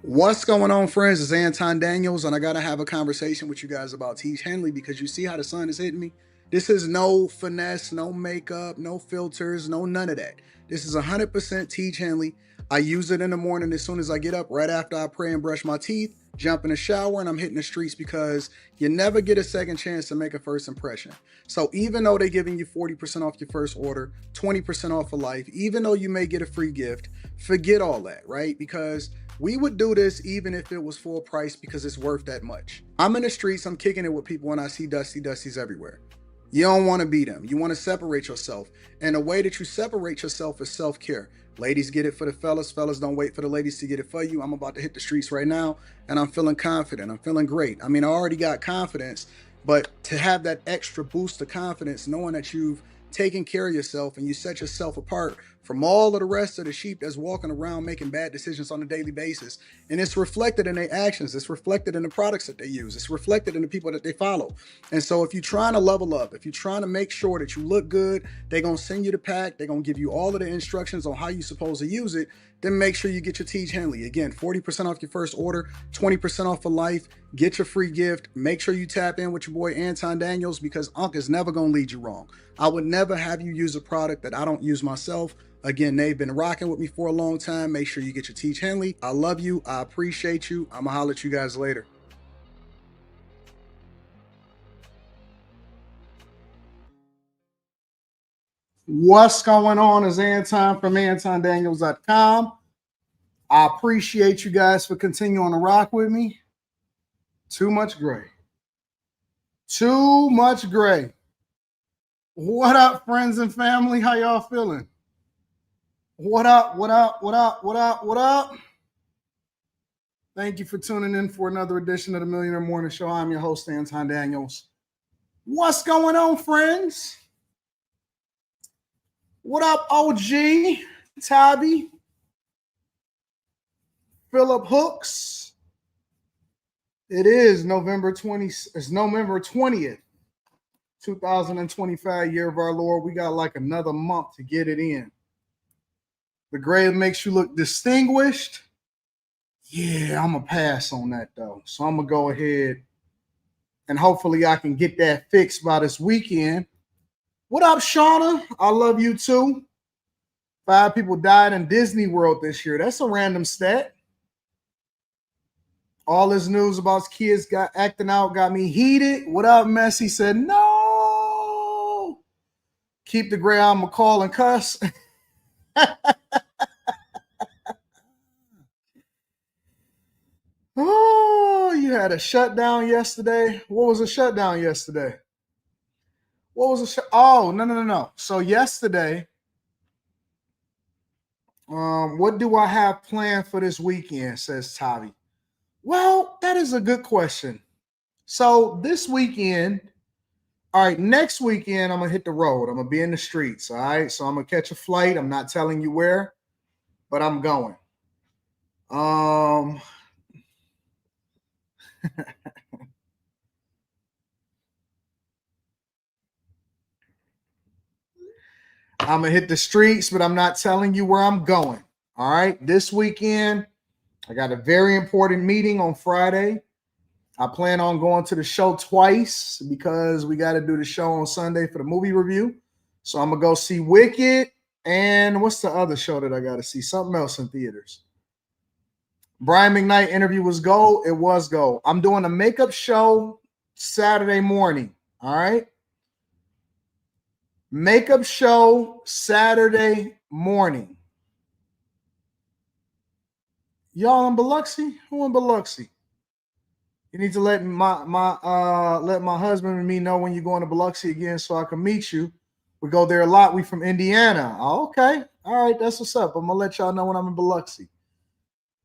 What's going on, friends? It's Anton Daniels, and I gotta have a conversation with you guys about Tiege Hanley because you see how the sun is hitting me. This is no finesse, no makeup, no filters, no none of that. This is 100% Tiege Hanley. I use it in the morning as soon as I get up, right after I pray and brush my teeth, jump in the shower, and I'm hitting the streets because you never get a second chance to make a first impression. So even though they're giving you 40% off your first order, 20% off for life, even though you may get a free gift, forget all that, right? Because we would do this even if it was full price because it's worth that much. I'm in the streets, I'm kicking it with people when I see Dusties everywhere. You don't want to be them. You want to separate yourself. And the way that you separate yourself is self-care. Ladies get it for the fellas. Fellas don't wait for the ladies to get it for you. I'm about to hit the streets right now and I'm feeling confident. I'm feeling great. I mean, I already got confidence, but to have that extra boost of confidence, knowing that you've taken care of yourself and you set yourself apart from all of the rest of the sheep that's walking around making bad decisions on a daily basis. And it's reflected in their actions. It's reflected in the products that they use. It's reflected in the people that they follow. And so if you're trying to level up, if you're trying to make sure that you look good, they're going to send you the pack. They're going to give you all of the instructions on how you're supposed to use it. Then make sure you get your Tiege Hanley. Again, 40% off your first order, 20% off for life. Get your free gift. Make sure you tap in with your boy Anton Daniels because Unc is never going to lead you wrong. I would never have you use a product that I don't use myself. Again, they've been rocking with me for a long time. Make sure you get your Tiege Hanley. I love you. I appreciate you. I'm going to holler at you guys later. What's going on is Anton from AntonDaniels.com. I appreciate you guys for continuing to rock with me. Too much gray. Too much gray. What up, friends and family? How y'all feeling? What up, what up, what up, what up, what up? Thank you for tuning in for another edition of the Millionaire Morning Show. I'm your host, Anton Daniels. What's going on, friends? What up, OG, Tabby, Philip Hooks? It is November 20th, 2025, year of our Lord. We got like another month to get it in. The gray makes you look distinguished. Yeah, I'm going to pass on that, though. So I'm going to go ahead and hopefully I can get that fixed by this weekend. What up, Shauna? I love you, too. 5 people died in Disney World this year. That's a random stat. All this news about kids acting out got me heated. What up, Messi? Said, no. Keep the gray on McCall and cuss. Oh, you had a shutdown yesterday. What was a shutdown yesterday? What was Oh, no. So yesterday, what do I have planned for this weekend, says Tavi. Well, that is a good question. So this weekend, all right, next weekend, I'm going to hit the road. I'm going to be in the streets, all right? So I'm going to catch a flight. I'm not telling you where, but I'm going. I'm going to hit the streets, but I'm not telling you where I'm going. All right. This weekend, I got a very important meeting on Friday. I plan on going to the show twice because we got to do the show on Sunday for the movie review. So I'm going to go see Wicked. And what's the other show that I got to see? Something else in theaters. Brian McKnight interview was gold. It was gold. I'm doing a makeup show Saturday morning. All right. Makeup show Saturday morning. Y'all in Biloxi? Who in Biloxi? You need to let my husband and me know when you're going to Biloxi again so I can meet you. We go there a lot. We from Indiana. Oh, okay. All right, that's what's up. I'm gonna let y'all know when I'm in Biloxi.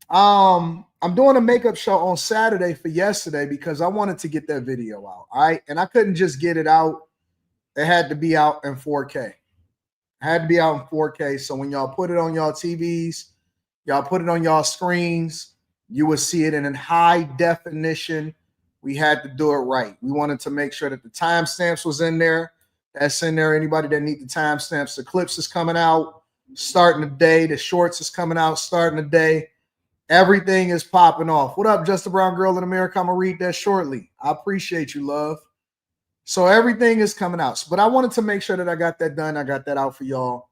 I'm doing a makeup show on Saturday for yesterday because I wanted to get that video out. All right. And I couldn't just get it out. It had to be out in 4K. It had to be out in 4K. So when y'all put it on y'all TVs, y'all put it on y'all screens, you will see it in high definition. We had to do it right. We wanted to make sure that the timestamps was in there. That's in there. Anybody that need the timestamps, the clips is coming out starting the day. The shorts is coming out starting the day. Everything is popping off. What up, Just a Brown Girl in America? I'm going to read that shortly. I appreciate you, love. So everything is coming out. But I wanted to make sure that I got that done. I got that out for y'all.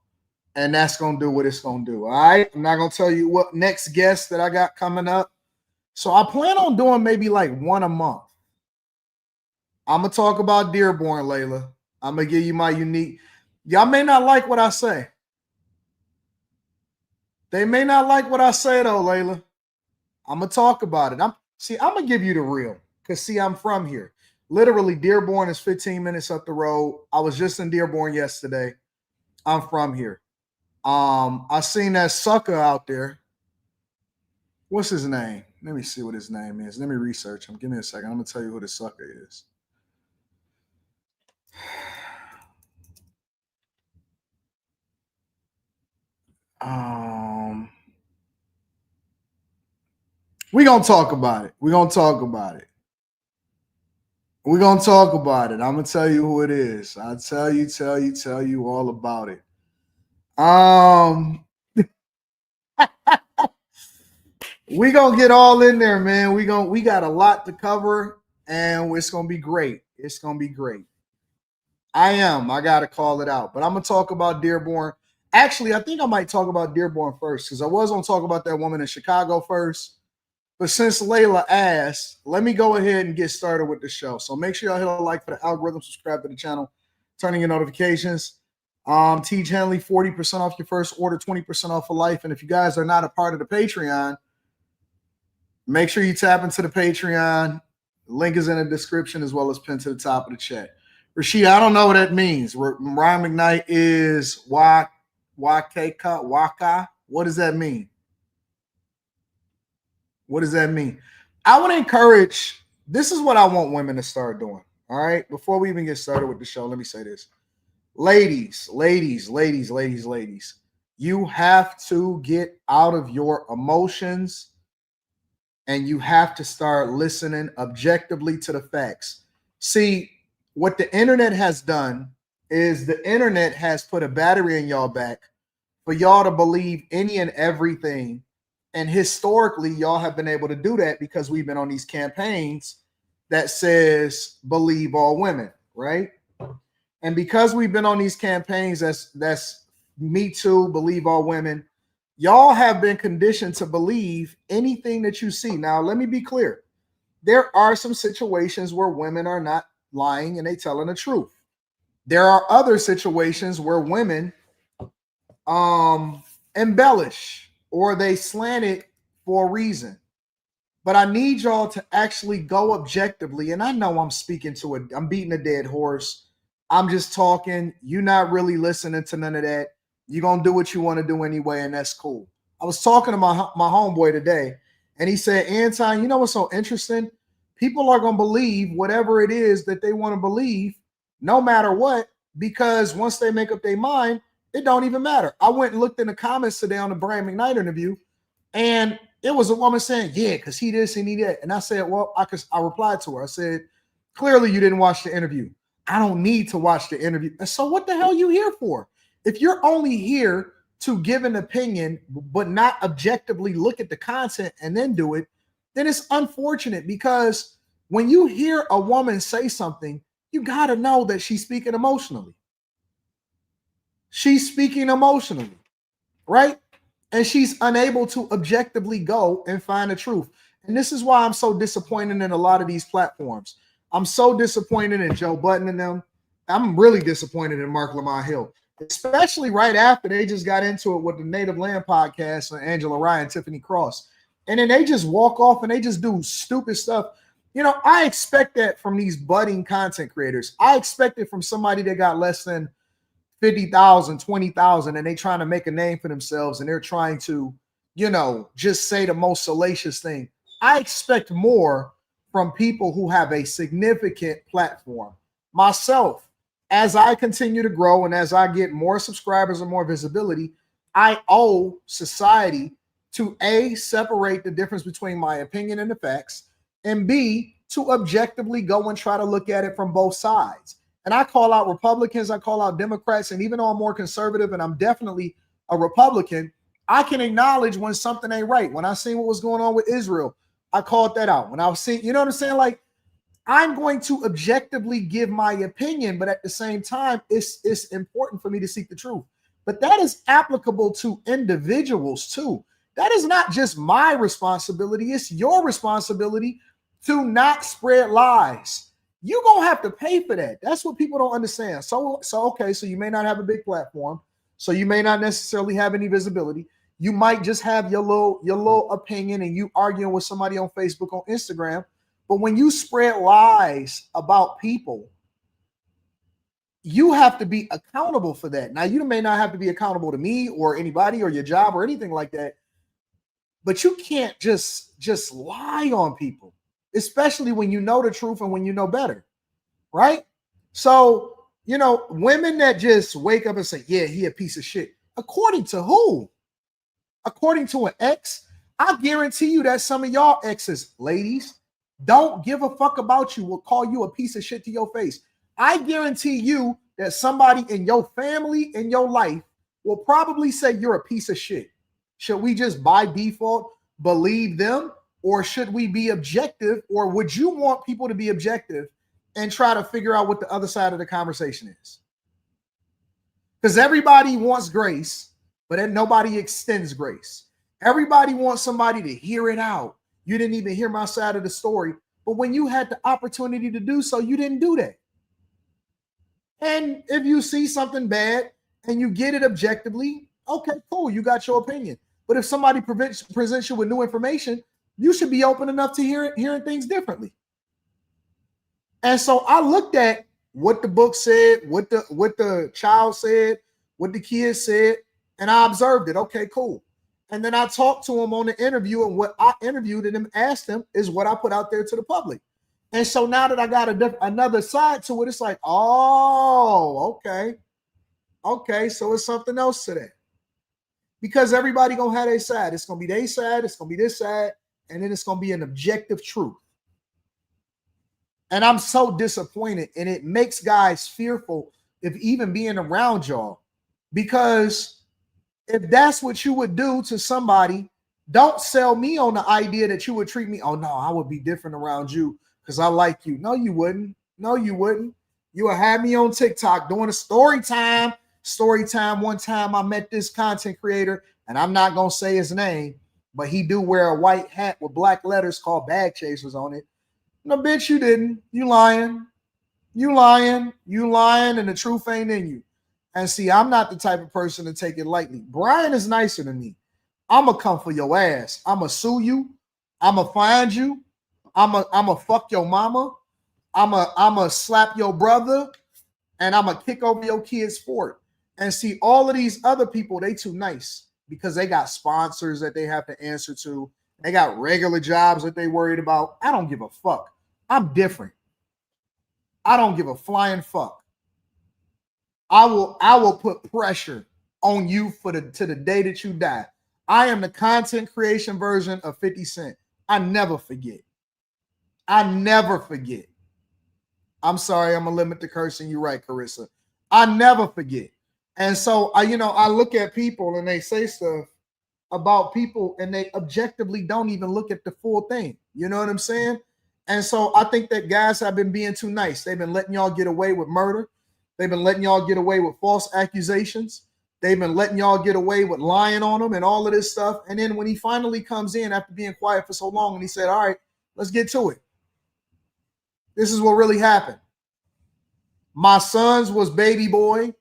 And that's going to do what it's going to do. All right. I'm not going to tell you what next guest that I got coming up. So I plan on doing maybe like one a month. I'm going to talk about Dearborn, Layla. I'm going to give you my unique. Y'all may not like what I say. They may not like what I say, though, Layla. I'm going to talk about it. I'm going to give you the real. Because, see, I'm from here. Literally, Dearborn is 15 minutes up the road. I was just in Dearborn yesterday. I'm from here. I seen that sucker out there. What's his name? Let me see what his name is. Let me research him. Give me a second. I'm going to tell you who the sucker is. We're going to talk about it. We're going to talk about it. We're going to talk about it. I'm going to tell you who it is. I'll tell you all about it. We going to get all in there, man. We got a lot to cover, and it's going to be great. It's going to be great. I got to call it out. But I'm going to talk about Dearborn. Actually, I think I might talk about Dearborn first because I was going to talk about that woman in Chicago first. But since Layla asked, let me go ahead and get started with the show. So make sure y'all hit a like for the algorithm, subscribe to the channel, turning your notifications. Tiege Hanley, 40% off your first order, 20% off for life. And if you guys are not a part of the Patreon, make sure you tap into the Patreon. The link is in the description as well as pinned to the top of the chat. Rashid, I don't know what that means. Ryan McKnight is Waka. What does that mean? What does that mean? I would encourage, this is what I want women to start doing. All right. Before we even get started with the show, let me say this. Ladies, you have to get out of your emotions and you have to start listening objectively to the facts. See, what the internet has done is the internet has put a battery in y'all back for y'all to believe any and everything. And historically, y'all have been able to do that because we've been on these campaigns that says believe all women, right? And because we've been on these campaigns that's Me Too, believe all women, y'all have been conditioned to believe anything that you see. Now, let me be clear. There are some situations where women are not lying and they telling the truth. There are other situations where women embellish or they slant it for a reason. But I need y'all to actually go objectively. And I know I'm speaking to it. I'm beating a dead horse. I'm just talking. You're not really listening to none of that. You're going to do what you want to do anyway, and that's cool. I was talking to my homeboy today, and he said, Anton, you know what's so interesting? People are going to believe whatever it is that they want to believe, no matter what, because once they make up their mind, it don't even matter. I went and looked in the comments today on the Brian McKnight interview, and it was a woman saying, yeah, because he this and he that. And I said, well, I replied to her. I said, clearly you didn't watch the interview. I don't need to watch the interview. And so what the hell are you here for? If you're only here to give an opinion, but not objectively look at the content and then do it, then it's unfortunate because when you hear a woman say something, you got to know that she's speaking emotionally. She's speaking emotionally, right? And she's unable to objectively go and find the truth. And this is why I'm so disappointed in a lot of these platforms. I'm so disappointed in Joe Budden and them. I'm really disappointed in Mark Lamont Hill, especially right after they just got into it with the Native Land podcast with Angela Ryan, Tiffany Cross. And then they just walk off and they just do stupid stuff. You know, I expect that from these budding content creators. I expect it from somebody that got less than 50,000, 20,000, and they trying to make a name for themselves and they're trying to, you know, just say the most salacious thing. I expect more from people who have a significant platform. Myself, as I continue to grow and as I get more subscribers and more visibility, I owe society to A, separate the difference between my opinion and the facts, and B, to objectively go and try to look at it from both sides. And I call out Republicans, I call out Democrats, and even though I'm more conservative and I'm definitely a Republican, I can acknowledge when something ain't right. When I seen what was going on with Israel, I called that out. When I was seeing, you know what I'm saying? Like, I'm going to objectively give my opinion, but at the same time, it's important for me to seek the truth. But that is applicable to individuals too. That is not just my responsibility, it's your responsibility to not spread lies. You're gonna have to pay for that. That's what people don't understand. So okay, so you may not have a big platform, so you may not necessarily have any visibility. You might just have your little opinion and you arguing with somebody on Facebook, on Instagram. But when you spread lies about people, you have to be accountable for that. Now, you may not have to be accountable to me or anybody or your job or anything like that, but you can't just lie on people, especially when you know the truth and when you know better, right? So, you know, women that just wake up and say, yeah, he a piece of shit. According to who? According to an ex? I guarantee you that some of y'all exes, ladies, don't give a fuck about you, will call you a piece of shit to your face. I guarantee you that somebody in your family, in your life, will probably say you're a piece of shit. Should we just by default believe them, or should we be objective, or would you want people to be objective and try to figure out what the other side of the conversation is? Because everybody wants grace, but then nobody extends grace. Everybody wants somebody to hear it out. You didn't even hear my side of the story. But when you had the opportunity to do so, you didn't do that. And if you see something bad and you get it objectively, okay, cool, you got your opinion. But if somebody presents you with new information, you should be open enough to hearing things differently. And so I looked at what the book said, what the child said, what the kids said, and I observed it. Okay, cool. And then I talked to him on the interview, and what I interviewed and asked him is what I put out there to the public. And so now that I got another side to it, it's like, oh, okay, so it's something else to that. Because everybody gonna have their side. It's gonna be their side, it's gonna be this side, and then it's gonna be an objective truth. And I'm so disappointed, and it makes guys fearful of even being around y'all, because if that's what you would do to somebody, don't sell me on the idea that you would treat me, oh no, I would be different around you because I like you. No, you wouldn't. No, you wouldn't. You would have me on TikTok doing a story time. One time I met this content creator, and I'm not going to say his name, but he do wear a white hat with black letters called Bag Chasers on it. No, bitch, you didn't. You lying. You lying. You lying, and the truth ain't in you. And see, I'm not the type of person to take it lightly. Brian is nicer than me. I'm going to come for your ass. I'm going to sue you. I'm going to find you. I'm going to fuck your mama. I'm going to slap your brother. And I'm going to kick over your kids for it. And see, all of these other people, they too nice because they got sponsors that they have to answer to. They got regular jobs that they worried about. I don't give a fuck. I'm different. I don't give a flying fuck. I will put pressure on you to the day that you die. I am the content creation version of 50 Cent. I never forget. I never forget. I'm sorry, I'm gonna limit the cursing. You're right, Carissa. I never forget. And so I look at people and they say stuff about people and they objectively don't even look at the full thing. You know what I'm saying? And so I think that guys have been being too nice. They've been letting y'all get away with murder. They've been letting y'all get away with false accusations. They've been letting y'all get away with lying on them and all of this stuff. And then when he finally comes in after being quiet for so long and he said, all right, let's get to it. This is what really happened. My sons was baby boy.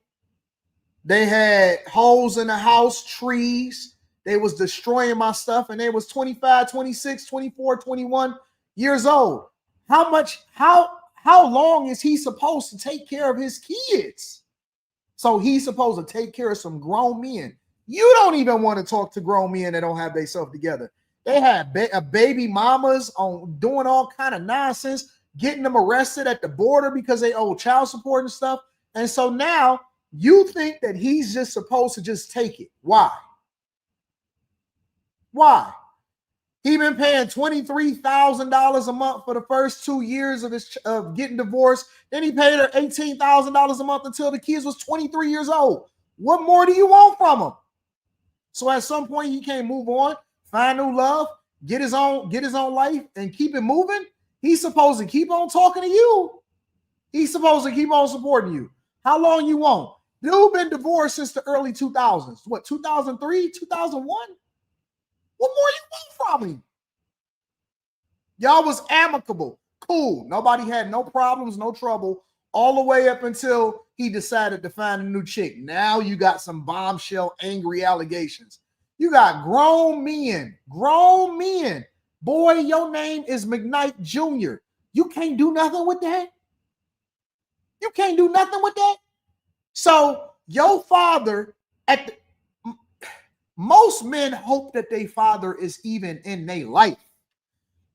They had holes in the house, trees. They was destroying my stuff, and they was 25, 26, 24, 21 years old. How long is he supposed to take care of his kids? So he's supposed to take care of some grown men. You don't even want to talk to grown men that don't have themselves together. They had baby mamas on doing all kind of nonsense, getting them arrested at the border because they owe child support and stuff. And so now you think that he's just supposed to just take it. Why? Why? He been paying $23,000 a month for the first 2 years of getting divorced. Then he paid her $18,000 a month until the kids was 23 years old. What more do you want from him? So at some point he can't move on, find new love, get his own life, and keep it moving. He's supposed to keep on talking to you. He's supposed to keep on supporting you. How long you want? Dude been divorced since the early 2000s. What, 2003, 2001? What more you want from him? Y'all was amicable. Cool. Nobody had no problems, no trouble, all the way up until he decided to find a new chick. Now you got some bombshell, angry allegations. You got grown men. Boy, your name is McKnight Jr. You can't do nothing with that. You can't do nothing with that. So your father, most men hope that their father is even in their life.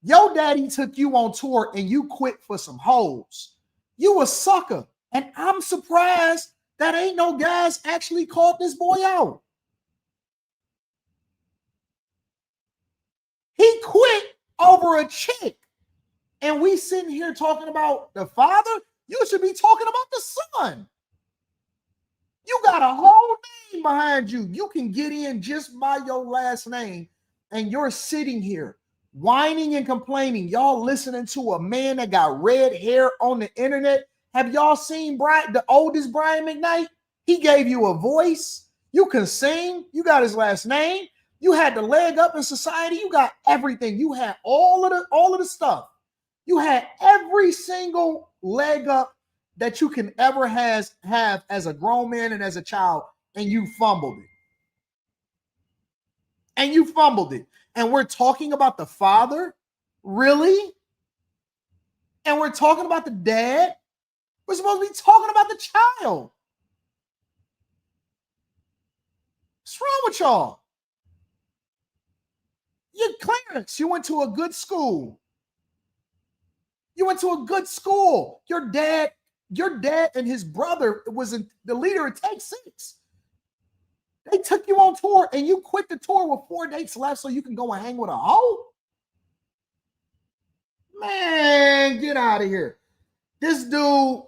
Your daddy took you on tour and you quit for some hoes. You a sucker. And I'm surprised that ain't no guys actually called this boy out. He quit over a chick. And we sitting here talking about the father. You should be talking about the son. You got a whole name behind you. You can get in just by your last name. And you're sitting here whining and complaining. Y'all listening to a man that got red hair on the internet. Have y'all seen the oldest Brian McKnight? He gave you a voice. You can sing. You got his last name. You had the leg up in society. You got everything. You had all of the stuff. You had every single leg up that you can ever have as a grown man and as a child, and you fumbled it. And we're talking about the father? Really? And we're talking about the dad? We're supposed to be talking about the child. What's wrong with y'all? You're Clarence. You went to a good school. Your dad and his brother was the leader of Take 6. They took you on tour and you quit the tour with 4 dates left so you can go and hang with a hoe? Man, get out of here. This dude,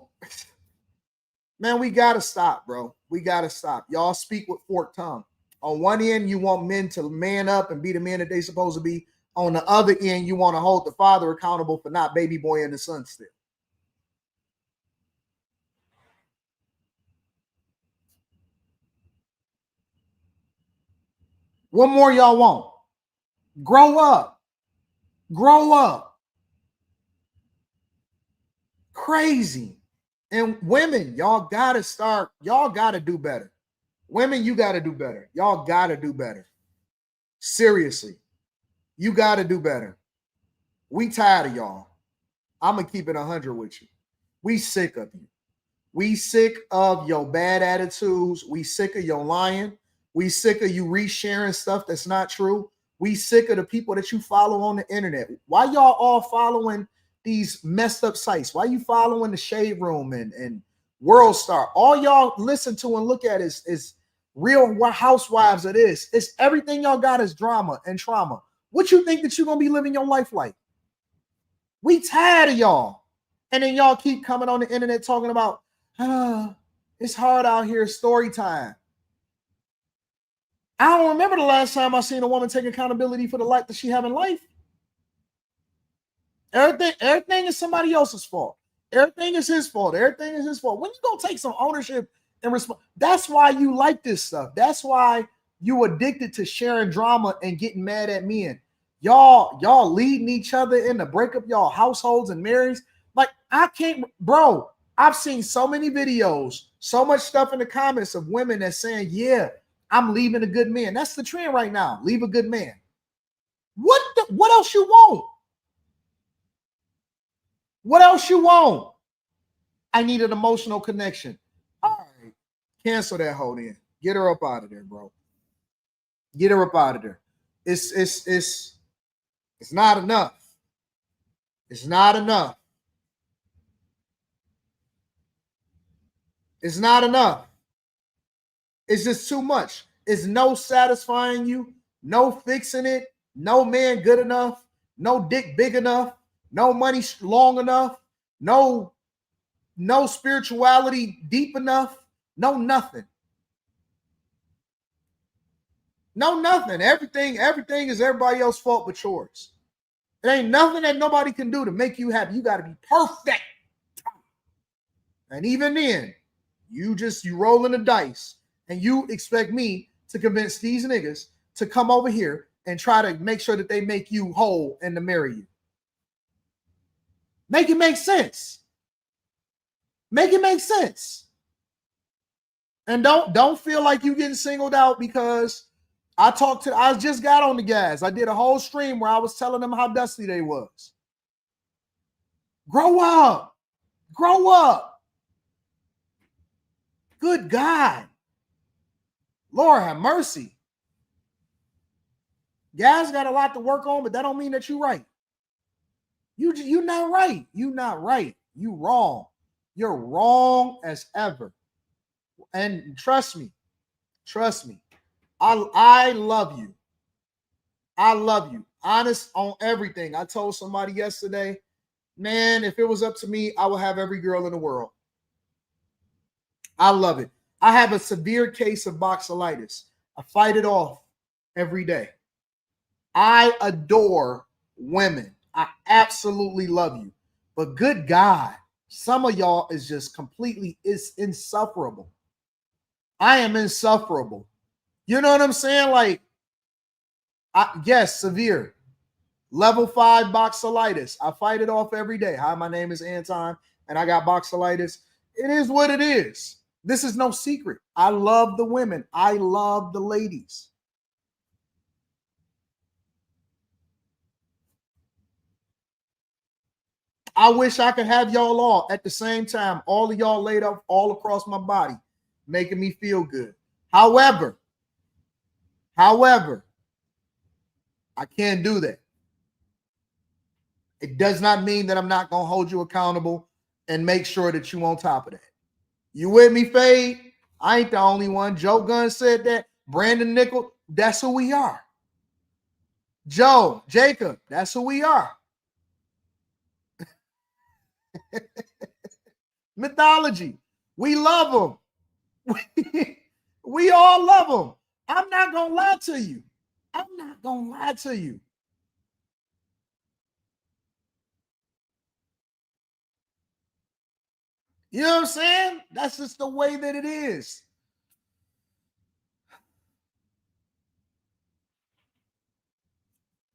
man, we got to stop, bro. We got to stop. Y'all speak with forked tongue. On one end, you want men to man up and be the men that they supposed to be. On the other end, you want to hold the father accountable for not baby boy and the son still. What more y'all want? Grow up. Crazy. And women, y'all got to do better. Women, you got to do better. Y'all got to do better. Seriously. You got to do better. We tired of y'all. I'm going to keep it 100 with you. We sick of you. We sick of your bad attitudes. We sick of your lying. We sick of you resharing stuff that's not true. We sick of the people that you follow on the internet. Why y'all all following these messed up sites? Why you following the Shade Room and World Star? All y'all listen to and look at is Real Housewives of this. It's everything y'all got is drama and trauma. What you think that you're going to be living your life like? We tired of y'all. And then y'all keep coming on the internet talking about, it's hard out here, story time. I don't remember the last time I seen a woman take accountability for the life that she have in life. Everything is somebody else's fault. Everything is his fault. Everything is his fault. When you gonna take some ownership and response? That's why you like this stuff. That's why you addicted to sharing drama and getting mad at men. Y'all leading each other in to break up y'all households and marriages. Like, I can't, bro. I've seen so many videos, so much stuff in the comments of women that's saying, yeah, I'm leaving a good man. That's the trend right now. Leave a good man. What else you want? What else you want? I need an emotional connection. All right. Cancel that hoe then. Get her up out of there, bro. Get her up out of there. It's not enough. It's not enough. It's not enough. It's just too much. It's no satisfying you, no fixing it, no man good enough, no dick big enough, no money long enough, no spirituality deep enough, no nothing. No, nothing. Everything is everybody else's fault but yours. It ain't nothing that nobody can do to make you happy. You got to be perfect. And even then, you rolling the dice and you expect me to convince these niggas to come over here and try to make sure that they make you whole and to marry you. Make it make sense. Make it make sense. And don't feel like you getting singled out because I just got on the gas. I did a whole stream where I was telling them how dusty they was. Grow up. Grow up. Good God. Lord have mercy. Guys got a lot to work on, but that don't mean that you're right. You not right. You not right. You wrong. You're wrong as ever. And trust me. I love you. I love you. Honest on everything. I told somebody yesterday, man, if it was up to me, I would have every girl in the world. I love it. I have a severe case of boxelitis. I fight it off every day. I adore women. I absolutely love you. But good God, some of y'all is just completely insufferable. I am insufferable. You know what I'm saying? Like, yes, severe. Level 5 boxelitis. I fight it off every day. Hi, my name is Anton, and I got boxelitis. It is what it is. This is no secret. I love the women. I love the ladies. I wish I could have y'all all at the same time, all of y'all laid up all across my body, making me feel good. However, I can't do that. It does not mean that I'm not going to hold you accountable and make sure that you on top of that. You with me, Fade? I ain't the only one. Joe Gunn said that. Brandon Nickel, that's who we are. Joe, Jacob, that's who we are. Mythology, we love them. We all love them. I'm not going to lie to you. You know what I'm saying? That's just the way that it is.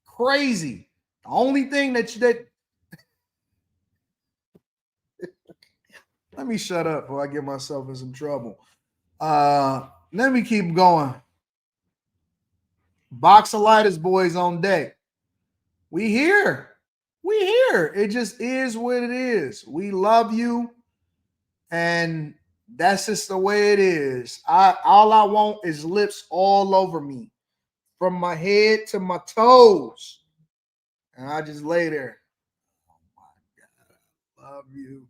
Crazy. The only thing that let me shut up before I get myself in some trouble. Let me keep going. Boxelitis boys on deck. We here. It just is what it is. We love you. And that's just the way it is. All I want is lips all over me, from my head to my toes. And I just lay there. Oh my God, I love you.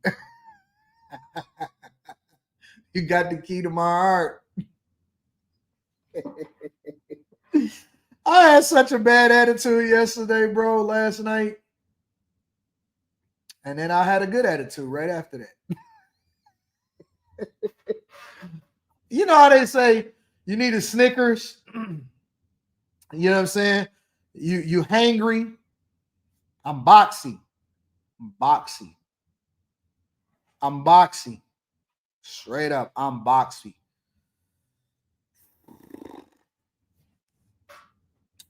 You got the key to my heart. I had such a bad attitude yesterday, bro, last night. And then I had a good attitude right after that. You know how they say you need a Snickers? You know what I'm saying? You hangry. I'm boxy. Straight up, I'm boxy.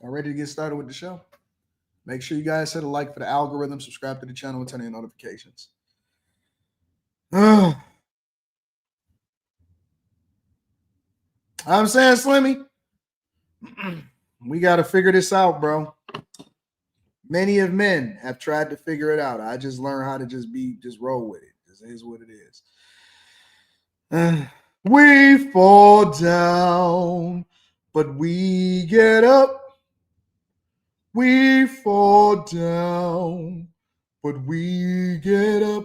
I'm ready to get started with the show. Make sure you guys hit a like for the algorithm, subscribe to the channel, and turn on notifications. I'm saying, Slimmy, we got to figure this out, bro. Many of men have tried to figure it out. I just learned how to just roll with it. This is what it is. We fall down, but we get up. We fall down, but we get up.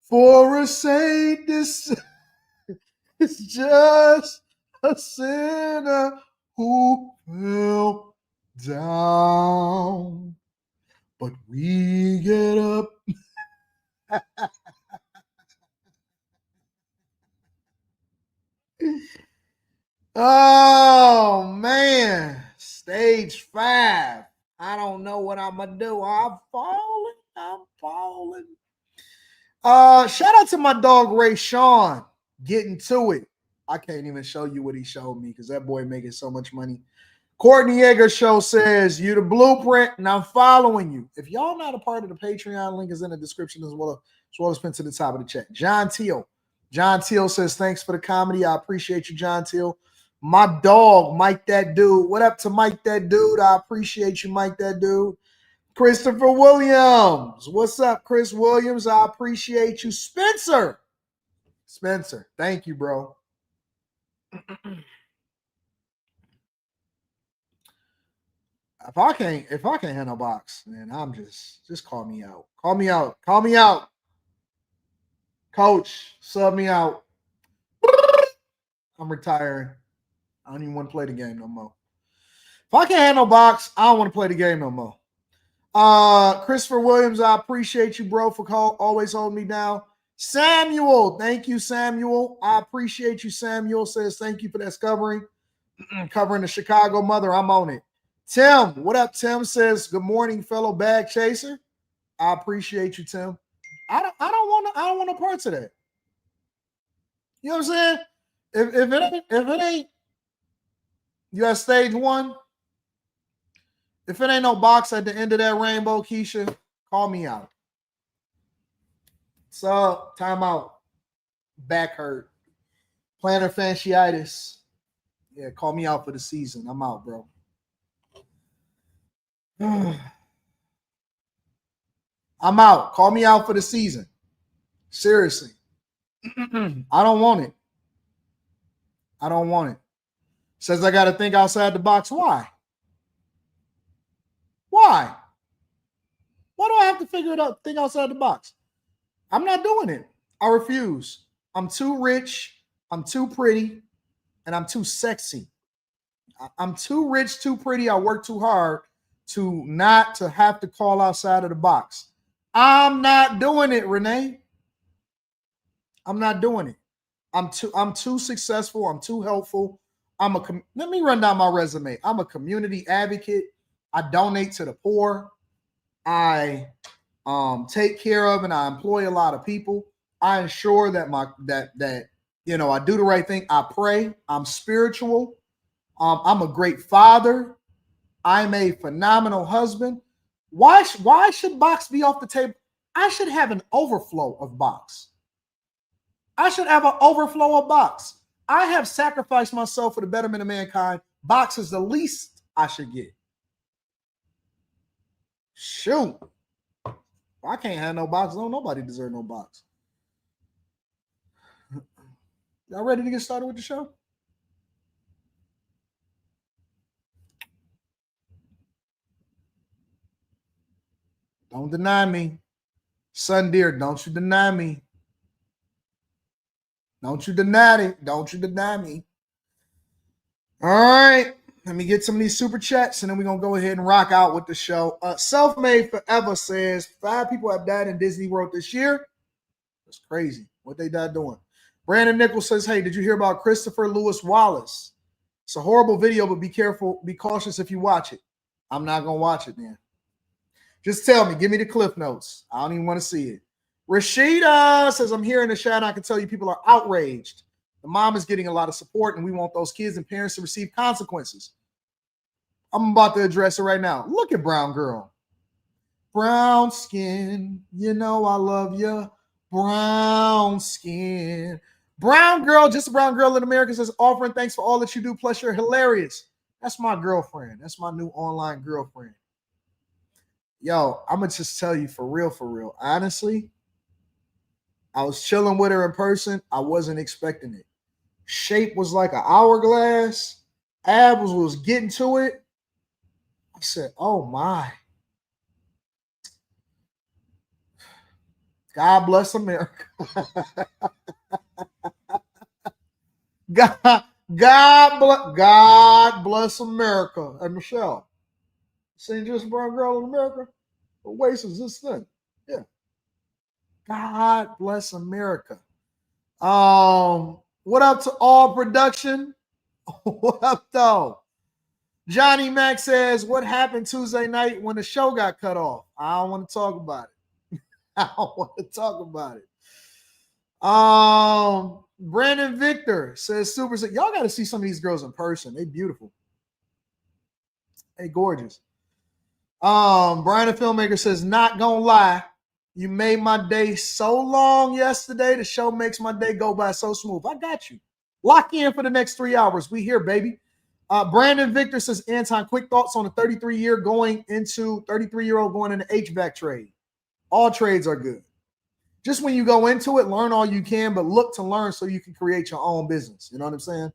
For a saint, this is just a sinner who fell down, but we get up. Oh I'm falling. Shout out to my dog Ray Sean getting to it. I can't even show you what he showed me because that boy making so much money. Courtney Yeager Show says, you the blueprint, and I'm following you. If y'all not a part of the Patreon, link is in the description as well as pinned to the top of the chat. John Teal says, thanks for the comedy. I appreciate you, John Teal. My dog, Mike That Dude. What up to Mike That Dude? I appreciate you, Mike That Dude. Christopher Williams. What's up, Chris Williams? I appreciate you. Spencer, thank you, bro. If I can't handle box, man, I'm just call me out. Call me out. Coach, sub me out. I'm retiring. I don't even want to play the game no more. If I can't handle box, I don't want to play the game no more. Christopher Williams, I appreciate you, bro, for always holding me down. Samuel, thank you, Samuel. I appreciate you. Samuel says thank you for that covering the Chicago mother. I'm on it. Tim, what up? Tim says good morning, fellow bag chaser. I appreciate you, Tim. I don't want no parts of that. You know what I'm saying? If it ain't you at stage one, if it ain't no box at the end of that rainbow, Keisha, call me out. So, time out. Back hurt. Plantar fasciitis. Yeah, call me out for the season. I'm out, bro. I'm out. Call me out for the season. Seriously. I don't want it. Says I got to think outside the box. Why? Why do I have to figure it out, think outside the box? I'm not doing it. I refuse. I'm too rich. I'm too pretty. And I'm too sexy. I'm too rich, too pretty. I work too hard to not to have to call outside of the box. I'm not doing it, Renee. I'm not doing it. I'm too successful. I'm too helpful. Let me run down my resume. I'm a community advocate. I donate to the poor. I take care of and I employ a lot of people. I ensure that I do the right thing. I pray. I'm spiritual. I'm a great father. I'm a phenomenal husband. Why should box be off the table? I should have an overflow of box. I have sacrificed myself for the betterment of mankind. Box is the least I should get. Shoot. I can't have no box. Don't nobody deserve no box. Y'all ready to get started with the show? Don't deny me. Son dear, don't you deny me. Don't you deny it. Don't you deny me. All right. Let me get some of these super chats, and then we're going to go ahead and rock out with the show. Self-Made Forever says 5 people have died in Disney World this year. That's crazy. What they died doing. Brandon Nichols says, hey, did you hear about Christopher Lewis Wallace? It's a horrible video, but be careful. Be cautious if you watch it. I'm not going to watch it, man. Just tell me. Give me the cliff notes. I don't even want to see it. Rashida says, I'm here in the chat. I can tell you people are outraged. The mom is getting a lot of support, and we want those kids and parents to receive consequences. I'm about to address it right now. Look at Brown Girl. Brown skin. You know I love you. Brown skin. Brown Girl, just a brown girl in America, says, offering thanks for all that you do, plus you're hilarious. That's my girlfriend. That's my new online girlfriend. Yo, I'm going to just tell you for real. Honestly, I was chilling with her in person. I wasn't expecting it. Shape was like an hourglass. Abs was getting to it. I said, oh my. God bless America. God bless America. And Michelle, St. Just a brown girl in America? What waste is this thing? Yeah. God bless America. What up to all production? What up, though? Johnny Mac says, what happened Tuesday night when the show got cut off? I don't want to talk about it. I don't want to talk about it. Brandon Victor says, super sick. Y'all got to see some of these girls in person. They beautiful. They gorgeous. Brian the Filmmaker says, not gonna lie, you made my day so long yesterday. The show makes my day go by so smooth. I got you. Lock in for the next 3 hours. We here, baby. Brandon Victor says, Anton, quick thoughts on a 33-year-old going into HVAC trade. All trades are good. Just when you go into it, learn all you can, but look to learn so you can create your own business. You know what I'm saying?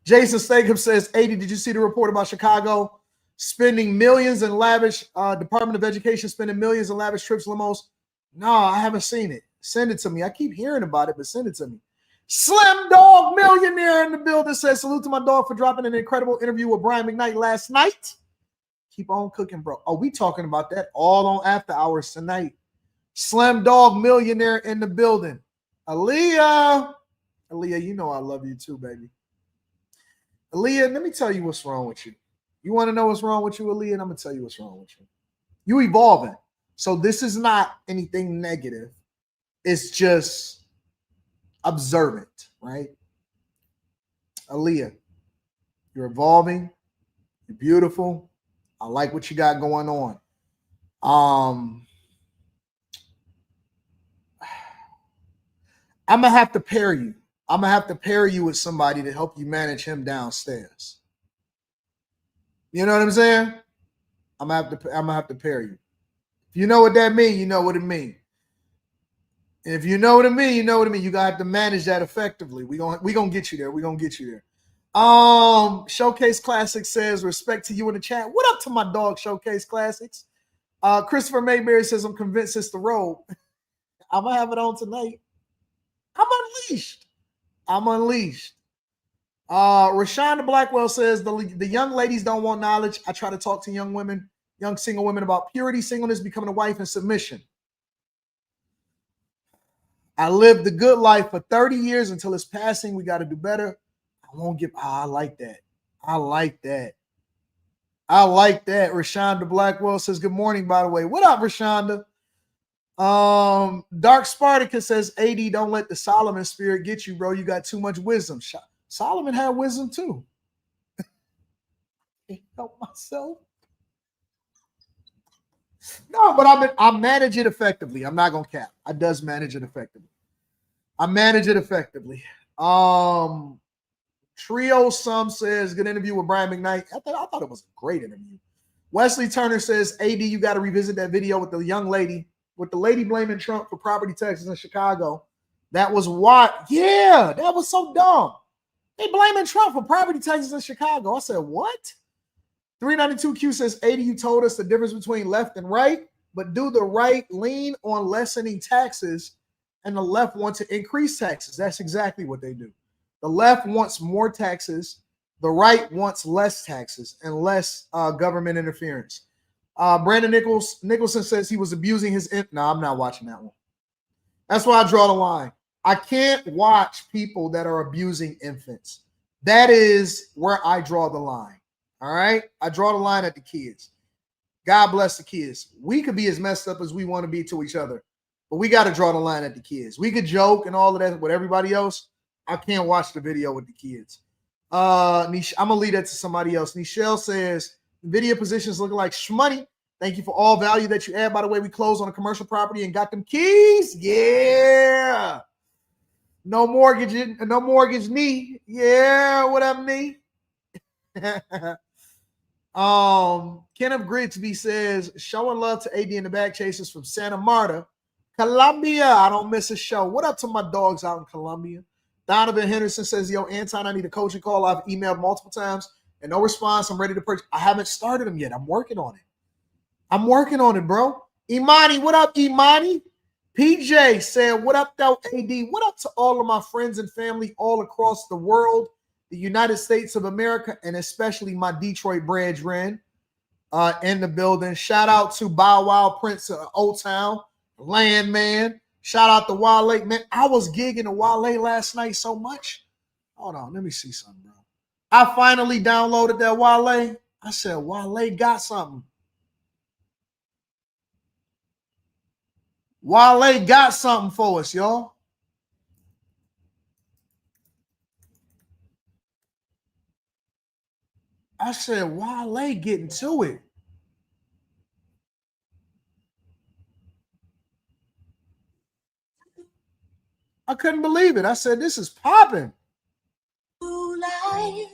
Jason Statham says, 80, did you see the report about Chicago spending millions in lavish, Department of Education spending millions in lavish trips, limos? No, I haven't seen it. Send it to me. I keep hearing about it, but send it to me. Slim Dog Millionaire in the building says, salute to my dog for dropping an incredible interview with Brian McKnight last night. Keep on cooking, bro. Oh, we talking about that all on After Hours tonight. Slim Dog Millionaire in the building. Aaliyah, you know I love you too, baby. Aaliyah, let me tell you what's wrong with you. You want to know what's wrong with you, Aaliyah? And I'm going to tell you what's wrong with you. You evolving. So this is not anything negative. It's just observant, right? Aaliyah, you're evolving. You're beautiful. I like what you got going on. I'm going to have to pair you. I'm going to have to pair you with somebody to help you manage him downstairs. You know what I'm saying? I'm going to have to pair you. If you know what that means, you know what it means. And if you know what it means, you know what it means. You got to have to manage that effectively. We gonna get you there. We're going to get you there. Showcase Classics says, respect to you in the chat. What up to my dog, Showcase Classics? Christopher Mayberry says, I'm convinced it's the robe. I'm going to have it on tonight. I'm unleashed. Rashonda Blackwell says, the young ladies don't want knowledge. I try to talk to young women, young single women about purity, singleness, becoming a wife, and submission. I lived the good life for 30 years until it's passing. We got to do better. I won't give. I like that. Rashonda Blackwell says, good morning, by the way. What up, Rashonda? Dark Spartacus says, AD, don't let the Solomon spirit get you, bro. You got too much wisdom. Solomon had wisdom too. Can't help myself. No, but I manage it effectively. I'm not gonna cap. I does manage it effectively. Trio Sum says, good interview with Brian McKnight. I thought it was a great interview. Wesley Turner says, AD, you got to revisit that video with the young lady, with the lady blaming Trump for property taxes in Chicago. That was what? Yeah, that was so dumb. They blaming Trump for property taxes in Chicago. I said, what? 392Q says, 80, you told us the difference between left and right, but do the right lean on lessening taxes and the left want to increase taxes. That's exactly what they do. The left wants more taxes. The right wants less taxes and less government interference. Brandon Nicholson says he was abusing his. No, I'm not watching that one. That's why I draw the line. I can't watch people that are abusing infants. That is where I draw the line. All right? I draw the line at the kids. God bless the kids. We could be as messed up as we want to be to each other, but we got to draw the line at the kids. We could joke and all of that with everybody else. I can't watch the video with the kids. I'm going to leave that to somebody else. Nichelle says, video positions looking like shmoney. Thank you for all value that you add. By the way, we closed on a commercial property and got them keys. Yeah. No mortgage knee. Yeah, what up, knee? Kenneth Grigsby says, showing love to AD in the back chasers from Santa Marta, Colombia. I don't miss a show. What up to my dogs out in Colombia? Donovan Henderson says, yo, Anton, I need a coaching call. I've emailed multiple times and no response. I'm ready to purchase. I haven't started them yet. I'm working on it, bro. Imani, what up, Imani? PJ said, what up, though, AD? What up to all of my friends and family all across the world, the United States of America, and especially my Detroit brethren in the building. Shout out to Bow Wow Prince of Old Town, Landman. Shout out to Wale. Man, I was gigging to Wale last night so much. Hold on, let me see something, bro. I finally downloaded that Wale. I said, Wale got something. Wale got something for us, y'all. I said, Wale getting to it. I couldn't believe it. I said, this is popping. Life,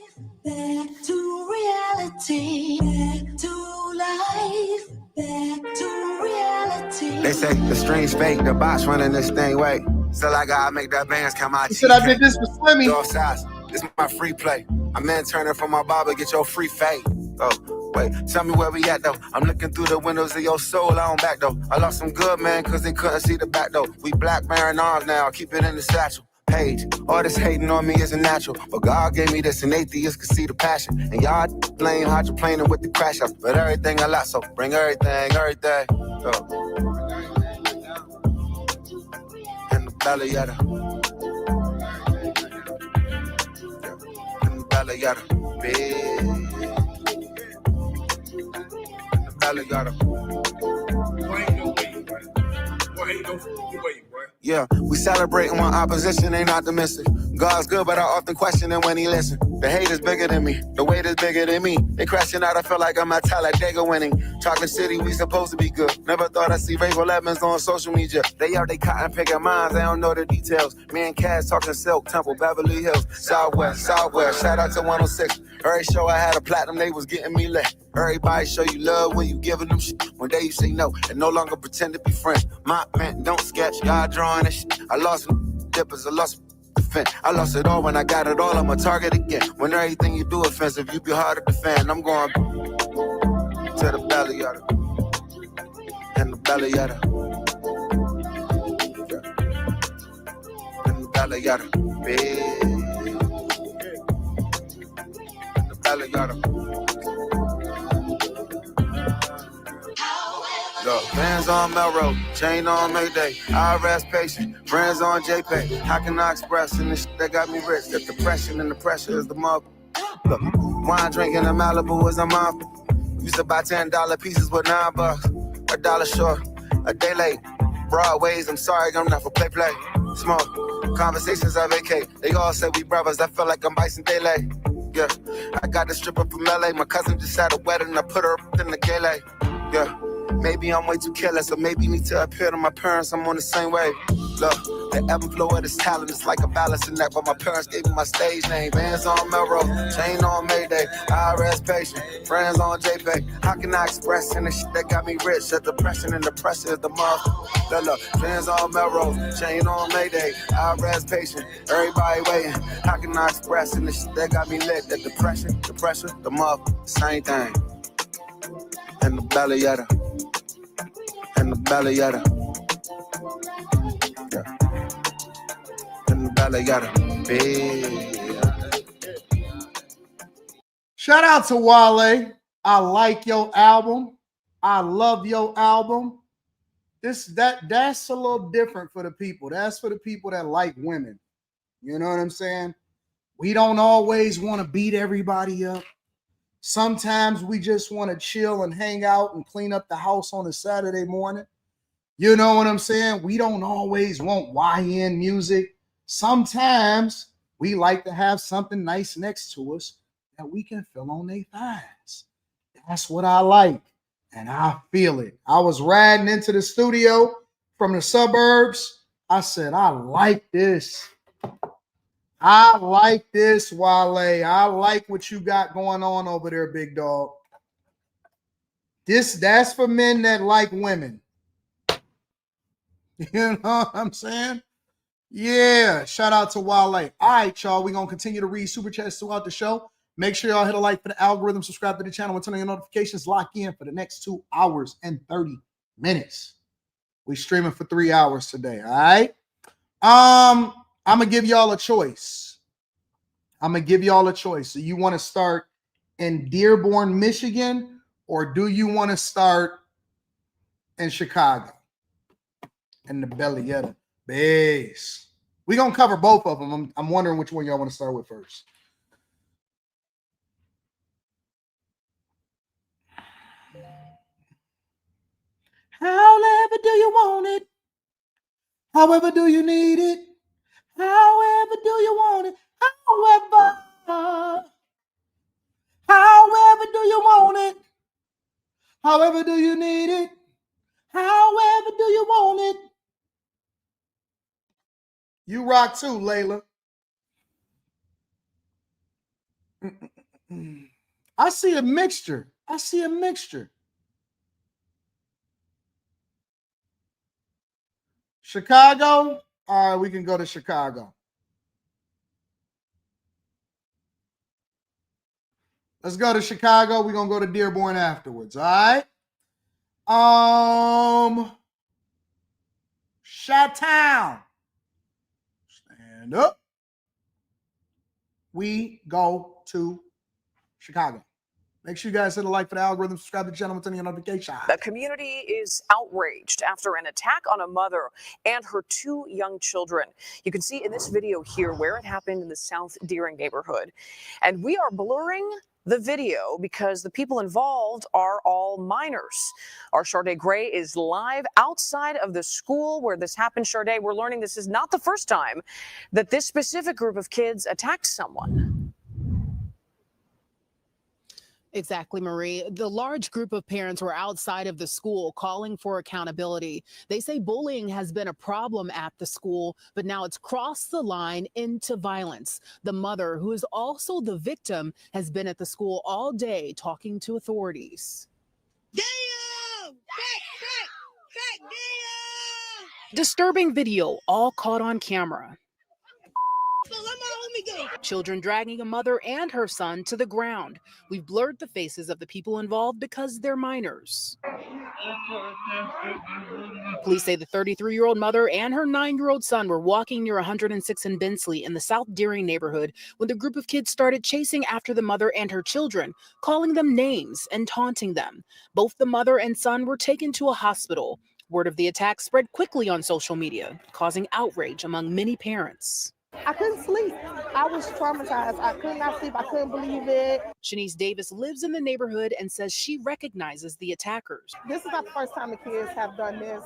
back to reality, back to life, back to reality. They say the stream's fake, the bots running this thing, wait. Still I gotta make that bands come out. He said I did this for Slimmy. Door size, this is my free play. I'm in turning from my barber, get your free fade. Oh, wait, tell me where we at though. I'm looking through the windows of your soul, I don't back though. I lost some good man, cause they couldn't see the back though. We black bearing arms now, keep it in the satchel. Page, all this hating on me isn't natural, but God gave me this and atheists can see the passion. And y'all blame hydroplaning with the crash out, but everything I like, so bring everything. Go. In the belly of the, in the belly of the, big. In the belly of the. Yeah, we celebrating when opposition ain't optimistic. God's good, but I often question him when he listen. The hate is bigger than me, the weight is bigger than me. They crashing out, I feel like I'm at Talladega winning. Chocolate City, we supposed to be good. Never thought I'd see Rachel Lemons on social media. They out, they cotton picking minds, they don't know the details. Me and Cass talking Silk, Temple, Beverly Hills, Southwest, shout out to 106. Every show I had a platinum, they was getting me lit. Everybody show you love when you giving them shit. One day you say no, and no longer pretend to be friends. My man, don't sketch, God drawing this shit. I lost some dippers, I lost defend. I lost it all when I got it all, I'm a target again. When everything you do offensive, you be hard to defend. I'm going to the belly of it. In the belly of it. In the belly of it. Big. In the belly of it. Look, fans on Melrose, chain on Mayday, IRS patient, friends on JPay. How can I express in this shit that got me rich? That depression and the pressure is the mother. Look, wine drinking in Malibu is a mob. Used to buy $10 pieces with $9, $1 short, a day late. Broadways, I'm sorry, I'm not for play. Smoke, conversations I vacate. They all say we brothers, I feel like I'm Bison Daylight. Yeah, I got the stripper from LA. My cousin just had a wedding, I put her in the gala. Yeah. Maybe I'm way too careless, or maybe need to appear to my parents, I'm on the same wave. Look, the ebb and flow of this talent is like a balancing act, but my parents gave me my stage name. Bands on Melrose, chain on Mayday, IRS patient, friends on JPay. How can I express in the shit that got me rich? The depression and the pressure is the mother. Look, friends on Melrose, chain on Mayday, IRS patient, everybody waiting. How can I express in the shit that got me lit? The depression, the pressure, the mother, same thing. In the belly of the. In the belly of the, yeah. In the belly of the, big. Shout out to Wale. I like your album. I love your album. That's a little different for the people. That's for the people that like women. You know what I'm saying? We don't always want to beat everybody up. Sometimes we just want to chill and hang out and clean up the house on a Saturday morning. You know what I'm saying? We don't always want YN music. Sometimes we like to have something nice next to us that we can feel on their thighs. That's what I like, and I feel it. I was riding into the studio from the suburbs. I said, I like this. I like this, Wale. I like what you got going on over there, big dog. That's for men that like women. You know what I'm saying? Yeah. Shout out to Wale. All right, y'all. We're going to continue to read super chats throughout the show. Make sure y'all hit a like for the algorithm, subscribe to the channel, and turn on your notifications. Lock in for the next 2 hours and 30 minutes. We're streaming for 3 hours today. All right. I'm going to give y'all a choice. So you want to start in Dearborn, Michigan, or do you want to start in Chicago? In the belly of it. Base. We're going to cover both of them. I'm wondering which one y'all want to start with first. However do you want it? However do you need it? However do you want it? However do you want it? However do you need it? However do you want it? You rock too, Layla. I see a mixture. Chicago? All right, we can go to Chicago. Let's go to Chicago. We're going to go to Dearborn afterwards, all right? Chi-Town. Stand up. We go to Chicago. Make sure you guys hit a like for the algorithm, subscribe to the channel, turn on notifications. The community is outraged after an attack on a mother and her 2 young children. You can see in this video here where it happened in the South Deering neighborhood. And we are blurring the video because the people involved are all minors. Our Sade Gray is live outside of the school where this happened. Sade, we're learning this is not the first time that this specific group of kids attacked someone. Exactly, Marie. The large group of parents were outside of the school calling for accountability. They say bullying has been a problem at the school, but now it's crossed the line into violence. The mother, who is also the victim, has been at the school all day talking to authorities. Damn! Damn! Disturbing video, all caught on camera. Children dragging a mother and her son to the ground. We've blurred the faces of the people involved because they're minors. Police say the 33-year-old mother and her 9-year-old son were walking near 106 and Bensley in the South Deering neighborhood when the group of kids started chasing after the mother and her children, calling them names and taunting them. Both the mother and son were taken to a hospital. Word of the attack spread quickly on social media, causing outrage among many parents. I couldn't sleep. I was traumatized. I could not sleep. I couldn't believe it. Shanice Davis lives in the neighborhood and says she recognizes the attackers. This is not the first time the kids have done this.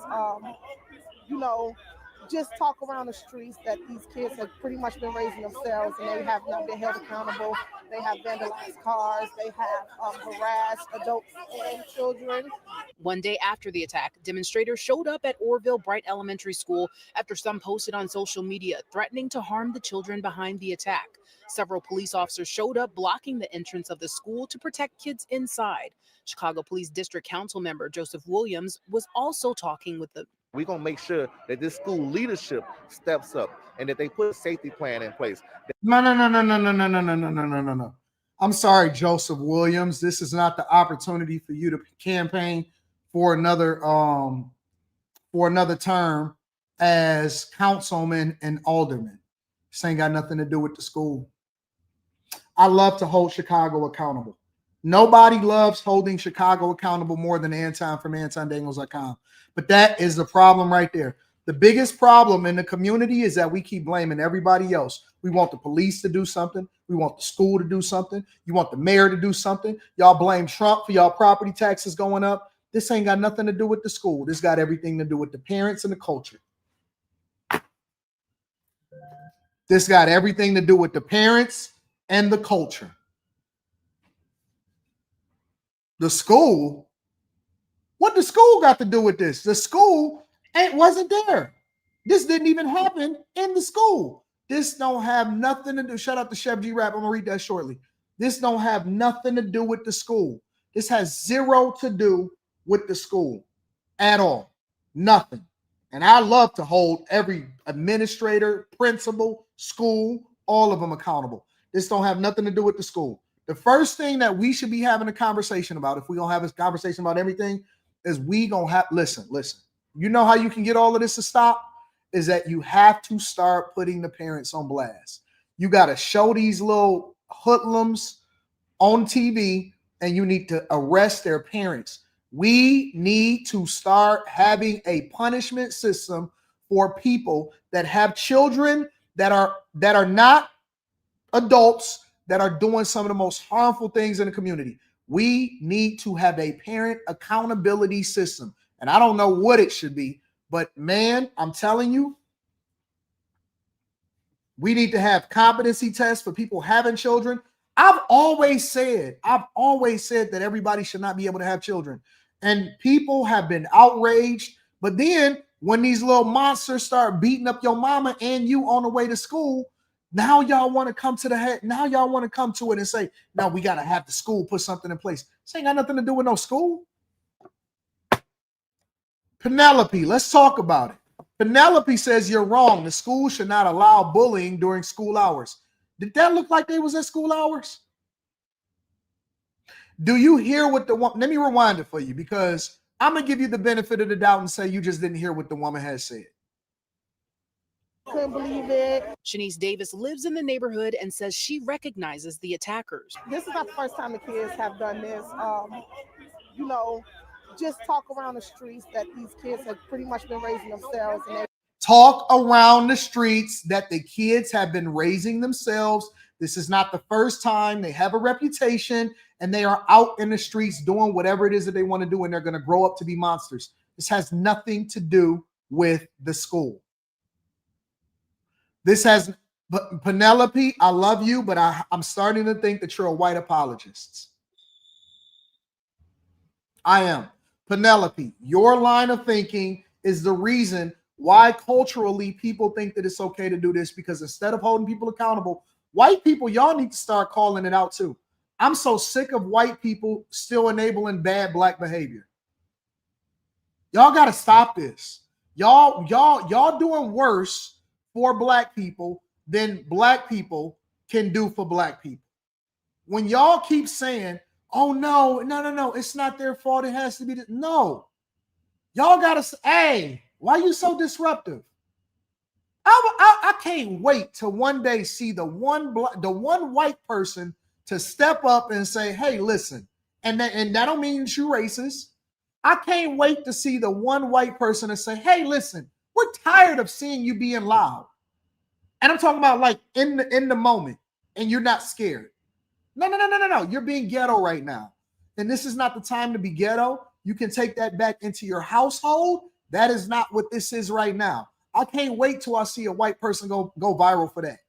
Just talk around the streets that these kids have pretty much been raising themselves and they have not been held accountable. They have vandalized cars. They have harassed adults and children. One day after the attack, demonstrators showed up at Orville Bright Elementary School after some posted on social media threatening to harm the children behind the attack. Several police officers showed up blocking the entrance of the school to protect kids inside. Chicago Police District Council member Joseph Williams was also talking with the We're going to make sure that this school leadership steps up and that they put a safety plan in place. No. I'm sorry, Joseph Williams. This is not the opportunity for you to campaign for another term as councilman and alderman. This ain't got nothing to do with the school. I love to hold Chicago accountable. Nobody loves holding Chicago accountable more than Anton from AntonDaniels.com. But that is the problem right there. The biggest problem in the community is that we keep blaming everybody else. We want the police to do something. We want the school to do something. You want the mayor to do something. Y'all blame Trump for y'all property taxes going up. This ain't got nothing to do with the school. This got everything to do with the parents and the culture. This got everything to do with the parents and the culture. The school? What the school got to do with this? The school wasn't there. This didn't even happen in the school. This don't have nothing to do. Shout out to Chef G Rap. I'm gonna read that shortly. This don't have nothing to do with the school. This has zero to do with the school at all. Nothing. And I love to hold every administrator, principal, school, all of them accountable. This don't have nothing to do with the school. The first thing that we should be having a conversation about, if we're going to have a conversation about everything, is we going to have, listen. You know how you can get all of this to stop? Is that you have to start putting the parents on blast. You got to show these little hoodlums on TV and you need to arrest their parents. We need to start having a punishment system for people that have children that are not adults that are doing some of the most harmful things in the community. We need to have a parent accountability system. And I don't know what it should be, but man, I'm telling you, we need to have competency tests for people having children. I've always said that everybody should not be able to have children. And people have been outraged. But then when these little monsters start beating up your mama and you on the way to school, now y'all want to come to the head. Now y'all want to come to it and say, no, we got to have the school put something in place. This ain't got nothing to do with no school. Penelope, let's talk about it. Penelope says you're wrong. The school should not allow bullying during school hours. Did that look like they was at school hours? Do you hear what the woman? Let me rewind it for you because I'm going to give you the benefit of the doubt and say you just didn't hear what the woman has said. Couldn't believe it. Shanice Davis lives in the neighborhood and says she recognizes the attackers. This is not the first time the kids have done this. You know, just talk around the streets that these kids have pretty much been raising themselves. And talk around the streets that the kids have been raising themselves. This is not the first time. They have a reputation and they are out in the streets doing whatever it is that they want to do, and they're going to grow up to be monsters. This has nothing to do with the school. This has, Penelope, I love you, but I'm starting to think that you're a white apologist. I am. Penelope, your line of thinking is the reason why culturally people think that it's okay to do this, because instead of holding people accountable, white people, y'all need to start calling it out too. I'm so sick of white people still enabling bad black behavior. Y'all got to stop this. Y'all doing worse for black people than black people can do for black people. When y'all keep saying, oh, no, it's not their fault. It has to be. No, y'all got to, hey, why are you so disruptive? I can't wait to one day see the one white person to step up and say, hey, listen, and that don't mean that you're racist. I can't wait to see the one white person to say, hey, listen, we're tired of seeing you being loud. And I'm talking about like in the moment, and you're not scared. No. You're being ghetto right now. And this is not the time to be ghetto. You can take that back into your household. That is not what this is right now. I can't wait till I see a white person go viral for that.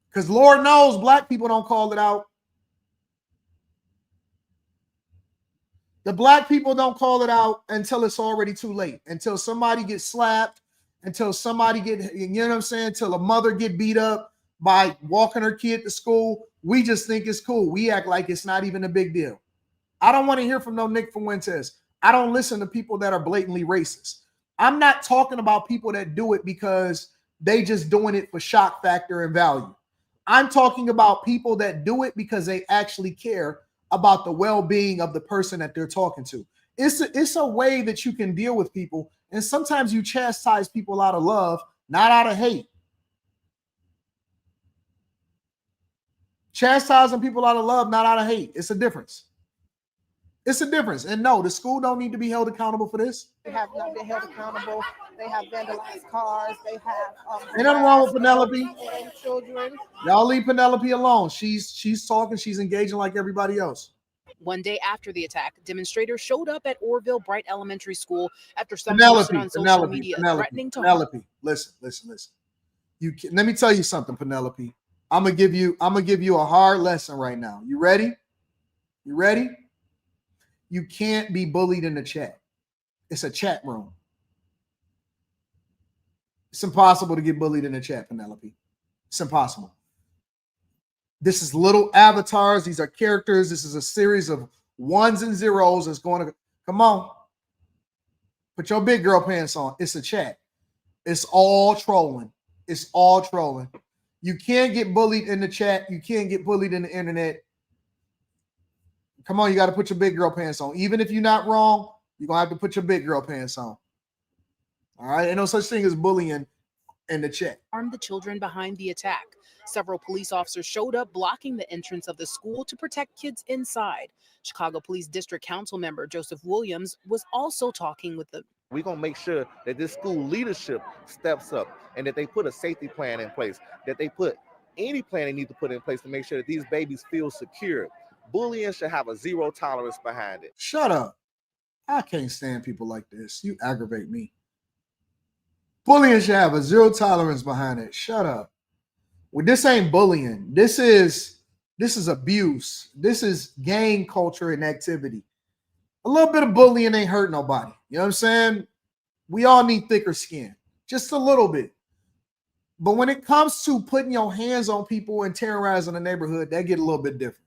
Because Lord knows black people don't call it out. The black people don't call it out until it's already too late, until somebody gets slapped, until somebody you know what I'm saying, until a mother get beat up by walking her kid to school. We just think it's cool. We act like it's not even a big deal. I don't want to hear from no Nick Fuentes. I don't listen to people that are blatantly racist. I'm not talking about people that do it because they just doing it for shock factor and value. I'm talking about people that do it because they actually care about the well-being of the person that they're talking to. It's a way that you can deal with people, and sometimes you chastise people out of love, not out of hate. Chastising people out of love, not out of hate. It's a difference. It's a difference. And no, the school don't need to be held accountable for this. they have not been held accountable. They have vandalized cars. They have ain't nothing wrong with Penelope. And children. Y'all leave Penelope alone. She's talking. She's engaging like everybody else. One day after the attack, demonstrators showed up at Orville Bright Elementary School after some person on social media threatening to Penelope, listen. Let me tell you something, Penelope. I'm gonna give you a hard lesson right now. You ready? You ready? You can't be bullied in the chat. It's a chat room. It's impossible to get bullied in the chat, Penelope. It's impossible. This is little avatars. These are characters. This is a series of ones and zeros. It's going to come on. Put your big girl pants on. It's a chat. It's all trolling. It's all trolling. You can't get bullied in the chat. You can't get bullied in the internet. Come on, you got to put your big girl pants on. Even if you're not wrong, you're going to have to put your big girl pants on. All right? Ain't no such thing as bullying in the chat. Armed the children behind the attack. Several police officers showed up blocking the entrance of the school to protect kids inside. Chicago Police District Council member Joseph Williams was also talking with the We're going to make sure that this school leadership steps up and that they put a safety plan in place, that they put any plan they need to put in place to make sure that these babies feel secure. Bullying should have a zero tolerance behind it. Shut up. I can't stand people like this. You aggravate me. Bullying should have a zero tolerance behind it. Shut up. Well, this ain't bullying. This is abuse. This is gang culture and activity. A little bit of bullying ain't hurt nobody. You know what I'm saying? We all need thicker skin. Just a little bit. But when it comes to putting your hands on people and terrorizing the neighborhood, that get a little bit different.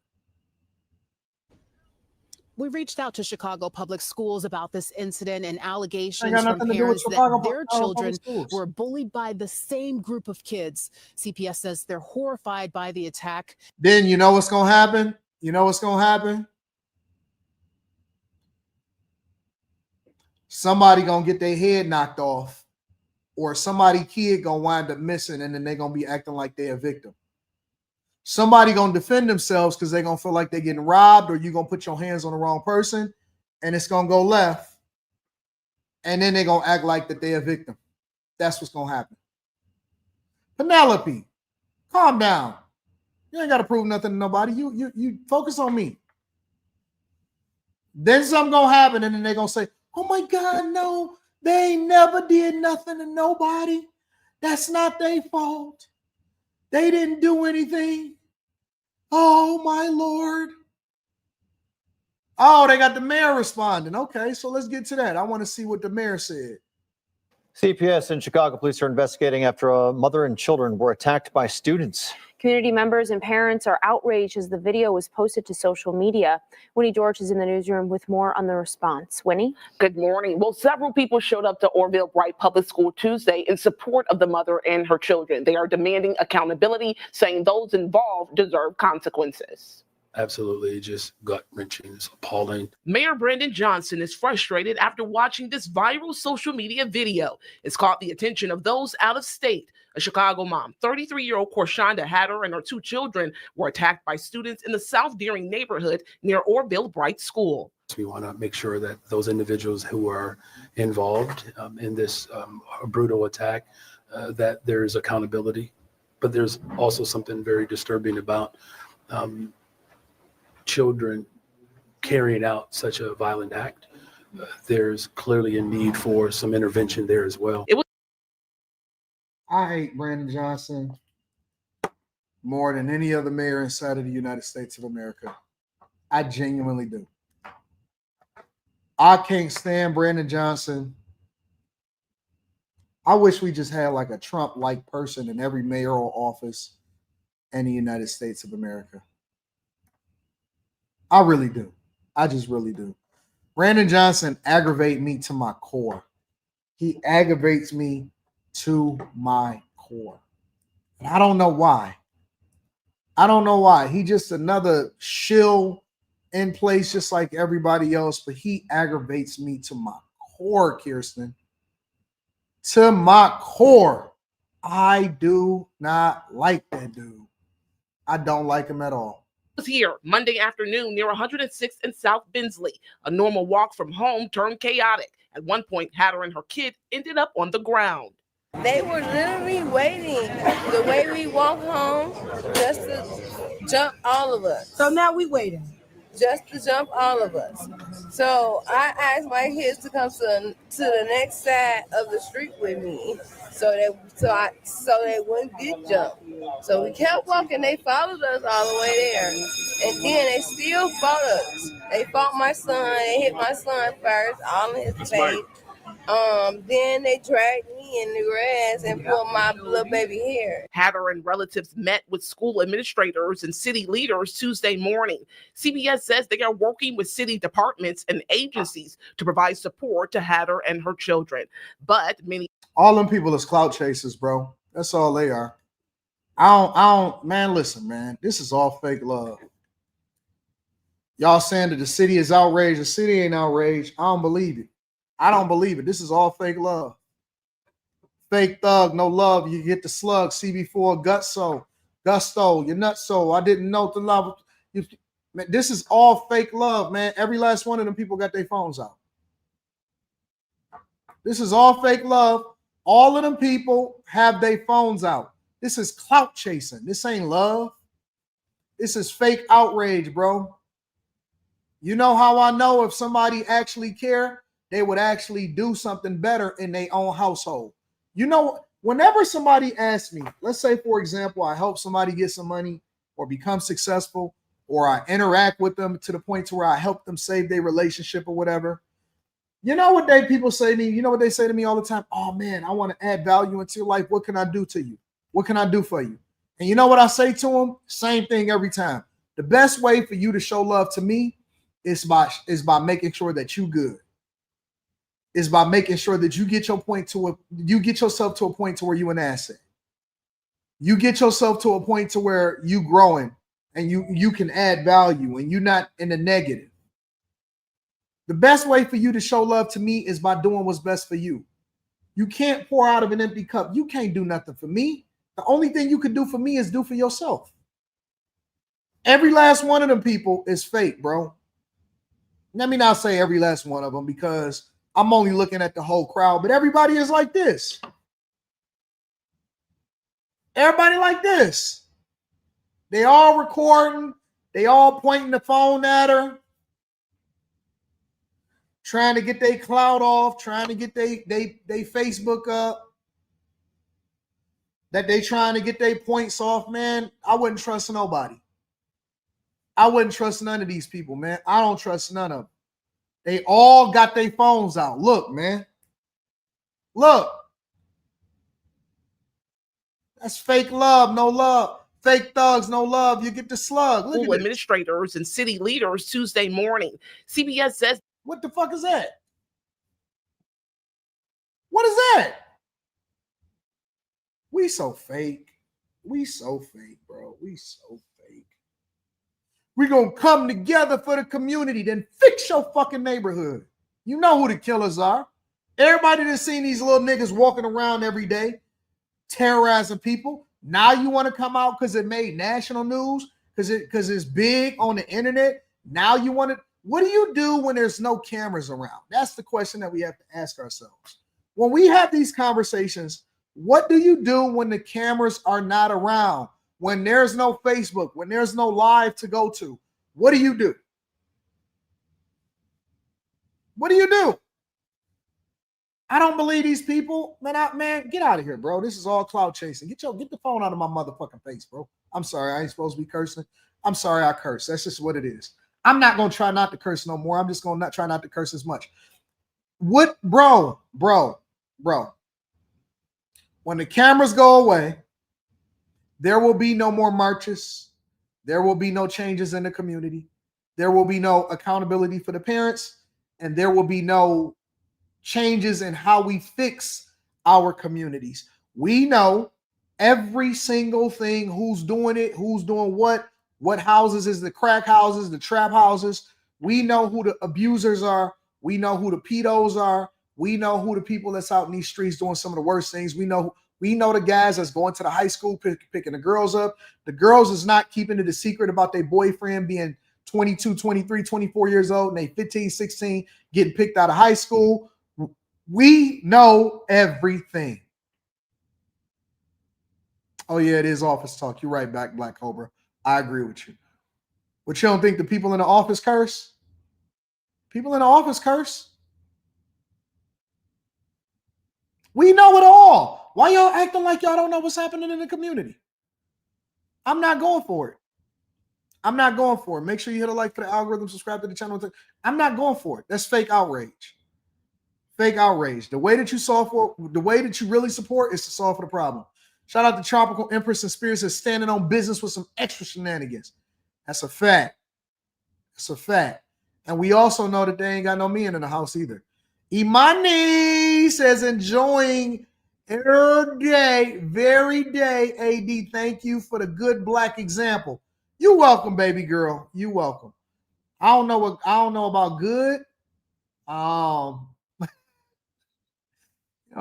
We reached out to Chicago Public Schools about this incident and allegations from parents that their children were bullied by the same group of kids. CPS says they're horrified by the attack. Then you know what's going to happen? You know what's going to happen? Somebody going to get their head knocked off, or somebody kid going to wind up missing, and then they're going to be acting like they're a victim. Somebody going to defend themselves because they're going to feel like they're getting robbed, or you're going to put your hands on the wrong person, and it's going to go left. And then they're going to act like that they're a victim. That's what's going to happen. Penelope, calm down. You ain't got to prove nothing to nobody. You focus on me. Then something going to happen, and then they're going to say, oh my God, no, they ain't never did nothing to nobody. That's not their fault. They didn't do anything. Oh, my Lord. Oh, they got the mayor responding. Okay, so let's get to that. I want to see what the mayor said. CPS and Chicago police are investigating after a mother and children were attacked by students. Community members and parents are outraged as the video was posted to social media. Winnie George is in the newsroom with more on the response. Winnie? Good morning. Well, several people showed up to Orville Bright Public School Tuesday in support of the mother and her children. They are demanding accountability, saying those involved deserve consequences. Absolutely, just gut-wrenching. It's appalling. Mayor Brandon Johnson is frustrated after watching this viral social media video. It's caught the attention of those out of state. A Chicago mom, 33-year-old Korshonda Hatter, and her two children were attacked by students in the South Deering neighborhood near Orville Bright School. We want to make sure that those individuals who are involved in this brutal attack, that there is accountability. But there's also something very disturbing about children carrying out such a violent act. There's clearly a need for some intervention there as well. I hate Brandon Johnson more than any other mayor inside of the United States of America. I genuinely do. I can't stand Brandon Johnson. I wish we just had like a Trump-like person in every mayoral office in the United States of America. I really do. I just really do. Brandon Johnson aggravates me to my core. He aggravates me to my core. And I don't know why. I don't know why. He just another shill in place just like everybody else, but he aggravates me to my core, Kirsten. To my core. I do not like that dude. I don't like him at all. Was here Monday afternoon near 106th and South Bensley. A normal walk from home turned chaotic. At one point, Hatter and her kid ended up on the ground. They were literally waiting the way we walk home just to jump all of us. So now we waiting. Just to jump all of us. So I asked my kids to come to the next side of the street with me so they wouldn't get jumped. So we kept walking. They followed us all the way there. And then they still fought us. They fought my son. They hit my son first, all in his face. Then they dragged me in the grass and pulled my little baby hair. Hatter and relatives met with school administrators and city leaders Tuesday morning. CBS says they are working with city departments and agencies to provide support to Hatter and her children. But all them people is clout chasers, bro. That's all they are. I don't, man, listen, man. This is all fake love. Y'all saying that the city is outraged. The city ain't outraged. I don't believe it. I don't believe it. This is all fake love. Fake thug, no love. You get the slug, CB4, Gutso. Gusto, you're nuts. So I didn't know the love. Man, this is all fake love, man. Every last one of them people got their phones out. This is all fake love. All of them people have their phones out. This is clout chasing. This ain't love. This is fake outrage, bro. You know how I know if somebody actually care, they would actually do something better in their own household. You know, whenever somebody asks me, let's say, for example, I help somebody get some money or become successful, or I interact with them to the point to where I help them save their relationship or whatever. You know what people say to me? You know what they say to me all the time? Oh man, I want to add value into your life. What can I do to you? What can I do for you? And you know what I say to them? Same thing every time. The best way for you to show love to me is by making sure that you good. Is by making sure that you get yourself to a point to where you an asset. You get yourself to a point to where you growing and you can add value and you're not in the negative. The best way for you to show love to me is by doing what's best for you. You can't pour out of an empty cup. You can't do nothing for me. The only thing you can do for me is do for yourself. Every last one of them people is fake, bro. Let me not say every last one of them because I'm only looking at the whole crowd, but everybody is like this. Everybody like this. They all recording. They all pointing the phone at her. Trying to get their clout off, trying to get they Facebook up, that they trying to get their points off, man. I wouldn't trust nobody. I wouldn't trust none of these people, man. I don't trust none of them. They all got their phones out. Look, man. Look. That's fake love, no love. Fake thugs, no love. You get the slug. Look School at administrators and city leaders Tuesday morning. CBS says, what the fuck is that? What is that? We so fake. We so fake, bro. We so fake. We're going to come together for the community, then fix your fucking neighborhood. You know who the killers are. Everybody that's seen these little niggas walking around every day, terrorizing people. Now you want to come out because it made national news, because it's big on the internet. Now you want to. What do you do when there's no cameras around? That's the question that we have to ask ourselves. When we have these conversations, what do you do when the cameras are not around? When there's no Facebook, when there's no live to go to? What do you do? What do you do? I don't believe these people. Man, get out of here, bro. This is all cloud chasing. Get the phone out of my motherfucking face, bro. I'm sorry. I ain't supposed to be cursing. I'm sorry I curse. That's just what it is. I'm not going to try not to curse no more. I'm just going to try not to curse as much. What, bro. When the cameras go away, there will be no more marches. There will be no changes in the community. There will be no accountability for the parents. And there will be no changes in how we fix our communities. We know every single thing, who's doing it, who's doing what houses is the crack houses, the trap houses. We know who the abusers are. We know who the pedos are. We know who the people that's out in these streets doing some of the worst things. We know the guys that's going to the high school picking the girls up. The girls is not keeping it a secret about their boyfriend being 22, 23, 24 years old and they 15, 16 getting picked out of high school. We know everything. Oh yeah, it is office talk. You're right, Black Cobra. I agree with you. But you don't think the people in the office curse? People in the office curse. We know it all. Why y'all acting like y'all don't know what's happening in the community? I'm not going for it. I'm not going for it. Make sure you hit a like for the algorithm, subscribe to the channel. I'm not going for it. That's fake outrage. Fake outrage. The way that you really support is to solve for the problem. Shout out to Tropical Empress and Spirits that's standing on business with some extra shenanigans. That's a fact. It's a fact. And we also know that they ain't got no men in the house either. Imani says, enjoying every day, AD. Thank you for the good Black example. You're welcome, baby girl. You're welcome. I don't know about good. I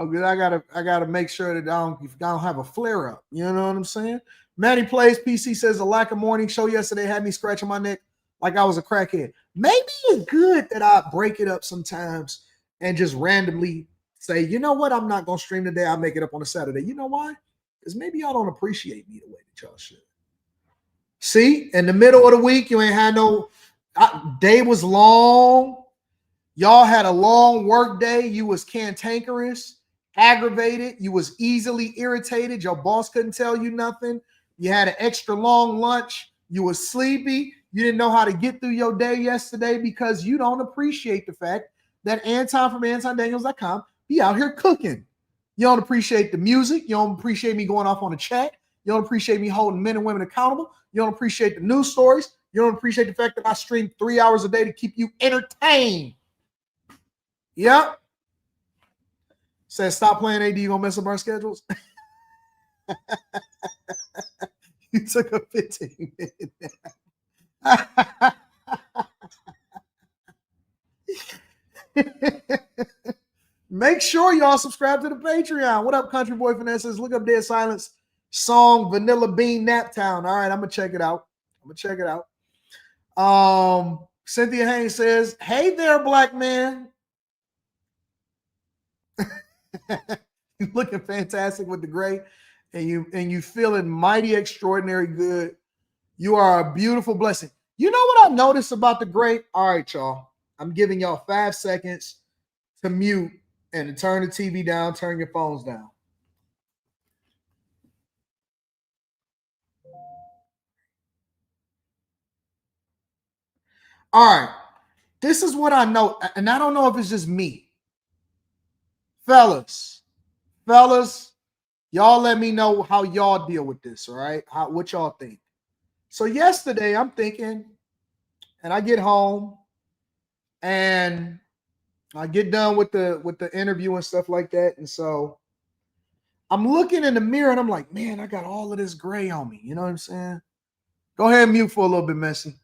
gotta make sure that I don't have a flare up. You know what I'm saying? Manny Plays PC says, a lack of morning show yesterday had me scratching my neck like I was a crackhead. Maybe it's good that I break it up sometimes and just randomly say, you know what, I'm not going to stream today. I'll make it up on a Saturday. You know why? Because maybe y'all don't appreciate me the way that y'all should. See, in the middle of the week, you ain't had no, day was long. Y'all had a long work day. You was cantankerous, aggravated. You was easily irritated. Your boss couldn't tell you nothing. You had an extra long lunch. You was sleepy. You didn't know how to get through your day yesterday because you don't appreciate the fact that Anton from AntonDaniels.com be out here cooking. You don't appreciate the music. You don't appreciate me going off on a chat. You don't appreciate me holding men and women accountable. You don't appreciate the news stories. You don't appreciate the fact that I stream 3 hours a day to keep you entertained. Yep. Says stop playing AD, you gonna mess up our schedules. You took a 15-minute nap. Make sure y'all subscribe to the Patreon. What up, Country Boy Finesses? Look up Dead Silence song Vanilla Bean Naptown. All right, I'm gonna check it out. Cynthia Haynes says, hey there, black man. You're looking fantastic with the gray, and you feeling mighty extraordinary good. You are a beautiful blessing. You know what I noticed about the gray? All right, y'all. I'm giving y'all 5 seconds to mute and to turn the TV down, turn your phones down. All right. This is what I know, and I don't know if it's just me. Fellas, y'all let me know how y'all deal with this, all right? What y'all think. So yesterday I'm thinking, and I get home and I get done with the interview and stuff like that. And so I'm looking in the mirror and I'm like, man, I got all of this gray on me. You know what I'm saying? Go ahead and mute for a little bit, Messy.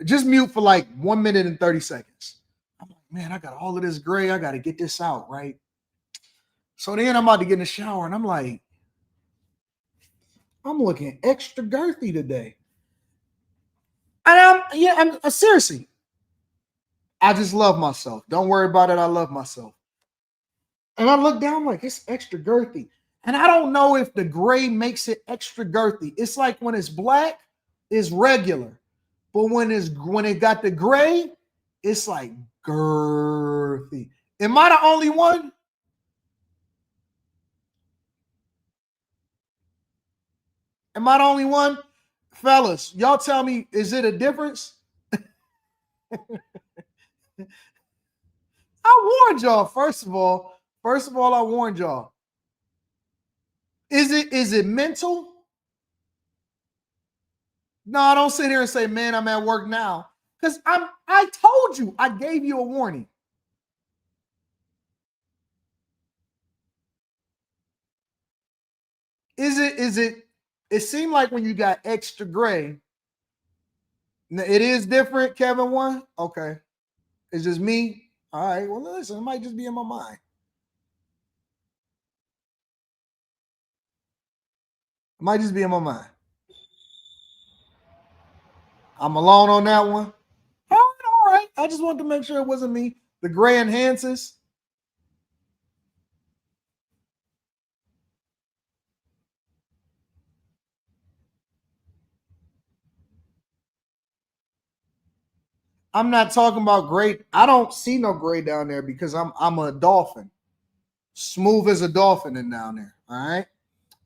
Just mute for like 1 minute and 30 seconds. I'm like, man, I got all of this gray. I got to get this out, right? So then I'm about to get in the shower and I'm like, I'm looking extra girthy today. And I'm seriously, I just love myself. Don't worry about it. I love myself. And I look down like it's extra girthy. And I don't know if the gray makes it extra girthy. It's like when it's black, it's regular. But when it got the gray, it's like girthy. Am I the only one? Am I the only one? Fellas, y'all tell me, is it a difference? I warned y'all, first of all, I warned y'all. Is it mental? No, don't sit here and say, man, I'm at work now. Because I told you, I gave you a warning. It seemed like when you got extra gray, it is different, Kevin one? Okay. It's just me? All right, well, listen, it might just be in my mind. It might just be in my mind. I'm alone on that one. All right. I just wanted to make sure it wasn't me. The gray enhances. I'm not talking about gray. I don't see no gray down there because I'm a dolphin. Smooth as a dolphin in down there. All right.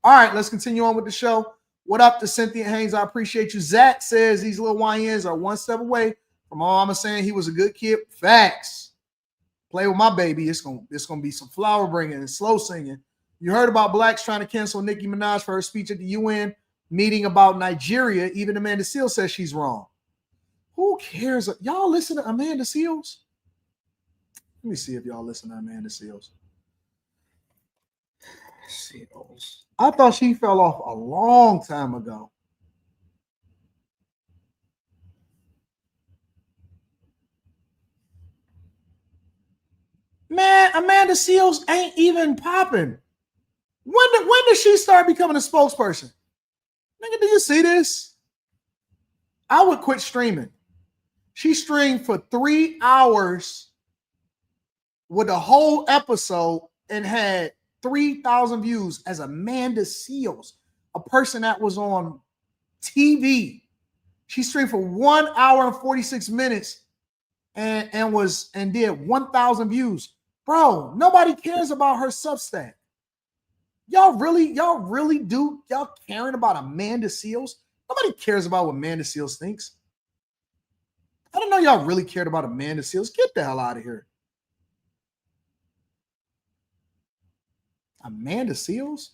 All right, let's continue on with the show. What up to Cynthia Haynes? I appreciate you. Zach says these little YNs are one step away from Mama saying he was a good kid. Facts. Play with my baby. It's gonna be some flower bringing and slow singing. You heard about blacks trying to cancel Nicki Minaj for her speech at the UN meeting about Nigeria. Even Amanda Seales says she's wrong. Who cares? Y'all listen to Amanda Seales? Let me see if y'all listen to Amanda Seales. I thought she fell off a long time ago. Man, Amanda Seales ain't even popping. When did she start becoming a spokesperson? Nigga, do you see this? I would quit streaming. She streamed for 3 hours with a whole episode and had 3,000 views as Amanda Seals, a person that was on TV. She streamed for 1 hour and 46 minutes and did 1,000 views. Bro, nobody cares about her Substack. Y'all caring about Amanda Seals? Nobody cares about what Amanda Seals thinks. I didn't know y'all really cared about Amanda Seals. Get the hell out of here. Amanda Seals?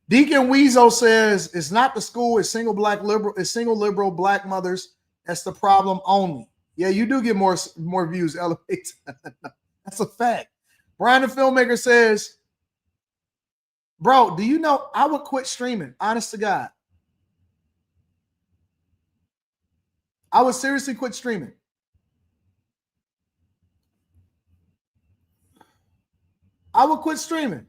Deacon Weasel says it's not the school, it's single liberal black mothers. That's the problem only. Yeah, you do get more views, Elevate. That's a fact. Brian the Filmmaker says, bro, do you know I would quit streaming? Honest to God. I would seriously quit streaming. I would quit streaming.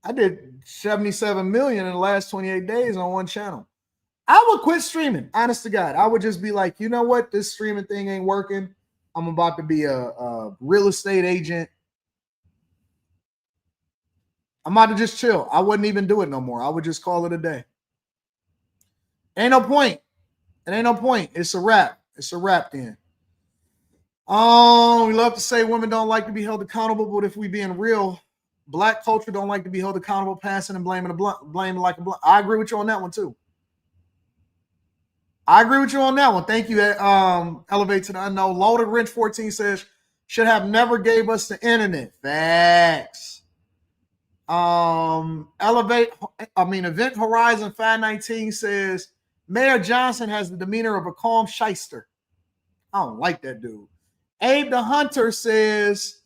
I did 77 million in the last 28 days on one channel. I would quit streaming, honest to God. I would just be like, you know what? This streaming thing ain't working. I'm about to be a real estate agent. I'm about to just chill. I wouldn't even do it no more. I would just call it a day. Ain't no point. It ain't no point. It's a wrap. It's a wrap then. We love to say women don't like to be held accountable, but if we being real, black culture don't like to be held accountable, passing and blaming like a blunt. I agree with you on that one too. I agree with you on that one. Thank you. Elevate to the Unknown. Loaded Wrench 14 says, should have never gave us the internet. Facts. Event Horizon 519 says, Mayor Johnson has the demeanor of a calm shyster. I don't like that dude. Abe the Hunter says,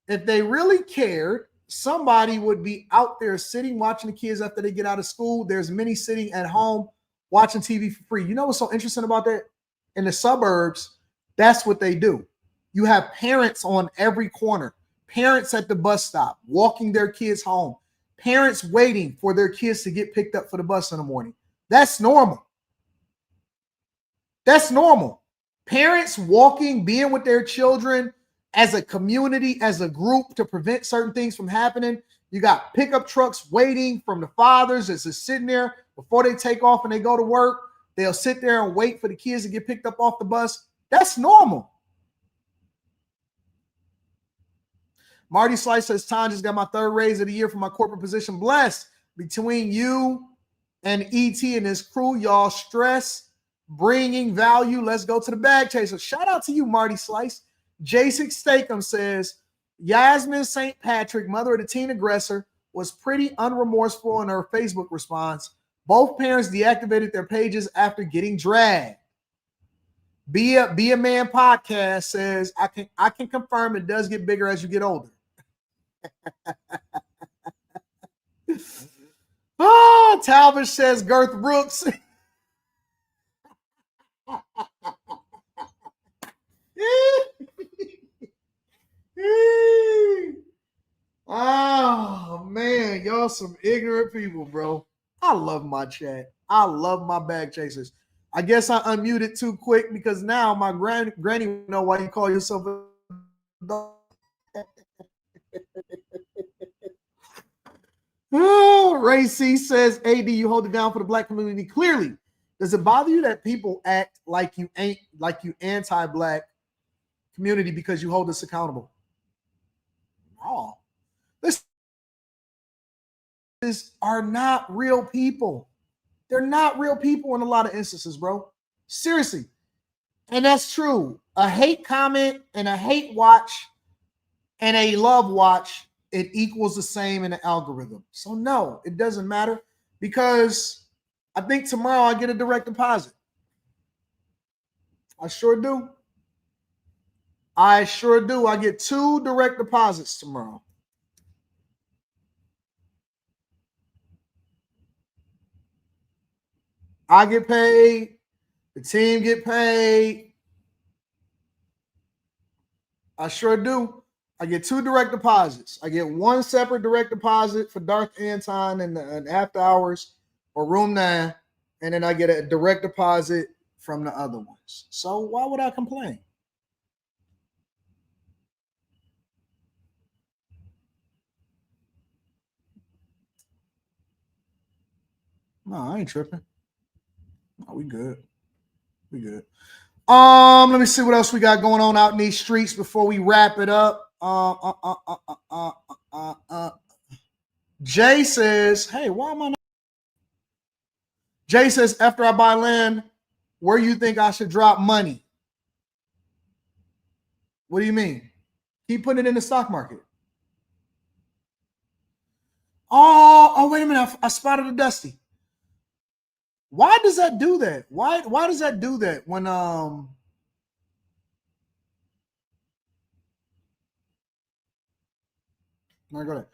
if they really cared, somebody would be out there sitting, watching the kids after they get out of school. There's many sitting at home watching TV for free. You know what's so interesting about that? In the suburbs, that's what they do. You have parents on every corner, parents at the bus stop, walking their kids home, parents waiting for their kids to get picked up for the bus in the morning. That's normal. That's normal. Parents walking, being with their children as a community, as a group to prevent certain things from happening. You got pickup trucks waiting from the fathers as they're sitting there before they take off and they go to work. They'll sit there and wait for the kids to get picked up off the bus. That's normal. Marty Slice says, Tom, just got my third raise of the year for my corporate position. Blessed. Between you and ET and his crew, y'all stress, bringing value. Let's go to the bag chaser. Shout out to you, Marty Slice. Jason Statham says, Yasmin St. Patrick, mother of the teen aggressor, was pretty unremorseful in her Facebook response. Both parents deactivated their pages after getting dragged. Be a Man podcast says, I can confirm it does get bigger as you get older. Talbot says Girth Brooks. Oh man, y'all some ignorant people, bro. I love my chat. I love my bag chasers. I guess I unmuted too quick because now my granny will know why you call yourself a dog. Ray C says, AD, you hold it down for the black community. Clearly, does it bother you that people act like you ain't, like you anti-black community because you hold us accountable? No. These are not real people. They're not real people in a lot of instances, bro. Seriously. And that's true. A hate comment and a hate watch and a love watch, it equals the same in the algorithm. So no, it doesn't matter because I think tomorrow I get a direct deposit. I sure do. I sure do. I get 2 direct deposits tomorrow. I get paid. The team get paid. I sure do. I get 2 direct deposits. I get 1 separate direct deposit for Darth Anton and after hours or room 9. And then I get a direct deposit from the other ones. So why would I complain? No, I ain't tripping. No, we good. We good. Let me see what else we got going on out in these streets before we wrap it up. Jay says, hey, why am I not? Jay says, after I buy land, where you think I should drop money? What do you mean? Keep putting it in the stock market. Oh, wait a minute. I spotted a Dusty. Why does that do that? Why does that do that when go there.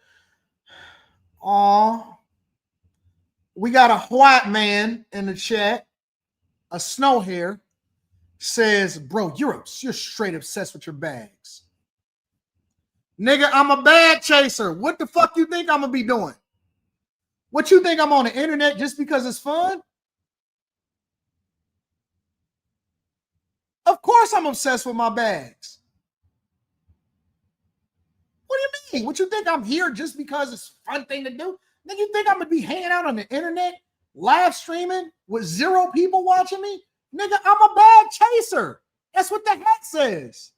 We got a white man in the chat, a snow hair, says, bro, you're straight obsessed with your bags. Nigga, I'm a bag chaser. What the fuck you think I'm gonna be doing? What you think I'm on the internet just because it's fun? Of course I'm obsessed with my bags. What do you mean? What you think I'm here just because it's a fun thing to do? Nigga, you think I'm gonna be hanging out on the internet, live streaming with 0 people watching me? Nigga, I'm a bag chaser. That's what the hat says.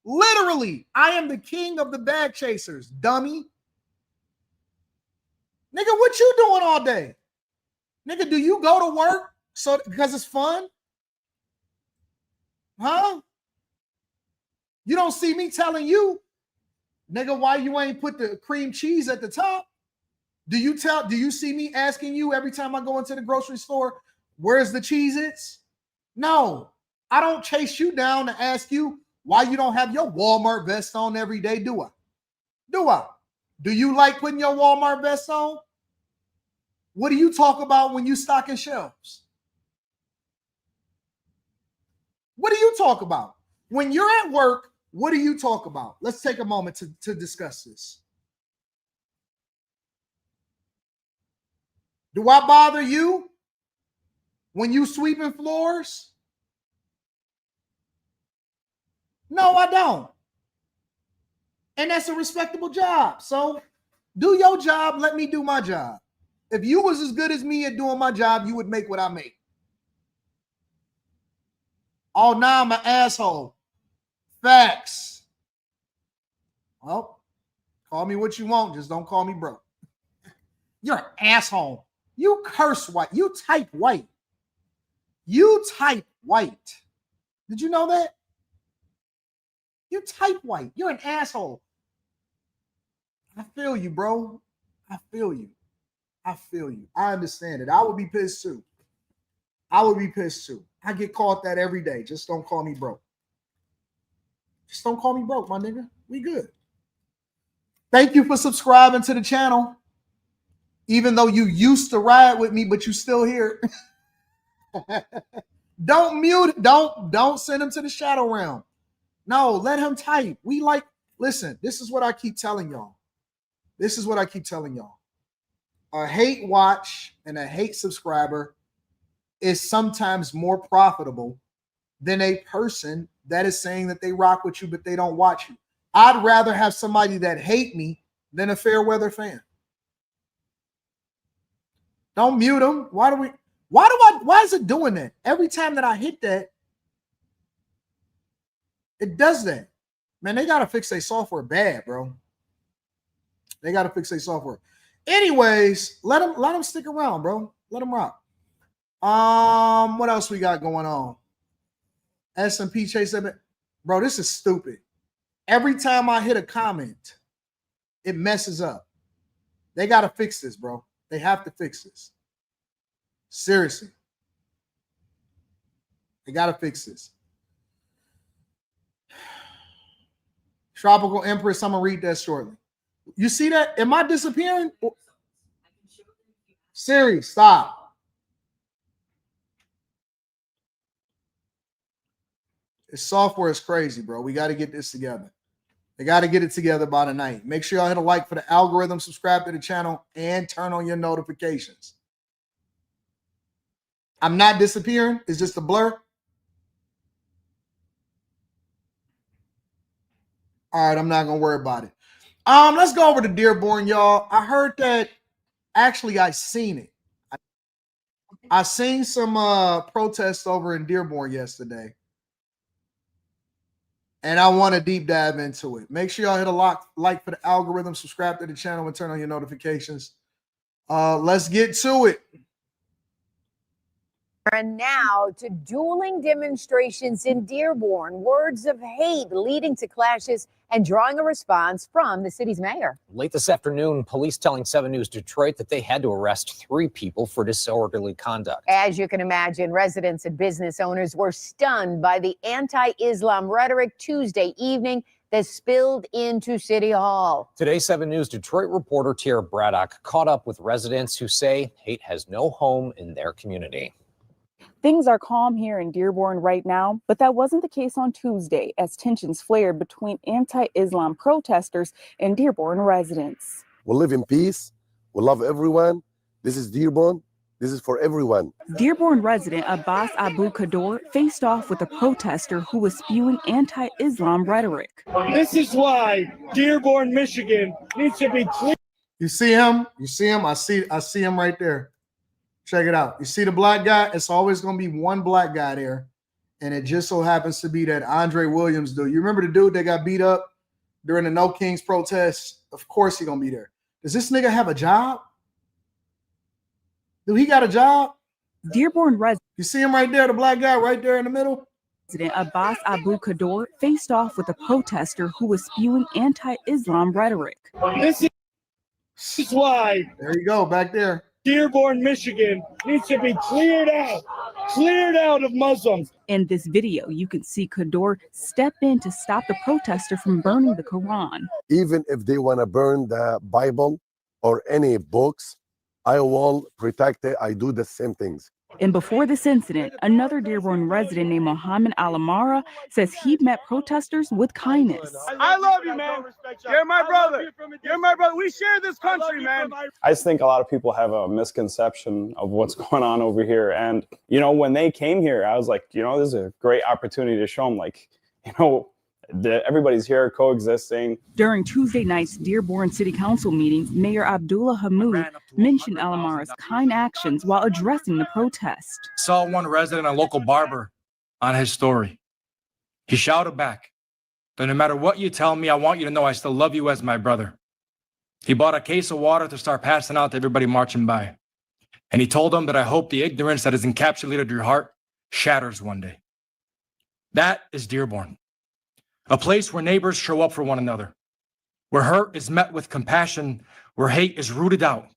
Literally, I am the king of the bag chasers, dummy. Nigga, what you doing all day? Nigga, do you go to work because it's fun? Huh? You don't see me telling you, nigga, why you ain't put the cream cheese at the top? Do you see me asking you every time I go into the grocery store, where's the Cheez-Its? No, I don't chase you down to ask you why you don't have your Walmart vest on every day, do I? Do I? Do you like putting your Walmart vest on? What do you talk about when you stocking shelves? What do you talk about? When you're at work, what do you talk about? Let's take a moment to discuss this. Do I bother you when you sweeping floors? No, I don't. And that's a respectable job. So do your job. Let me do my job. If you was as good as me at doing my job, you would make what I make. Oh, now I'm an asshole. Facts. Well, call me what you want. Just don't call me bro. You're an asshole. You curse white. You type white. You type white. Did you know that? You type white. You're an asshole. I feel you, bro. I feel you. I feel you. I understand it. I would be pissed too. I would be pissed too. I get called that every day. Just don't call me broke. Just don't call me broke, my nigga. We good. Thank you for subscribing to the channel. Even though you used to ride with me, but you still here. Don't mute. Don't send him to the shadow realm. No, let him type. Listen, this is what I keep telling y'all. This is what I keep telling y'all. A hate watch and a hate subscriber is sometimes more profitable than a person that is saying that they rock with you, but they don't watch you. I'd rather have somebody that hate me than a fair weather fan. Don't mute them. Why is it doing that? Every time that I hit that, it does that. Man, they got to fix their software bad, bro. They got to fix their software. Anyways, let them stick around, bro. Let them rock. What else we got going on? S&P Chase, bro, this is stupid. Every time I hit a comment, it messes up. They got to fix this, bro. They have to fix this. Seriously. They got to fix this. Tropical Empress, I'm going to read that shortly. You see that? Am I disappearing? Siri, stop. This software is crazy, bro. We got to get this together. They got to get it together by tonight. Make sure y'all hit a like for the algorithm, subscribe to the channel, and turn on your notifications. I'm not disappearing. It's just a blur. All right, I'm not going to worry about it. Let's go over to Dearborn, y'all. I heard that. Actually, I seen it. I seen some protests over in Dearborn yesterday. And I want to deep dive into it. Make sure y'all hit a like for the algorithm, subscribe to the channel, and turn on your notifications. Let's get to it. And now to dueling demonstrations in Dearborn. Words of hate leading to clashes and drawing a response from the city's mayor. Late this afternoon, police telling 7 News Detroit that they had to arrest 3 people for disorderly conduct. As you can imagine, residents and business owners were stunned by the anti-Islam rhetoric Tuesday evening that spilled into City Hall. Today, 7 News Detroit reporter Tiege Braddock caught up with residents who say hate has no home in their community. Things are calm here in Dearborn right now, but that wasn't the case on Tuesday as tensions flared between anti-Islam protesters and Dearborn residents. We live in peace. We love everyone. This is Dearborn. This is for everyone. Dearborn resident Abbas Abu Kador faced off with a protester who was spewing anti-Islam rhetoric. This is why Dearborn, Michigan needs to be clear. You see him? You see him? I see him right there. Check it out. You see the black guy? It's always going to be one black guy there. And it just so happens to be that Andre Williams dude. You remember the dude that got beat up during the No Kings protests? Of course he's going to be there. Does this nigga have a job? Do he got a job? Dearborn resident. You see him right there, the black guy right there in the middle? President Abbas Abu Kador faced off with a protester who was spewing anti-Islam rhetoric. This is why. There you go, back there. Dearborn, Michigan needs to be cleared out of Muslims. In this video, you can see Kador step in to stop the protester from burning the Quran. Even if they want to burn the Bible or any books, I will protect it. I do the same things. And before this incident, another Dearborn resident named Mohammed Alamara says he met protesters with kindness. I love you, man. You're my brother. You're my brother. We share this country, man. I just think a lot of people have a misconception of what's going on over here. And, you know, when they came here, I was like, you know, this is a great opportunity to show them, like, you know, everybody's here coexisting. During Tuesday night's Dearborn City Council meeting, Mayor Abdullah Hamoud mentioned Alamara's kind actions while addressing the protest. Saw one resident, a local barber, on his story. He shouted back that no matter what you tell me, I want you to know I still love you as my brother. He bought a case of water to start passing out to everybody marching by. And he told them that I hope the ignorance that has encapsulated your heart shatters one day. That is Dearborn. A place where neighbors show up for one another, where hurt is met with compassion, where hate is rooted out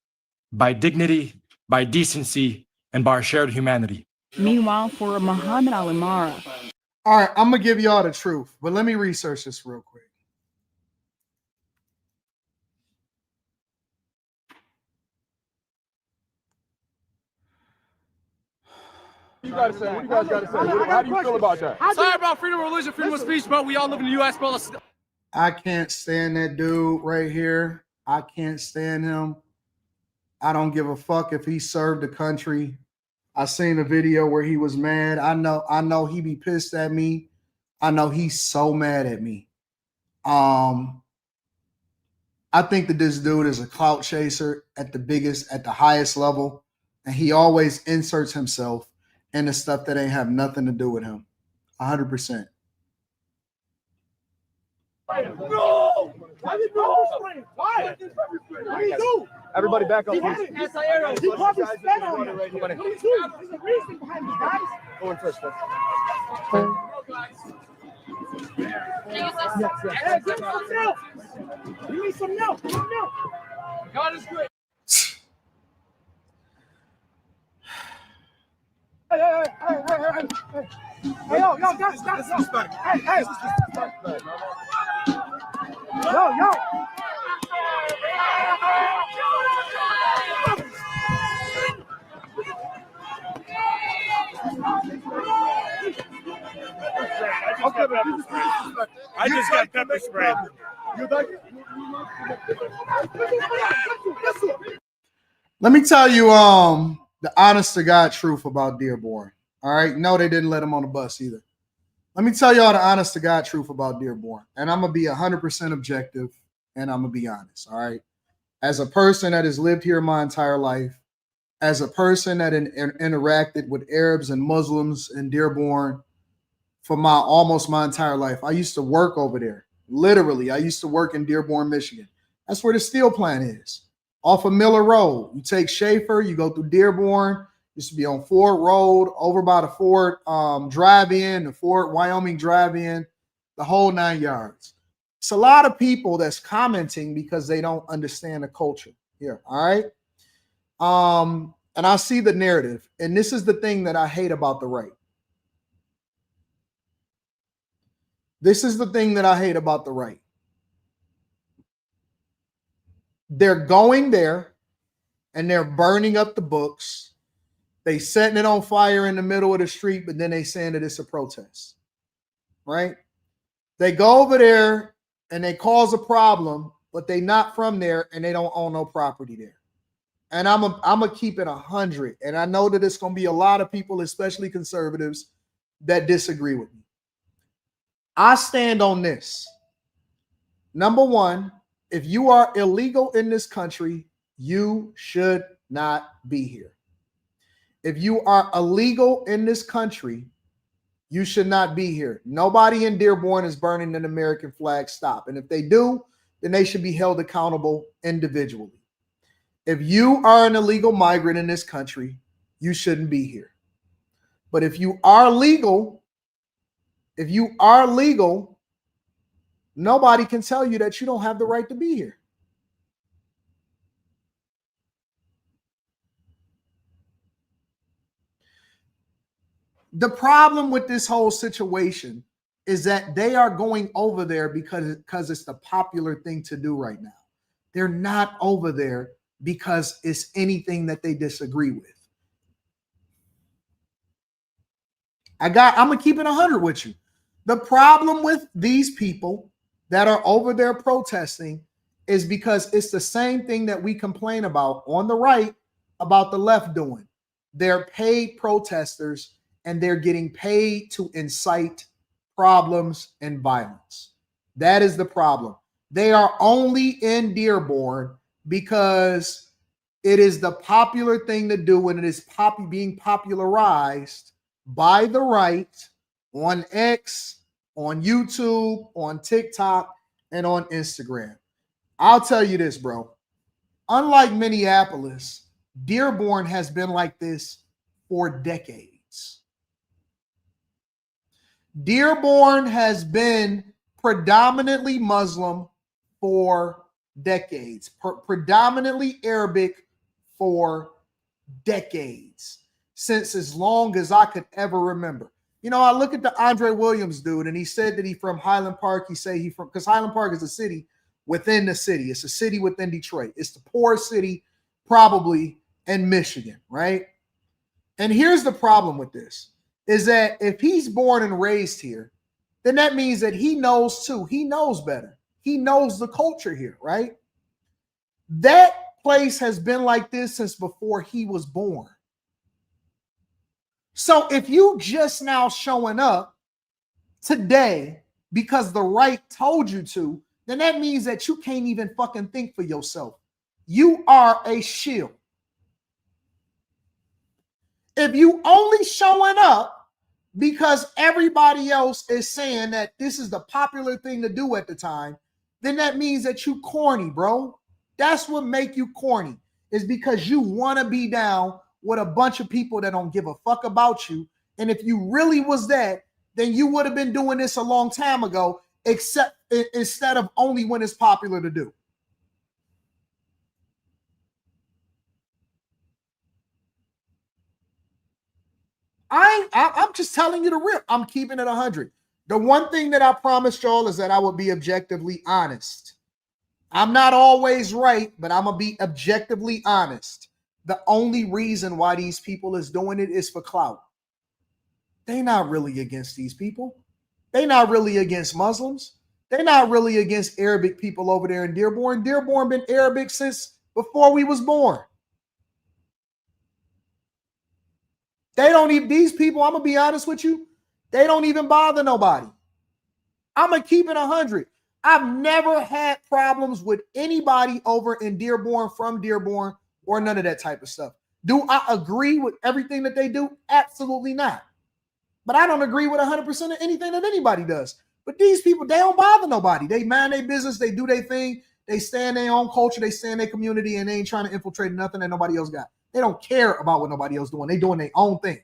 by dignity, by decency, and by our shared humanity. Meanwhile, for Mohammed Alamara. All right, I'm going to give y'all the truth, but let me research this real quick. What you gotta say? What you guys gotta say? How do you feel about that? Sorry about freedom of religion, freedom of speech, but we all live in the U.S. I can't stand that dude right here. I can't stand him. I don't give a fuck if he served the country. I seen a video where he was mad. I know he be pissed at me. I know he's so mad at me. I think that this dude is a clout chaser at the highest level, and he always inserts himself and the stuff that ain't have nothing to do with him. 100%. No! Why? What do you do? Everybody back up, please. He probably spent on you. What do you do? There's a reason behind this, guys. Go in first, Yes. Hey, give me some milk. Give me some milk. Some milk. God is good. Hey. Hey, yo, guys. Hey. Yo. I just got pepper spray. Let me tell you the honest to God truth about Dearborn. All right. No, they didn't let him on the bus either. Let me tell y'all the honest to God truth about Dearborn. And I'm going to be 100% objective and I'm going to be honest. All right. As a person that has lived here my entire life, as a person that interacted with Arabs and Muslims in Dearborn for almost my entire life, I used to work over there. Literally, I used to work in Dearborn, Michigan. That's where the steel plant is. Off of Miller Road. You take Schaefer, you go through Dearborn. Used to be on Ford Road, over by the Ford drive-in, the Ford Wyoming drive-in, the whole 9 yards. It's a lot of people that's commenting because they don't understand the culture here. All right. And I see the narrative. And this is the thing that I hate about the right. This is the thing that I hate about the right. They're going there and they're burning up the books. They setting it on fire in the middle of the street, but then they saying that it's a protest, right? They go over there and they cause a problem, but they not from there and they don't own no property there. And I'm a keep it 100. And I know that it's going to be a lot of people, especially conservatives, that disagree with me. I stand on this. Number one, if you are illegal in this country, you should not be here. If you are illegal in this country, you should not be here. Nobody in Dearborn is burning an American flag. Stop. And if they do, then they should be held accountable individually. If you are an illegal migrant in this country, you shouldn't be here. But if you are legal, nobody can tell you that you don't have the right to be here. The problem with this whole situation is that they are going over there because it's the popular thing to do right now. They're not over there because it's anything that they disagree with. I'm going to keep it 100 with you. The problem with these people that are over there protesting is because it's the same thing that we complain about on the right about the left doing. They're paid protesters and they're getting paid to incite problems and violence. That is the problem. They are only in Dearborn because it is the popular thing to do and it is being popularized by the right on X, on YouTube, on TikTok, and on Instagram. I'll tell you this, bro. Unlike Minneapolis, Dearborn has been like this for decades. Dearborn has been predominantly Muslim for decades, predominantly Arabic for decades, since as long as I could ever remember. You know, I look at the Andre Williams dude, and he said that he from Highland Park. He say because Highland Park is a city within the city. It's a city within Detroit. It's the poorest city probably in Michigan, right? And here's the problem with this, is that if he's born and raised here, then that means that he knows too. He knows better. He knows the culture here, right? That place has been like this since before he was born. So if you just now showing up today because the right told you to, then that means that you can't even fucking think for yourself. You are a shill. If you only showing up because everybody else is saying that this is the popular thing to do at the time, then that means that you corny, bro. That's what make you corny, is because you want to be down with a bunch of people that don't give a fuck about you. And if you really was that, then you would have been doing this a long time ago, instead of only when it's popular to do. I'm just telling you the real. I'm keeping it 100. The one thing that I promised y'all is that I would be objectively honest. I'm not always right, but I'm going to be objectively honest. The only reason why these people is doing it is for clout. They're not really against these people. They're not really against Muslims. They're not really against Arabic people over there in Dearborn. Dearborn been Arabic since before we was born. They don't even, these people, I'm going to be honest with you, they don't even bother nobody. I'm going to keep it 100. I've never had problems with anybody over in Dearborn, from Dearborn, or none of that type of stuff. Do I agree with everything that they do? Absolutely not. But I don't agree with 100% of anything that anybody does. But these people, they don't bother nobody. They mind their business. They do their thing. They stay in their own culture. They stay in their community, and they ain't trying to infiltrate nothing that nobody else got. They don't care about what nobody else doing. They doing their own thing.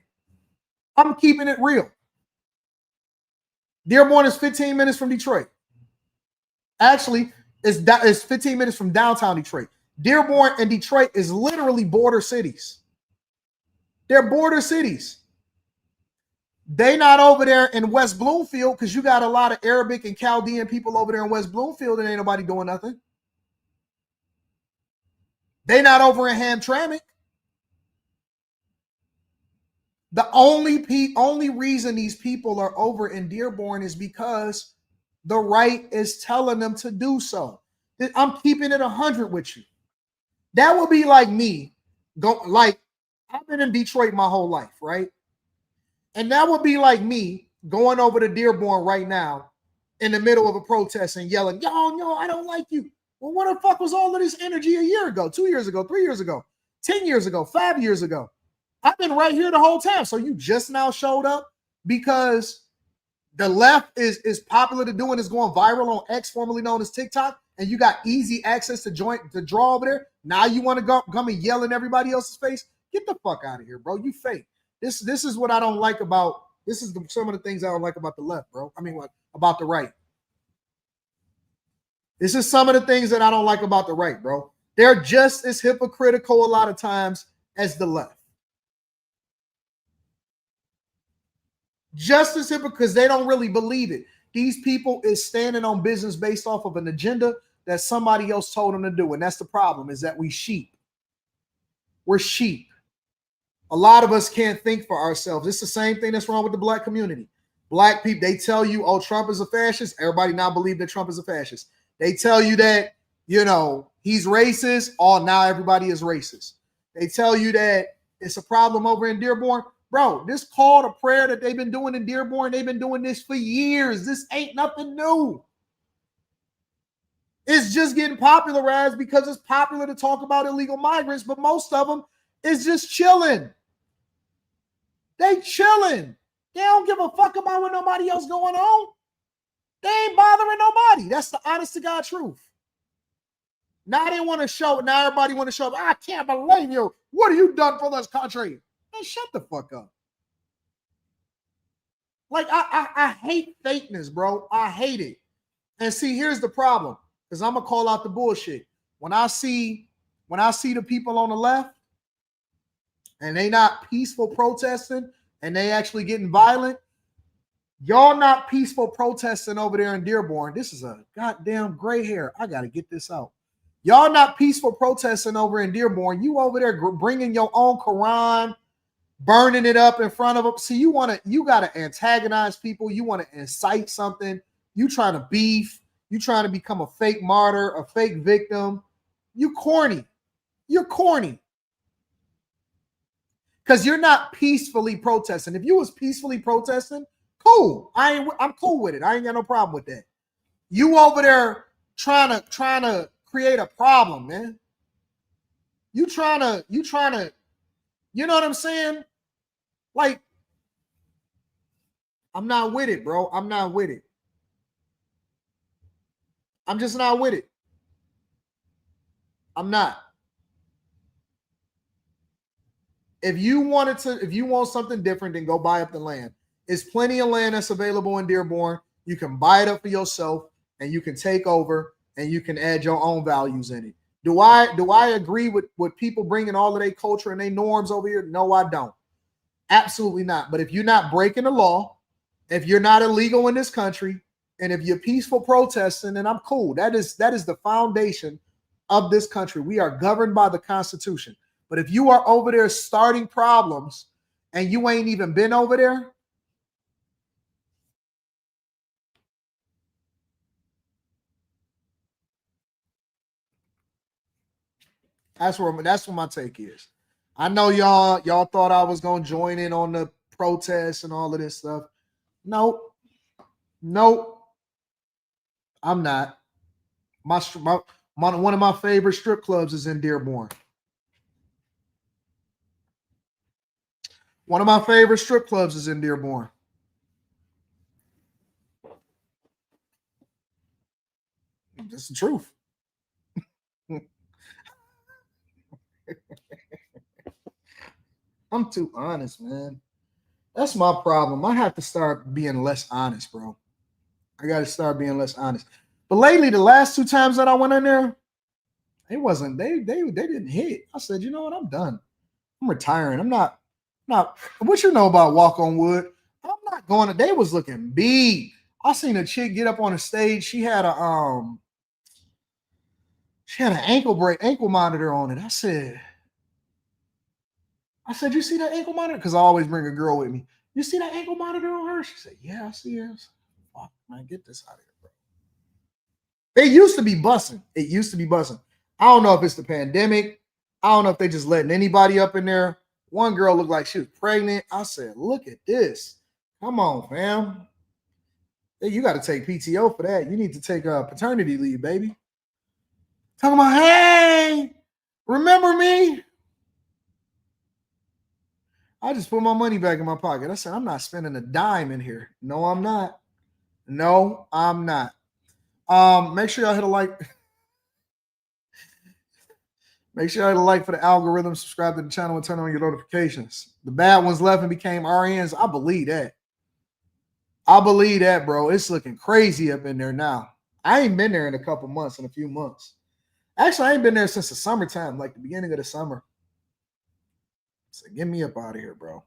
I'm keeping it real. Dearborn is 15 minutes from Detroit. Actually, it's 15 minutes from downtown Detroit. Dearborn and Detroit is literally border cities. They're border cities. They not over there in West Bloomfield because you got a lot of Arabic and Chaldean people over there in West Bloomfield and ain't nobody doing nothing. They not over in Hamtramck. The only reason these people are over in Dearborn is because the right is telling them to do so. I'm keeping it 100 with you. That would be like me, I've been in Detroit my whole life, right? And that would be like me going over to Dearborn right now in the middle of a protest and yelling, yo, no, I don't like you. Well, what the fuck was all of this energy a year ago, 2 years ago, 3 years ago, 10 years ago, 5 years ago? I've been right here the whole time. So you just now showed up because the left is popular to do and is going viral on X, formerly known as TikTok, and you got easy access to draw over there. Now you want to come and yell in everybody else's face? Get the fuck out of here, bro. You fake. This is what I don't like about, some of the things I don't like about the left, bro. I mean, what about the right? This is some of the things that I don't like about the right, bro. They're just as hypocritical a lot of times as the left. Just as hypocritical, because they don't really believe it. These people is standing on business based off of an agenda that somebody else told them to do. And that's the problem, is that we sheep. We're sheep. A lot of us can't think for ourselves. It's the same thing that's wrong with the black community. Black people, they tell you, oh, Trump is a fascist. Everybody now believe that Trump is a fascist. They tell you that, he's racist. Oh, now everybody is racist. They tell you that it's a problem over in Dearborn. Bro, this call to prayer that they've been doing in Dearborn, they've been doing this for years. This ain't nothing new. It's just getting popularized because it's popular to talk about illegal migrants, but most of them is just chilling. They chilling. They don't give a fuck about what nobody else going on. They ain't bothering nobody. That's the honest to God truth. Now they want to show, now everybody want to show, I can't believe you. What have you done for this country? Man, shut the fuck up. Like, I hate fakeness, bro. I hate it. And see, here's the problem, because I'm going to call out the bullshit. When I see the people on the left, and they not peaceful protesting, and they actually getting violent, y'all not peaceful protesting over there in Dearborn. This is a goddamn gray hair. I got to get this out. Y'all not peaceful protesting over in Dearborn. You over there bringing your own Quran, burning it up in front of them. See, you got to antagonize people. You want to incite something. You trying to beef. You trying to become a fake martyr, a fake victim. You corny. You're corny. Because you're not peacefully protesting. If you was peacefully protesting, cool. I'm cool with it. I ain't got no problem with that. You over there trying to create a problem, man. You trying to, you know what I'm saying? Like, I'm not with it, bro. I'm not with it. I'm just not with it. I'm not. If you want something different, then go buy up the land. There's plenty of land that's available in Dearborn. You can buy it up for yourself, and you can take over, and you can add your own values in it. Do I agree with people bringing all of their culture and their norms over here? No, I don't. Absolutely not. But if you're not breaking the law, if you're not illegal in this country, and if you're peaceful protesting, then I'm cool. That is the foundation of this country. We are governed by the Constitution. But if you are over there starting problems and you ain't even been over there, That's what my take is. I know y'all thought I was gonna join in on the protests and all of this stuff. Nope. I'm not. One of my favorite strip clubs is in Dearborn. One of my favorite strip clubs is in Dearborn. That's the truth. I'm too honest, man. That's my problem. I have to start being less honest, bro. I got to start being less honest. But lately, the last 2 times that I went in there, it wasn't. They didn't hit. I said, you know what? I'm done. I'm retiring. I'm not. What you know about Walk on Wood? I'm not going to. They was looking beat. I seen a chick get up on the stage. She had an ankle monitor on it. I said, you see that ankle monitor? Because I always bring a girl with me. You see that ankle monitor on her? She said, yeah, I see it. Fuck, man, get this out of here, bro. It used to be busting. I don't know if it's the pandemic. I don't know if they just letting anybody up in there. One girl looked like she was pregnant. I said, look at this. Come on, fam. Hey, you got to take PTO for that. You need to take a paternity leave, baby. Talking about, hey, remember me? I just put my money back in my pocket. I said, I'm not spending a dime in here. No, I'm not. Make sure y'all hit a like. Make sure y'all hit a like for the algorithm. Subscribe to the channel and turn on your notifications. The bad ones left and became RNs. I believe that, bro. It's looking crazy up in there now. I ain't been there in a few months. Actually, I ain't been there since the summertime, like the beginning of the summer. So get me up out of here, bro.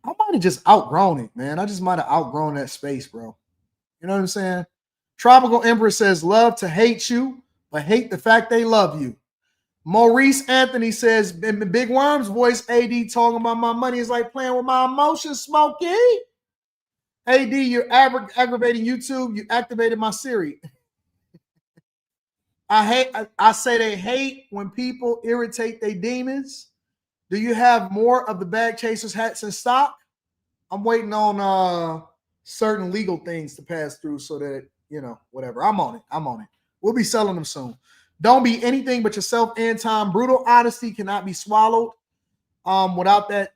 I might have just outgrown it, man. I just might have outgrown that space, bro. You know what I'm saying? Tropical Empress says, love to hate you, but hate the fact they love you. Maurice Anthony says, Big Worm's voice, AD talking about my money is like playing with my emotions, Smokey. AD, you're aggravating YouTube. You activated my Siri. I say they hate when people irritate their demons. Do you have more of the Bag Chasers hats in stock? I'm waiting on certain legal things to pass through so that, whatever. I'm on it. We'll be selling them soon. Don't be anything but yourself, Anton. Brutal honesty cannot be swallowed without that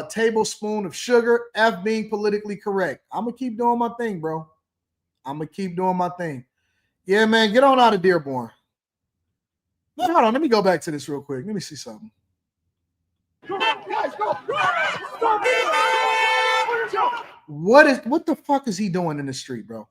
tablespoon of sugar. F being politically correct. I'm going to keep doing my thing, bro. Yeah, man, get on out of Dearborn. Hold on, let me go back to this real quick. Let me see something. What the fuck is he doing in the street, bro?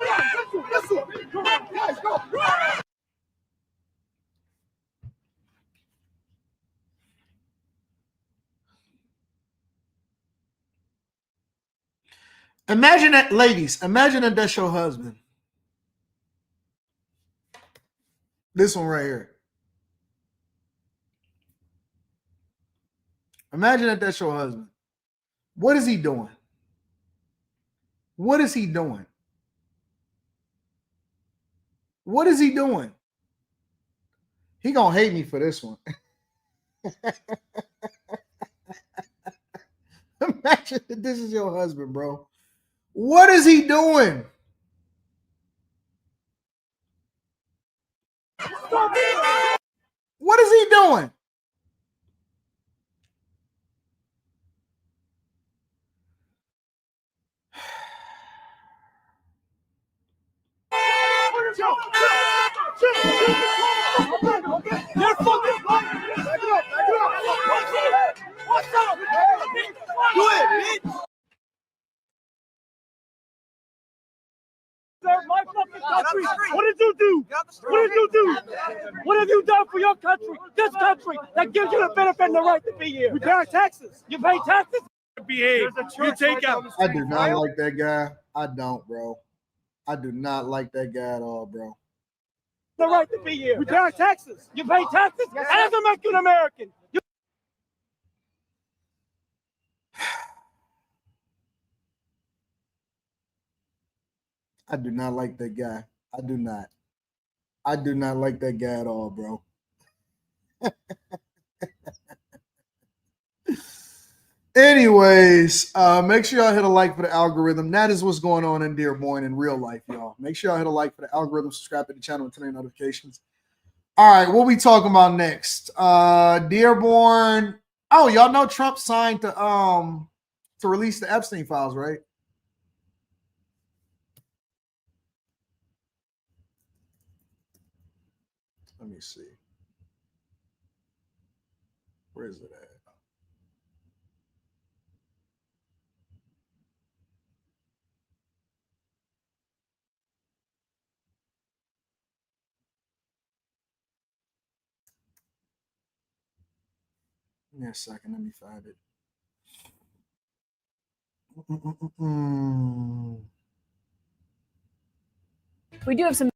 Imagine that, ladies. Imagine that that's your husband. This one right here. Imagine that that's your husband. What is he doing? What is he doing? What is he doing? He gonna hate me for this one. Imagine that this is your husband, bro. What is he doing? What is he doing? What's up? Do it, bitch. My fucking country. What did you do? What did you do? What have you done for your country? This country that gives you the benefit and the right to be here. You pay taxes. You pay taxes. Behave. You take out. I do not like that guy. I don't, bro. I do not like that guy at all, bro. The right to be here. You pay taxes. You pay taxes as a Mexican American. I do not like that guy. I do not. I do not like that guy at all, bro. Anyways, make sure y'all hit a like for the algorithm. That is what's going on in Dearborn in real life, y'all. Make sure y'all hit a like for the algorithm, subscribe to the channel, and turn on notifications. All right, what we talking about next? Dearborn. Oh, y'all know Trump signed to release the Epstein files, right? Let me see. Where is it at? Give me a second. Let me find it. We do have some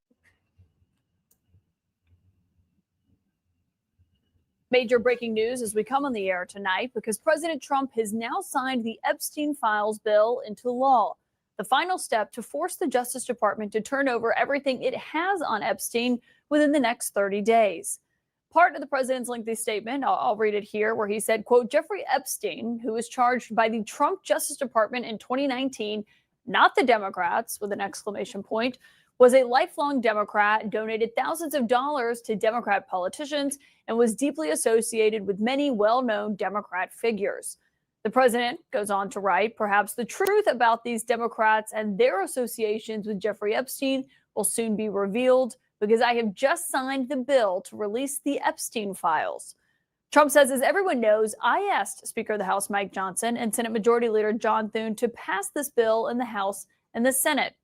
major breaking news as we come on the air tonight because President Trump has now signed the Epstein files bill into law, the final step to force the Justice Department to turn over everything it has on Epstein within the next 30 days. Part of the president's lengthy statement, I'll read it here, where he said, quote, Jeffrey Epstein, who was charged by the Trump Justice Department in 2019, not the Democrats, with an exclamation point, was a lifelong Democrat, donated thousands of dollars to Democrat politicians, and was deeply associated with many well-known Democrat figures. The president goes on to write, perhaps the truth about these Democrats and their associations with Jeffrey Epstein will soon be revealed because I have just signed the bill to release the Epstein files. Trump says, as everyone knows, I asked Speaker of the House Mike Johnson and Senate Majority Leader John Thune to pass this bill in the House and the Senate.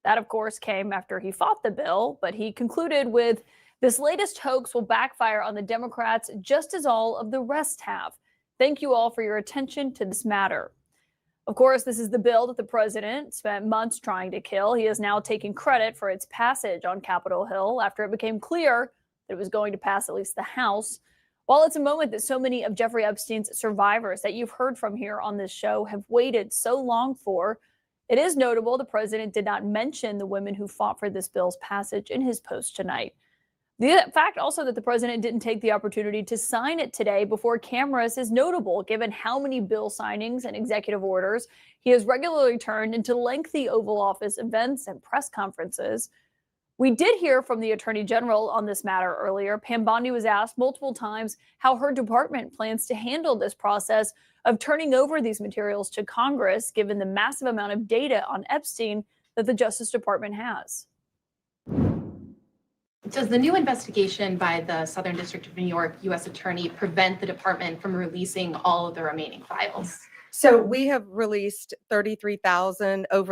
That, of course, came after he fought the bill, but he concluded with, this latest hoax will backfire on the Democrats just as all of the rest have. Thank you all for your attention to this matter. Of course, this is the bill that the president spent months trying to kill. He is now taking credit for its passage on Capitol Hill after it became clear that it was going to pass at least the House. While it's a moment that so many of Jeffrey Epstein's survivors that you've heard from here on this show have waited so long for, it is notable the president did not mention the women who fought for this bill's passage in his post tonight. The fact also that the president didn't take the opportunity to sign it today before cameras is notable, given how many bill signings and executive orders he has regularly turned into lengthy Oval Office events and press conferences. We did hear from the Attorney General on this matter earlier. Pam Bondi was asked multiple times how her department plans to handle this process of turning over these materials to Congress, given the massive amount of data on Epstein that the Justice Department has. Does the new investigation by the Southern District of New York U.S. Attorney prevent the department from releasing all of the remaining files? So we have released over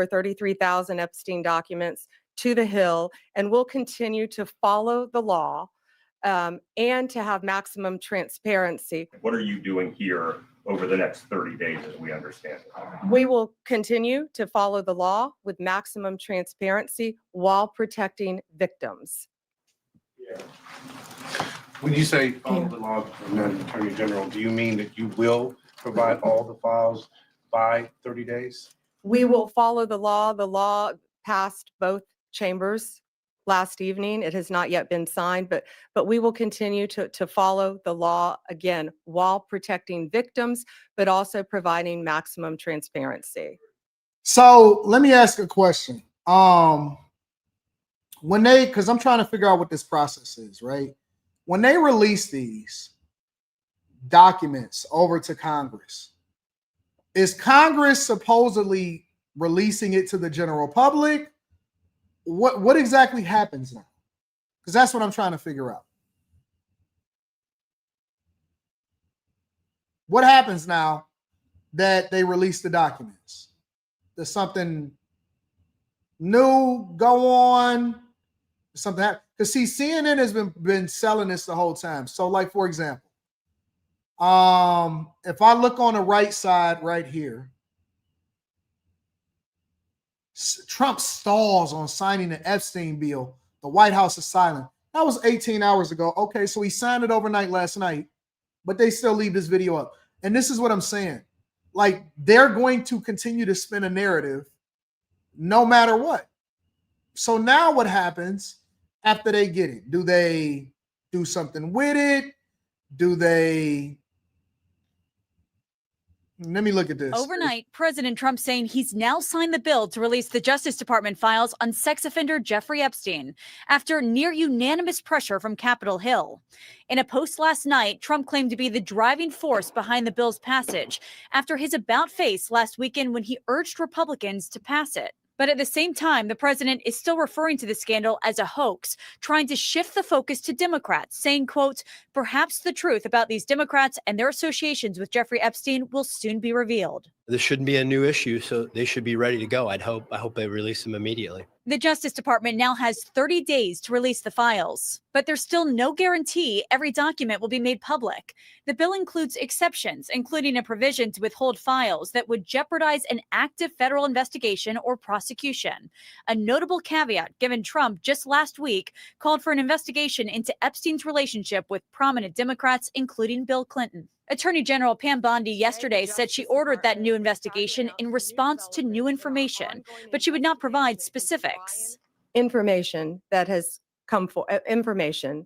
33,000 Epstein documents to the Hill, and we'll continue to follow the law and to have maximum transparency. What are you doing here over the next 30 days as we understand it? We will continue to follow the law with maximum transparency while protecting victims. When you say follow the law, Madam Attorney General, do you mean that you will provide all the files by 30 days? We will follow the law. The law passed both chambers last evening. It has not yet been signed, but we will continue to follow the law, again, while protecting victims, but also providing maximum transparency. So let me ask a question. Because I'm trying to figure out what this process is, right? When they release these documents over to Congress, is Congress supposedly releasing it to the general public? What exactly happens now? Because that's what I'm trying to figure out. What happens now that they release the documents? Does something new go on? Something happen? Because see, CNN has been selling this the whole time. So, like, for example, if I look on the right side right here, Trump stalls on signing the Epstein bill. The White House is silent. That was 18 hours ago. Okay, so he signed it overnight last night, but they still leave this video up. And this is what I'm saying. Like, they're going to continue to spin a narrative no matter what. So now what happens after they get it? Do they do something with it? Do they... Let me look at this. Overnight, President Trump saying he's now signed the bill to release the Justice Department files on sex offender Jeffrey Epstein after near unanimous pressure from Capitol Hill. In a post last night, Trump claimed to be the driving force behind the bill's passage after his about-face last weekend when he urged Republicans to pass it. But at the same time, the president is still referring to the scandal as a hoax, trying to shift the focus to Democrats, saying, quote, perhaps the truth about these Democrats and their associations with Jeffrey Epstein will soon be revealed. This shouldn't be a new issue, so they should be ready to go. I hope they release them immediately. The Justice Department now has 30 days to release the files, but there's still no guarantee every document will be made public. The bill includes exceptions, including a provision to withhold files that would jeopardize an active federal investigation or prosecution. A notable caveat given Trump just last week called for an investigation into Epstein's relationship with prominent Democrats, including Bill Clinton. Attorney General Pam Bondi yesterday said she ordered that new investigation in response to new information, but she would not provide specifics. Information that has come for information.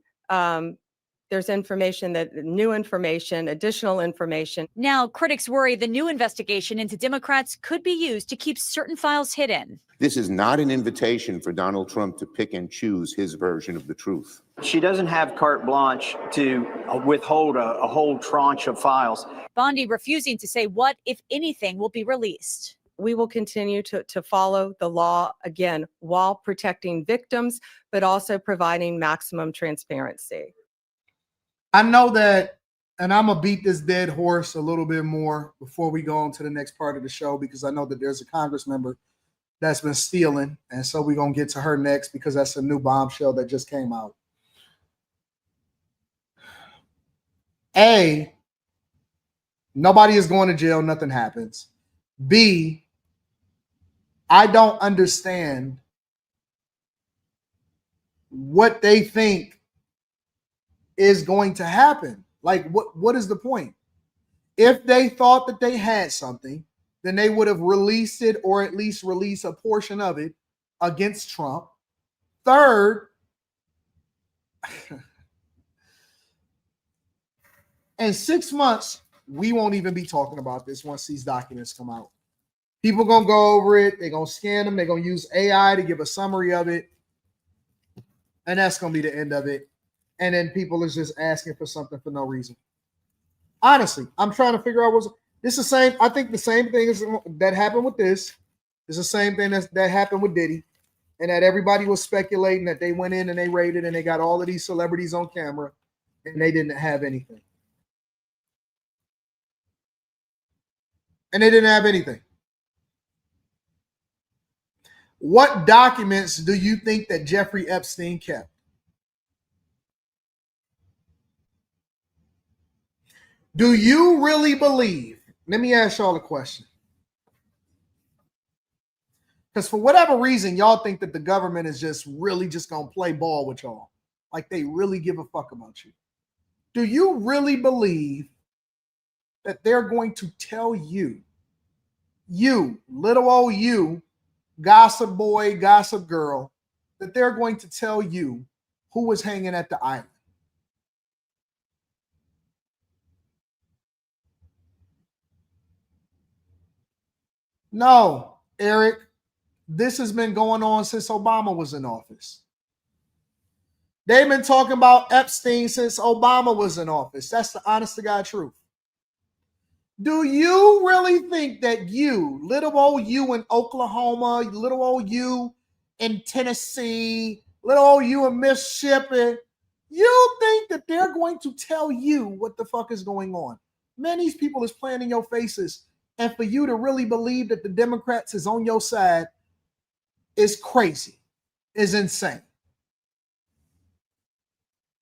There's information that new information, additional information. Now, critics worry the new investigation into Democrats could be used to keep certain files hidden. This is not an invitation for Donald Trump to pick and choose his version of the truth. She doesn't have carte blanche to withhold a whole tranche of files. Bondi refusing to say what, if anything, will be released. We will continue to follow the law, again, while protecting victims, but also providing maximum transparency. I know that, and I'm going to beat this dead horse a little bit more before we go on to the next part of the show, because I know that there's a Congress member that's been stealing. And so we're going to get to her next because that's a new bombshell that just came out. A, nobody is going to jail. Nothing happens. B, I don't understand what they think is going to happen. Like, what is the point? If they thought that they had something, then they would have released it, or at least release a portion of it against Trump. Third, in 6 months, we won't even be talking about this once these documents come out. People are going to go over it. They're going to scan them. They're going to use AI to give a summary of it. And that's going to be the end of it. And then people is just asking for something for no reason. Honestly, I'm trying to figure out what's this. The same. I think the same thing is that happened with this is the same thing that happened with Diddy, and that everybody was speculating that they went in and they raided and they got all of these celebrities on camera and they didn't have anything. And they didn't have anything. What documents do you think that Jeffrey Epstein kept? Do you really believe? Let me ask y'all a question. Because for whatever reason, y'all think that the government is just really just going to play ball with y'all. Like they really give a fuck about you. Do you really believe that they're going to tell you, little old you, gossip boy, gossip girl, that they're going to tell you who was hanging at the island? No, Eric, this has been going on since Obama was in office. They've been talking about Epstein since Obama was in office. That's the honest to God truth. Do you really think that you, little old you in Oklahoma, little old you in Tennessee, little old you in Mississippi, you think that they're going to tell you what the fuck is going on? Man, these people is playing in your faces. And for you to really believe that the Democrats is on your side is crazy, is insane.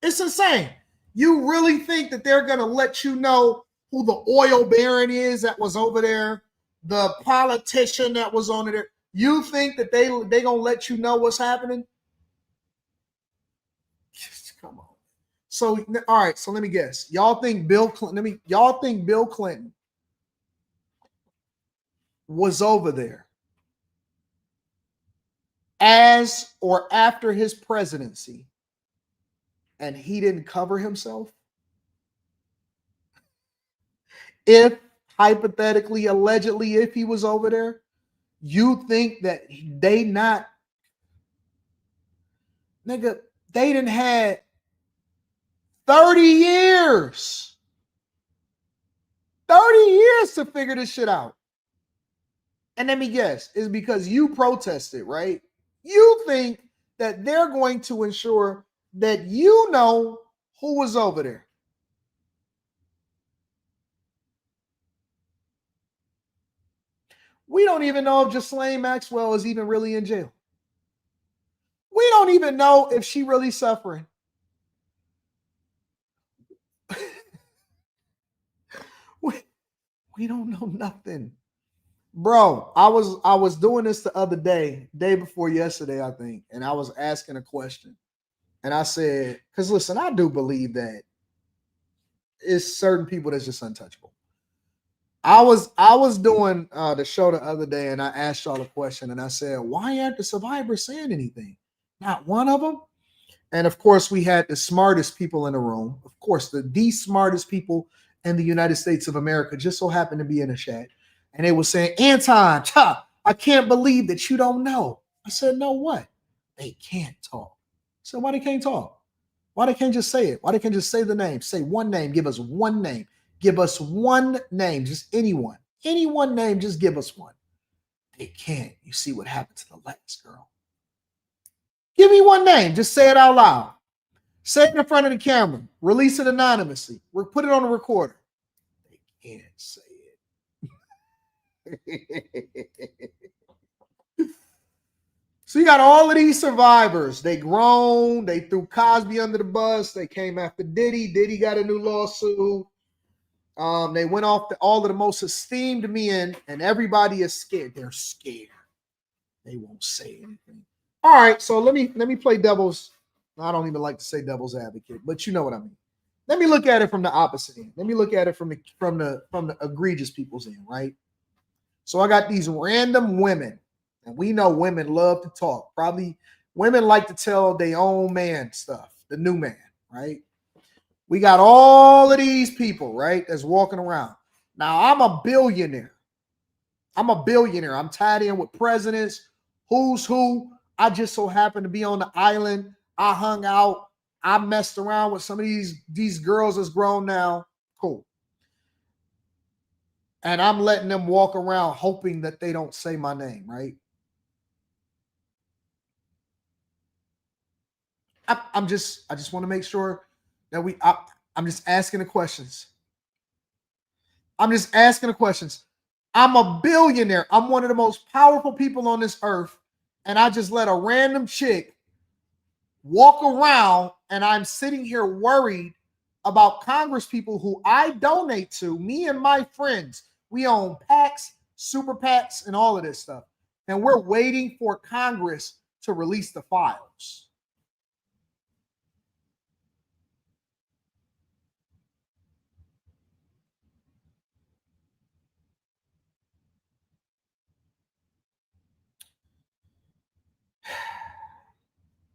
It's insane. You really think that they're going to let you know who the oil baron is that was over there, the politician that was on there? You think that they going to let you know what's happening? Come on. So, all right, so let me guess. Y'all think Bill Clinton, y'all think Bill Clinton was over there as or after his presidency and he didn't cover himself? If hypothetically, allegedly, if he was over there, you think that they not, nigga, they didn't had 30 years. 30 years to figure this shit out. And let me guess, it's because you protested, right? You think that they're going to ensure that you know who was over there. We don't even know if Ghislaine Maxwell is even really in jail. We don't even know if she really suffering. We don't know nothing. Bro, I was doing this the other day before yesterday, I think, and I was asking a question. And I said, because listen, I do believe that it's certain people that's just untouchable. I was doing the show the other day, and I asked y'all a question, and I said, why aren't the survivors saying anything? Not one of them. And of course, we had the smartest people in the room. Of course, the smartest people in the United States of America just so happened to be in the chat. And they were saying, Anton, I can't believe that you don't know. I said, no, what? They can't talk. So why they can't talk? Why they can't just say it? Why they can't just say the name? Say one name. Give us one name. Give us one name. Just anyone. Any one name. Just give us one. They can't. You see what happened to the last girl. Give me one name. Just say it out loud. Say it in front of the camera. Release it anonymously. Put it on the recorder. They can't say it. So you got all of these survivors. They grown. They threw Cosby under the bus. They came after Diddy. Diddy got a new lawsuit. They went off all of the most esteemed men, and everybody is scared. They're scared. They won't say anything. All right, so let me play devil's. I don't even like to say devil's advocate, but you know what I mean. Let me look at it from the opposite end. Let me look at it from the egregious people's end, right? So I got these random women, and we know women love to talk. Probably women like to tell their own man stuff, the new man, right? We got all of these people, right, that's walking around. Now, I'm a billionaire. I'm tied in with presidents, who's who. I just so happened to be on the island. I hung out. I messed around with some of these girls that's grown now. Cool. And I'm letting them walk around hoping that they don't say my name, right? I just want to make sure that I'm just asking the questions. I'm a billionaire. I'm one of the most powerful people on this earth. And I just let a random chick walk around, and I'm sitting here worried about Congress people who I donate to, me and my friends. We own PACs, super PACs, and all of this stuff. And we're waiting for Congress to release the files.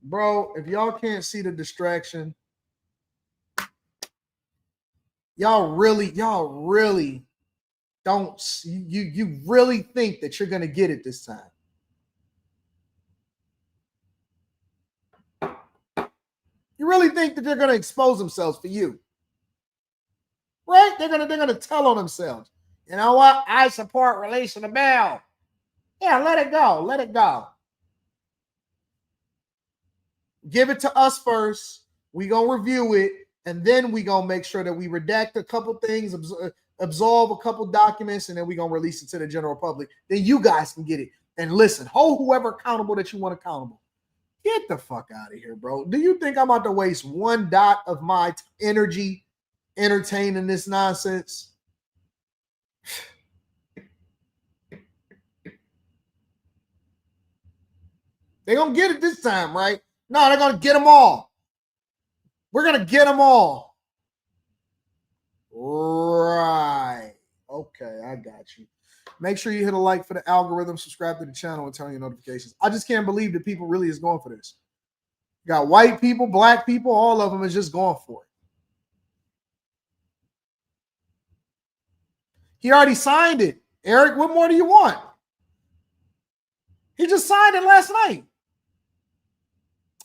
Bro, if y'all can't see the distraction, y'all really don't, you really think that you're going to get it this time. You really think that they're going to expose themselves for you. Right? They're going to tell on themselves. You know what? I support releasing the bill. Yeah, let it go. Let it go. Give it to us first. We going to review it. And then we going to make sure that we redact a couple things, absolve a couple documents, and then we going to release it to the general public. Then you guys can get it. And listen, hold whoever accountable that you want accountable. Get the fuck out of here, bro. Do you think I'm about to waste one dot of my energy entertaining this nonsense? They're going to get it this time, right? No, they're going to get them all. We're going to get them all. Right. Okay, I got you. Make sure you hit a like for the algorithm, subscribe to the channel, and turn your notifications. I just can't believe that people really is going for this. You got white people, black people, all of them is just going for it. He already signed it. Eric, what more do you want? He just signed it last night.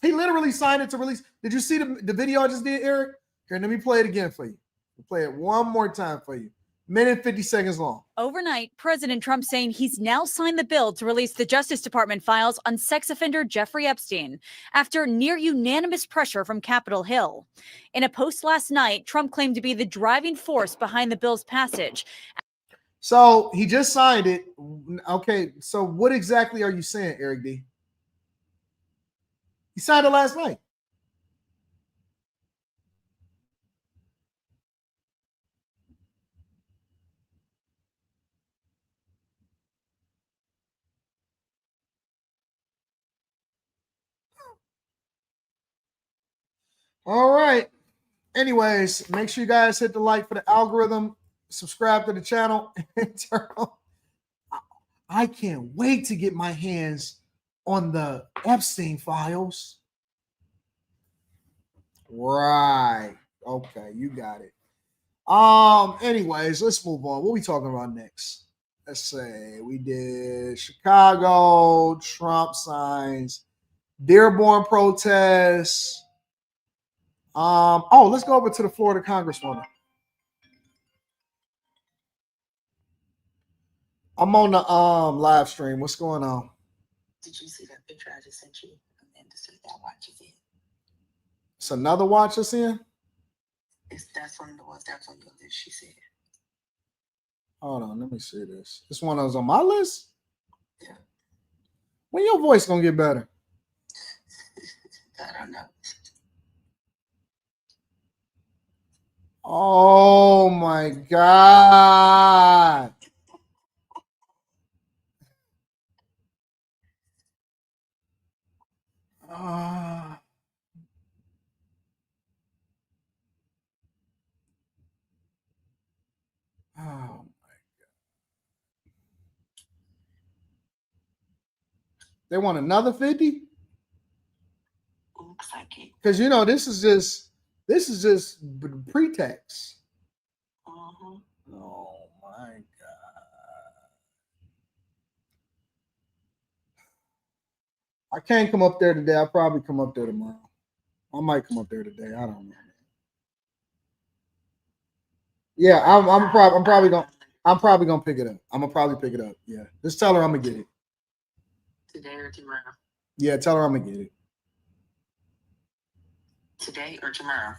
He literally signed it to release. Did you see the video I just did, Eric? Here, let me play it again for you. We'll play it one more time for you. Minute 50 seconds long. Overnight, President Trump saying he's now signed the bill to release the Justice Department files on sex offender Jeffrey Epstein after near unanimous pressure from Capitol Hill. In a post last night, Trump claimed to be the driving force behind the bill's passage. So he just signed it. Okay, so what exactly are you saying, Eric D? He signed it last night. All right. Anyways, make sure you guys hit the like for the algorithm, subscribe to the channel, and turn on. I can't wait to get my hands on the Epstein files. Right. Okay, you got it. Anyways, let's move on. What are we talking about next? Let's say we did Chicago, Trump signs, Dearborn protests. Let's go over to the Florida Congresswoman. I'm on the live stream. What's going on? Did you see that picture I just sent you? And to see that watch is in. It's another watch that's in? That's one of the ones that's on your list, she said. Hold on, let me see this. This one that was on my list? Yeah. When your voice gonna get better? I don't know. Oh my God. Oh my God. They want another 50? Looks like it. Because this is just pretext. Uh-huh. Oh my God. I can't come up there today. I'll probably come up there tomorrow. I might come up there today. I don't know. Yeah, I'm probably gonna pick it up. I'm gonna probably pick it up. Yeah. Just tell her I'm gonna get it. Today or tomorrow? Yeah, tell her I'm gonna get it. Today or tomorrow?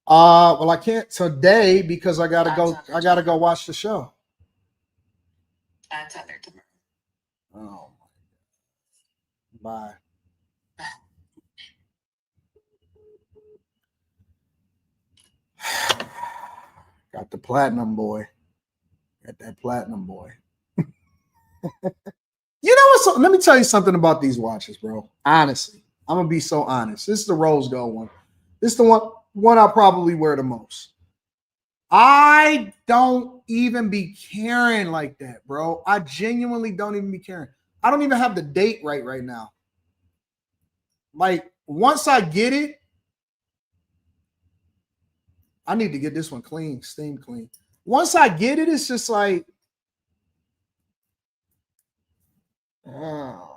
Well, I can't today because I gotta go watch the show. I'll tell her tomorrow. Oh my God. Bye. Got the platinum boy. Got that platinum boy. You know what? Let me tell you something about these watches, bro. Honestly, I'm gonna be so honest. This is the rose gold one. This is the one I probably wear the most. I don't even be caring like that, bro. I genuinely don't even be caring. I don't even have the date right now. Like, once I get it, I need to get this one clean, steam clean. Once I get it, it's just like, oh.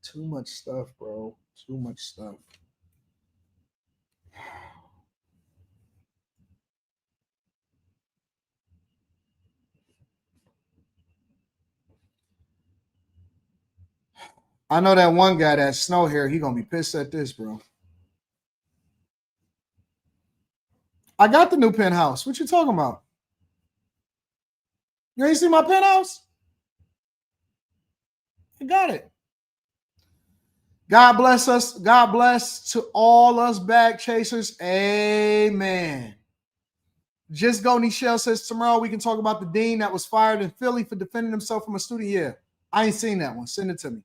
Too much stuff, bro. Too much stuff. I know that one guy that snow hair, he gonna be pissed at this, bro. I got the new penthouse. What you talking about? You ain't see my penthouse? I got it. God bless us. God bless to all us bag chasers. Amen. Just Go Nichelle says tomorrow we can talk about the dean that was fired in Philly for defending himself from a student. Yeah, I ain't seen that one. Send it to me.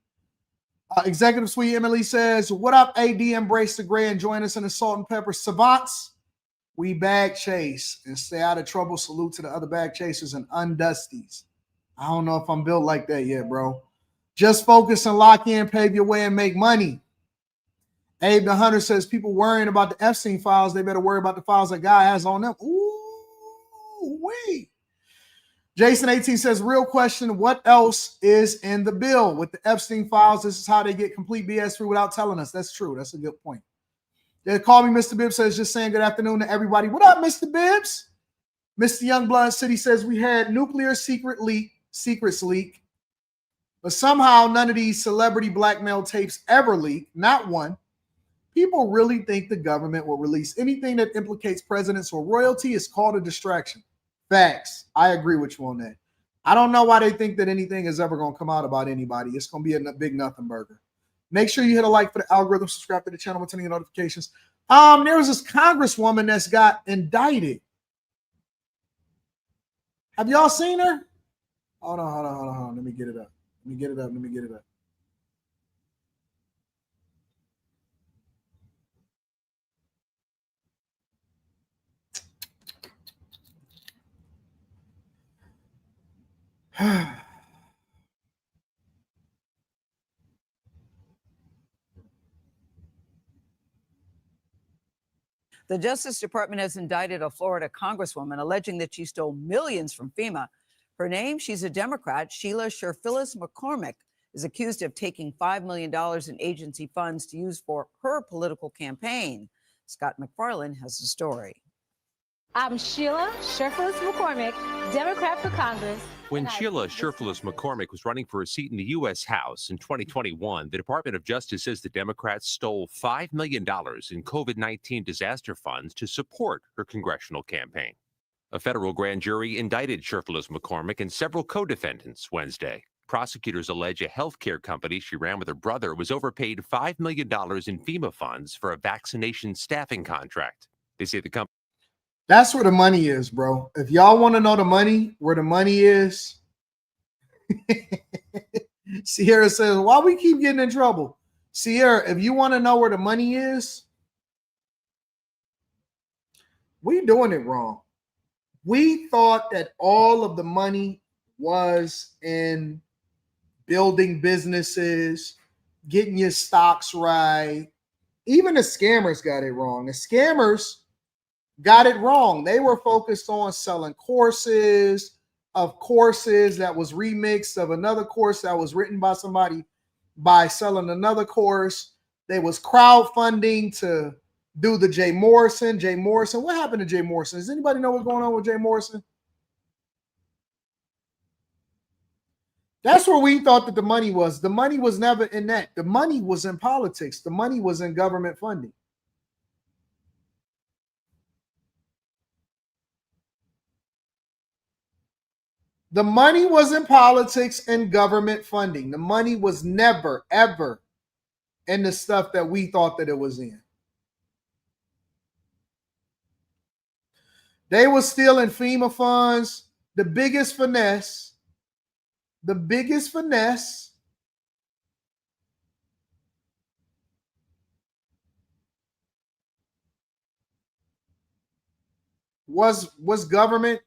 Executive Suite Emily says, what up, AD? Embrace the gray and join us in the salt and pepper savants. We bag chase and stay out of trouble. Salute to the other bag chasers and undusties. I don't know if I'm built like that yet, bro. Just focus and lock in, pave your way, and make money. Abe the Hunter says, people worrying about the Epstein files, they better worry about the files that God has on them. Ooh, wait. Jason 18 says, real question, what else is in the bill? With the Epstein files, this is how they get complete BS free without telling us. That's true. That's a good point. They call me Mr. Bibbs says, just saying good afternoon to everybody. What up, Mr. Bibbs? Mr. Youngblood City says, we had nuclear secrets leak, but somehow none of these celebrity blackmail tapes ever leak, not one. People really think the government will release anything that implicates presidents or royalty is called a distraction. Facts. I agree with you on that. I don't know why they think that anything is ever going to come out about anybody. It's going to be a big nothing burger. Make sure you hit a like for the algorithm, subscribe to the channel, turn on your notifications. There was this Congresswoman that's got indicted. Have y'all seen her? Hold on. Let me get it up. The Justice Department has indicted a Florida Congresswoman alleging that she stole millions from FEMA. Her name, she's a Democrat, Sheila Sherfilis McCormick, is accused of taking $5 million in agency funds to use for her political campaign. Scott McFarland has the story. I'm Sheila Sherfilis McCormick, Democrat for Congress. When Sheila Sherfilis McCormick was running for a seat in the U.S. House in 2021, the Department of Justice says the Democrats stole $5 million in COVID-19 disaster funds to support her congressional campaign. A federal grand jury indicted Sherfilis McCormick and several co-defendants Wednesday. Prosecutors allege a healthcare company she ran with her brother was overpaid $5 million in FEMA funds for a vaccination staffing contract. They say the company. That's where the money is, bro. If y'all want to know the money, where the money is, Sierra says, why we keep getting in trouble? Sierra, if you want to know where the money is, we doing it wrong. We thought that all of the money was in building businesses, getting your stocks right. Even the scammers got it wrong. The scammers got it wrong. They were focused on selling courses that was remixed of another course that was written by somebody by selling another course. They was crowdfunding to do the Jay Morrison. What happened to Jay Morrison? Does anybody know what's going on with Jay Morrison? That's where we thought that the money was. The money was never in that. The money was in politics. The money was in government funding. The money was in politics and government funding. The money was never, ever in the stuff that we thought that it was in. They were stealing FEMA funds. The biggest finesse was government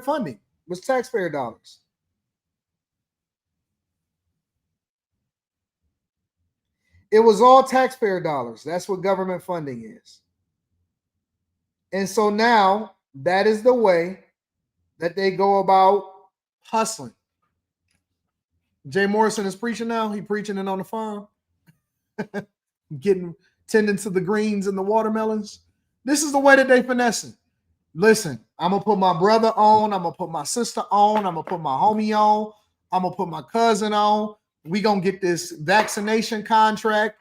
funding. Was taxpayer dollars. It was all taxpayer dollars. That's what government funding is. And so now that is the way that they go about hustling. Jay Morrison is preaching now. He preaching it on the farm. Tending to the greens and the watermelons. This is the way that they finessing. Listen, I'm going to put my brother on. I'm going to put my sister on. I'm going to put my homie on. I'm going to put my cousin on. We going to get this vaccination contract.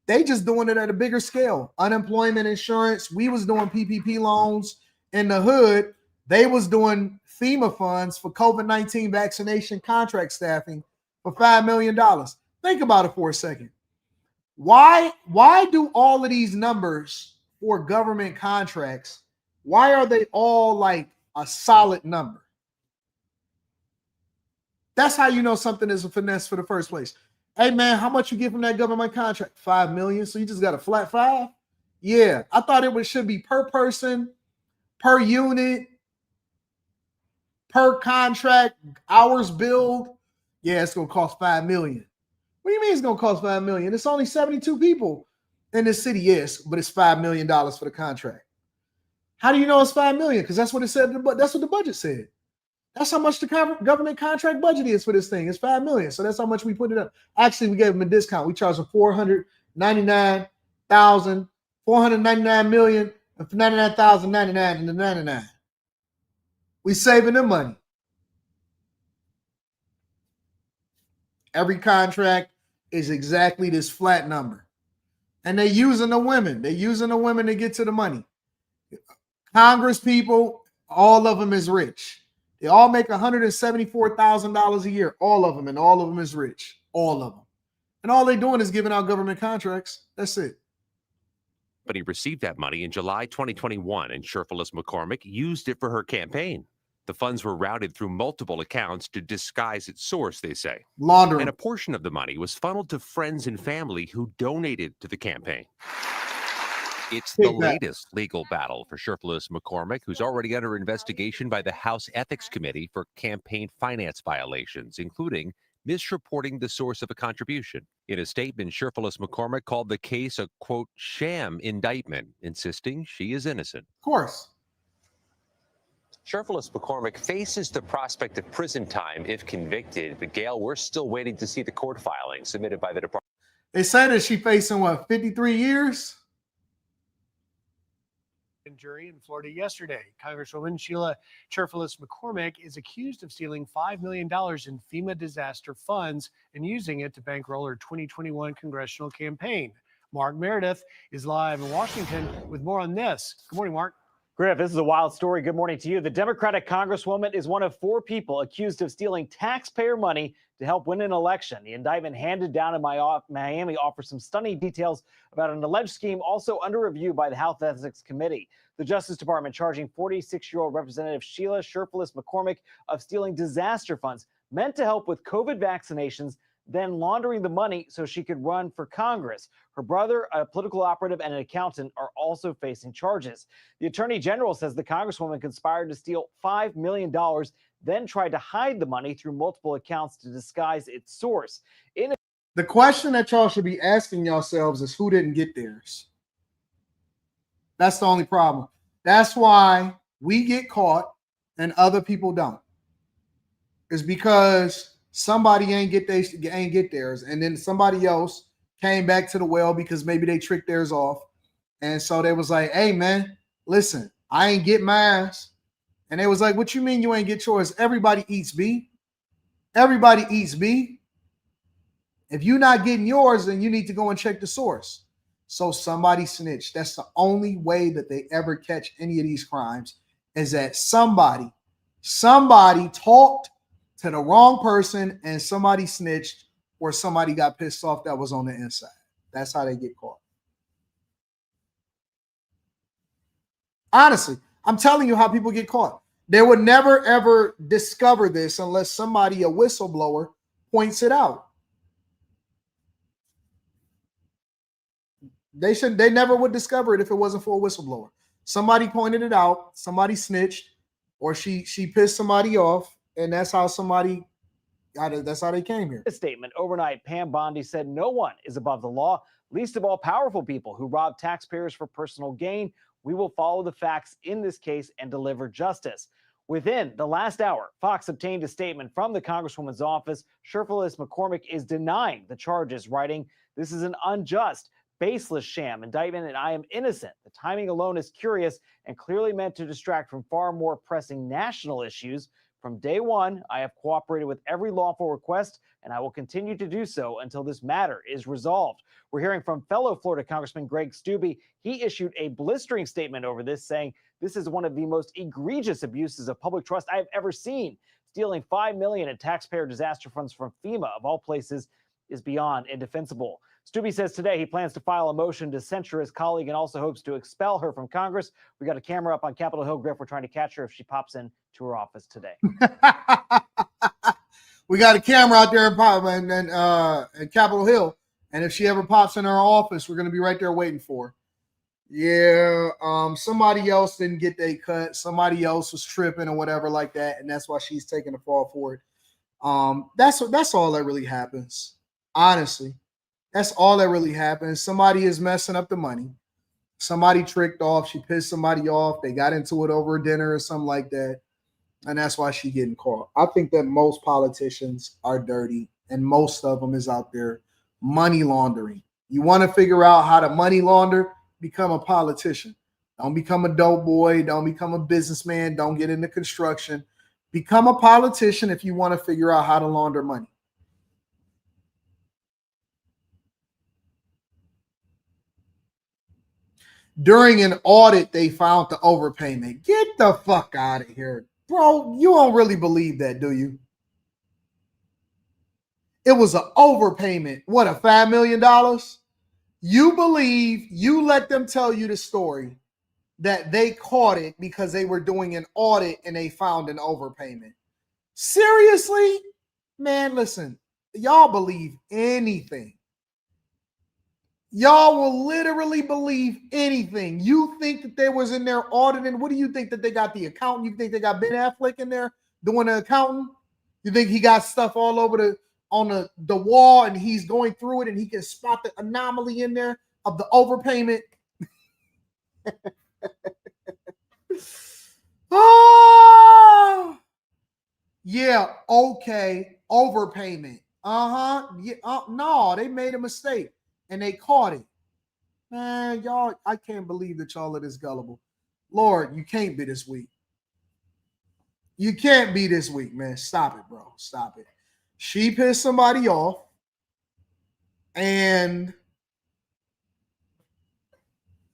They just doing it at a bigger scale. Unemployment insurance. We was doing PPP loans in the hood. They was doing FEMA funds for COVID-19 vaccination contract staffing for $5 million. Think about it for a second. Why do all of these numbers for government contracts, why are they all like a solid number? That's how you know something is a finesse for the first place. Hey man, how much you get from that government contract? $5 million. So you just got a flat 5? Yeah, I thought it should be per person, per unit, per contract, hours billed. Yeah, it's gonna cost $5 million. What do you mean it's gonna cost $5 million? It's only 72 people in this city, yes, but it's $5 million for the contract. How do you know it's $5 million? Because that's what it said. That's what the budget said. That's how much the government contract budget is for this thing. It's $5 million. So that's how much we put it up. Actually, we gave them a discount. We charged them $499,000, $499,000, and $99,099 and the 99. We saving them money. Every contract is exactly this flat number. And they're using the women. They're using the women to get to the money. Congress people, all of them is rich. They all make $174,000 a year. All of them, and all of them is rich. All of them. And all they're doing is giving out government contracts. That's it. But he received that money in July 2021, and Sheriff-Phyllis McCormick used it for her campaign. The funds were routed through multiple accounts to disguise its source, they say. Laundering. And a portion of the money was funneled to friends and family who donated to the campaign. It's the latest legal battle for Sheriff-Phyllis McCormick, who's already under investigation by the House Ethics Committee for campaign finance violations, including misreporting the source of a contribution. In a statement, Sheriff-Phyllis McCormick called the case a, quote, sham indictment, insisting she is innocent. Of course. Sheriff-Phyllis McCormick faces the prospect of prison time if convicted. But Gail, we're still waiting to see the court filing submitted by the department. They say that she's facing, 53 years? Jury in Florida yesterday. Congresswoman Sheila Sheriff-Phyllis McCormick is accused of stealing $5 million in FEMA disaster funds and using it to bankroll her 2021 congressional campaign. Mark Meredith is live in Washington with more on this. Good morning, Mark. Griff, this is a wild story. Good morning to you. The Democratic Congresswoman is one of 4 people accused of stealing taxpayer money to help win an election. The indictment handed down in Miami offers some stunning details about an alleged scheme also under review by the House Ethics Committee. The Justice Department charging 46-year-old Representative Sheila Sheriff-Phyllis McCormick of stealing disaster funds meant to help with COVID vaccinations, then laundering the money so she could run for Congress. Her brother, a political operative, and an accountant are also facing charges. The Attorney General says the Congresswoman conspired to steal $5 million, then tried to hide the money through multiple accounts to disguise its source. The question that y'all should be asking yourselves is who didn't get theirs? That's the only problem. That's why we get caught and other people don't. It's because somebody ain't get theirs, and then somebody else came back to the well because maybe they tricked theirs off, and so they was like, "Hey man, listen, I ain't get mine," and they was like, "What you mean you ain't get yours? Everybody eats B. Everybody eats B. If you're not getting yours, then you need to go and check the source." So somebody snitched. That's the only way that they ever catch any of these crimes, is that somebody talked to the wrong person and somebody snitched, or somebody got pissed off that was on the inside. That's how they get caught. Honestly, I'm telling you how people get caught. They would never, ever discover this unless somebody, a whistleblower, points it out. They never would discover it if it wasn't for a whistleblower. Somebody pointed it out, somebody snitched, or she pissed somebody off, and that's how somebody got it. That's how they came here. A statement overnight, Pam Bondi said no one is above the law, least of all powerful people who rob taxpayers for personal gain. We will follow the facts in this case and deliver justice. Within the last hour, Fox obtained a statement from the Congresswoman's office. Sheriff-Phyllis McCormick is denying the charges, writing, "This is an unjust, baseless sham indictment, and I am innocent. The timing alone is curious and clearly meant to distract from far more pressing national issues. From day one, I have cooperated with every lawful request, and I will continue to do so until this matter is resolved." We're hearing from fellow Florida Congressman Greg Steube. He issued a blistering statement over this, saying this is one of the most egregious abuses of public trust I have ever seen. Stealing $5 million in taxpayer disaster funds from FEMA, of all places, is beyond indefensible. Steube says today he plans to file a motion to censure his colleague and also hopes to expel her from Congress. We got a camera up on Capitol Hill, Griff. We're trying to catch her if she pops in to her office today. We got a camera out there in Capitol Hill. And if she ever pops in our office, we're going to be right there waiting for her. Yeah, somebody else didn't get their cut. Somebody else was tripping or whatever like that. And that's why she's taking the fall for it. That's all that really happens. Honestly, that's all that really happens. Somebody is messing up the money. Somebody tricked off. She pissed somebody off. They got into it over dinner or something like that. And that's why she's getting caught. I think that most politicians are dirty and most of them is out there money laundering. You want to figure out how to money launder? Become a politician. Don't become a dope boy. Don't become a businessman. Don't get into construction. Become a politician if you want to figure out how to launder money. During an audit, they found the overpayment. Get the fuck out of here. Bro, you don't really believe that, do you? It was an overpayment. What, a $5 million? You believe, you let them tell you the story that they caught it because they were doing an audit and they found an overpayment. Seriously? Man, listen, y'all believe anything. Y'all will literally believe anything. You think that they was in there auditing. What do you think, that they got the accountant? You think they got Ben Affleck in there doing the accountant? You think he got stuff all over on the wall and he's going through it and he can spot the anomaly in there of the overpayment? Oh, yeah, okay, overpayment. Yeah, no, they made a mistake and they caught it. Man, y'all, I can't believe that y'all are this gullible. Lord, you can't be this weak. You can't be this weak, man. Stop it, bro. Stop it. She pissed somebody off and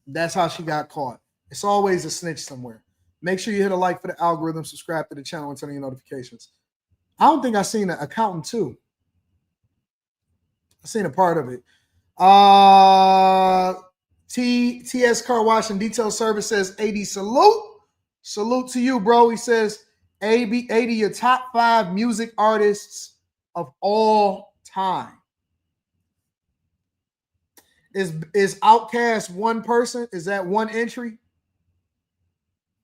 that's how she got caught. It's always a snitch somewhere. Make sure you hit a like for the algorithm, subscribe to the channel, and turn on your notifications. I don't think I've seen an accountant too. I've seen a part of it. TS Car Wash and Detail Service says, AD, salute. Salute to you, bro. He says, AD, your top 5 music artists of all time. Is Outkast one person? Is that one entry?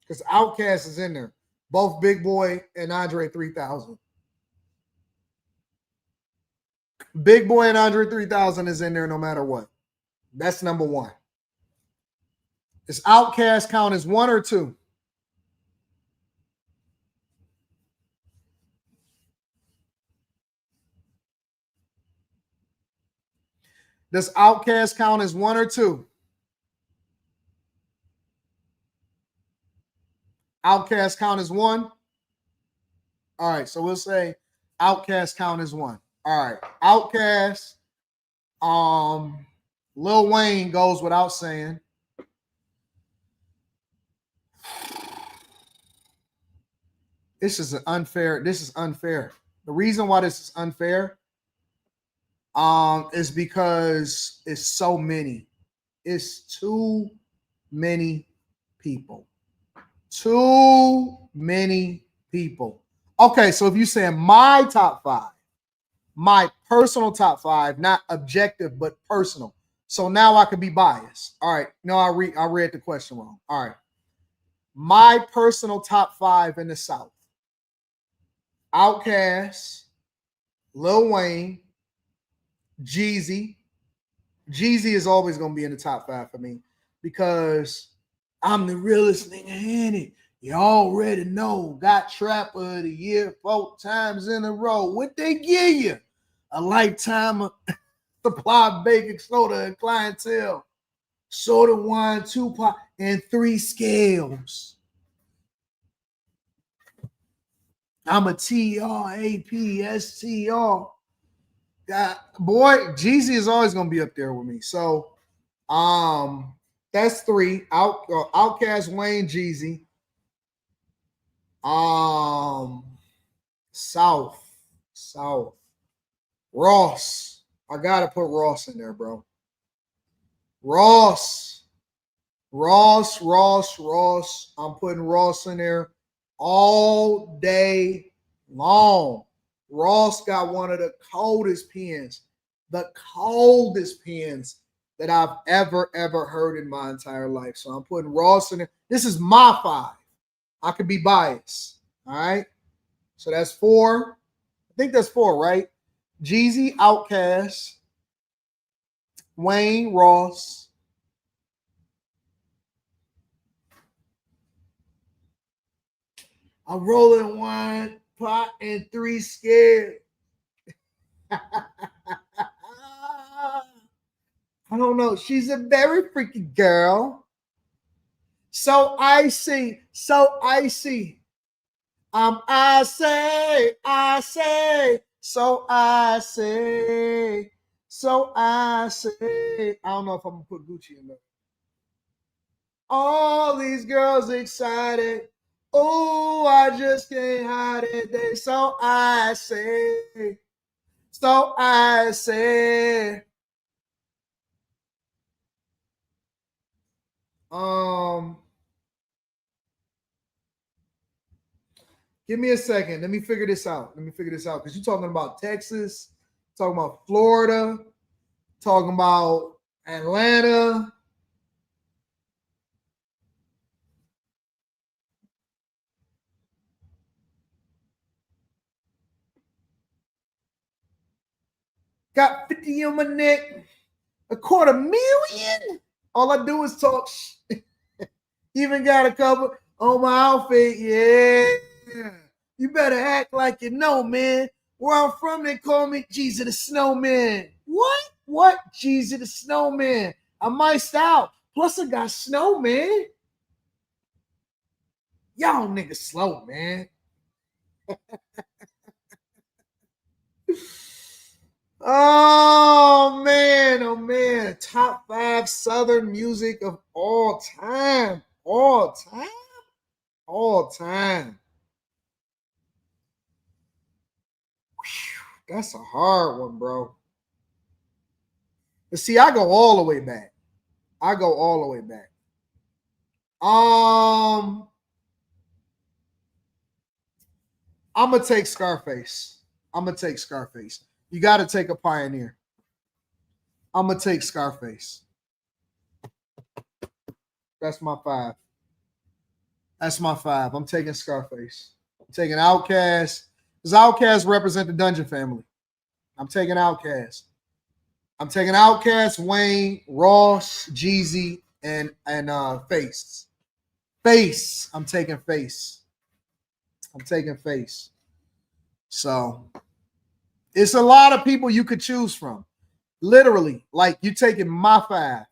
Because Outkast is in there. Both Big Boy and Andre 3000. Big Boy and Andre 3000 is in there no matter what. That's number 1. Does Outkast count as 1 or 2? Does Outkast count as 1 or 2? Outkast count as 1? All right, so we'll say Outkast count as 1. All right, Outkast, Lil Wayne goes without saying. This is unfair. This is unfair. The reason why this is unfair is because it's so many. It's too many people. Too many people. Okay, so if you're saying my top 5, my personal top 5, not objective, but personal. So now I could be biased. All right. No, I read the question wrong. All right. My personal top 5 in the South. Outkast, Lil Wayne, Jeezy. Jeezy is always going to be in the top 5 for me because I'm the realest nigga in it. You already know. Got Trapper of the Year 4 times in a row. What they give you? A lifetime of supply of baking soda and clientele. Soda, wine, 2 pop, and 3 scales. I'm a TRAPSTR. Boy, Jeezy is always going to be up there with me. So, that's 3. Outkast, Wayne, Jeezy. South. Ross. I gotta put Ross in there, bro. Ross. I'm putting Ross in there all day long. Ross got one of the coldest pens that I've ever heard in my entire life. So I'm putting Ross in there. This is my 5. I could be biased. All right. So that's 4. I think that's 4, right? Jeezy, Outkast, Wayne, Ross. I'm rolling 1 pot and 3 scared. I don't know. She's a very freaky girl. So icy. I say. So I say. I don't know if I'm gonna put Gucci in there. All these girls excited. Oh, I just can't hide it. So I say. Give me a second. Let me figure this out. Because you're talking about Texas, talking about Florida, talking about Atlanta. Got 50 on my neck, $250,000. All I do is talk. Even got a couple on my outfit. Yeah. You better act like you know, man. Where I'm from, they call me Jeezy the Snowman. What? Jeezy the Snowman. I'm mic'd out. Plus, I got snow, man. Y'all niggas slow, man. Oh man. Top 5 Southern music of all time. All time. Whew, that's a hard one, bro. But see, I go all the way back. I'm gonna take Scarface. You got to take a pioneer. I'm gonna take Scarface. That's my 5. I'm taking Scarface. I'm taking Outkast. Because Outkast represent the Dungeon family. I'm taking Outkast. Wayne, Ross, Jeezy, and Face. I'm taking Face. So it's a lot of people you could choose from. Literally, like you taking my 5.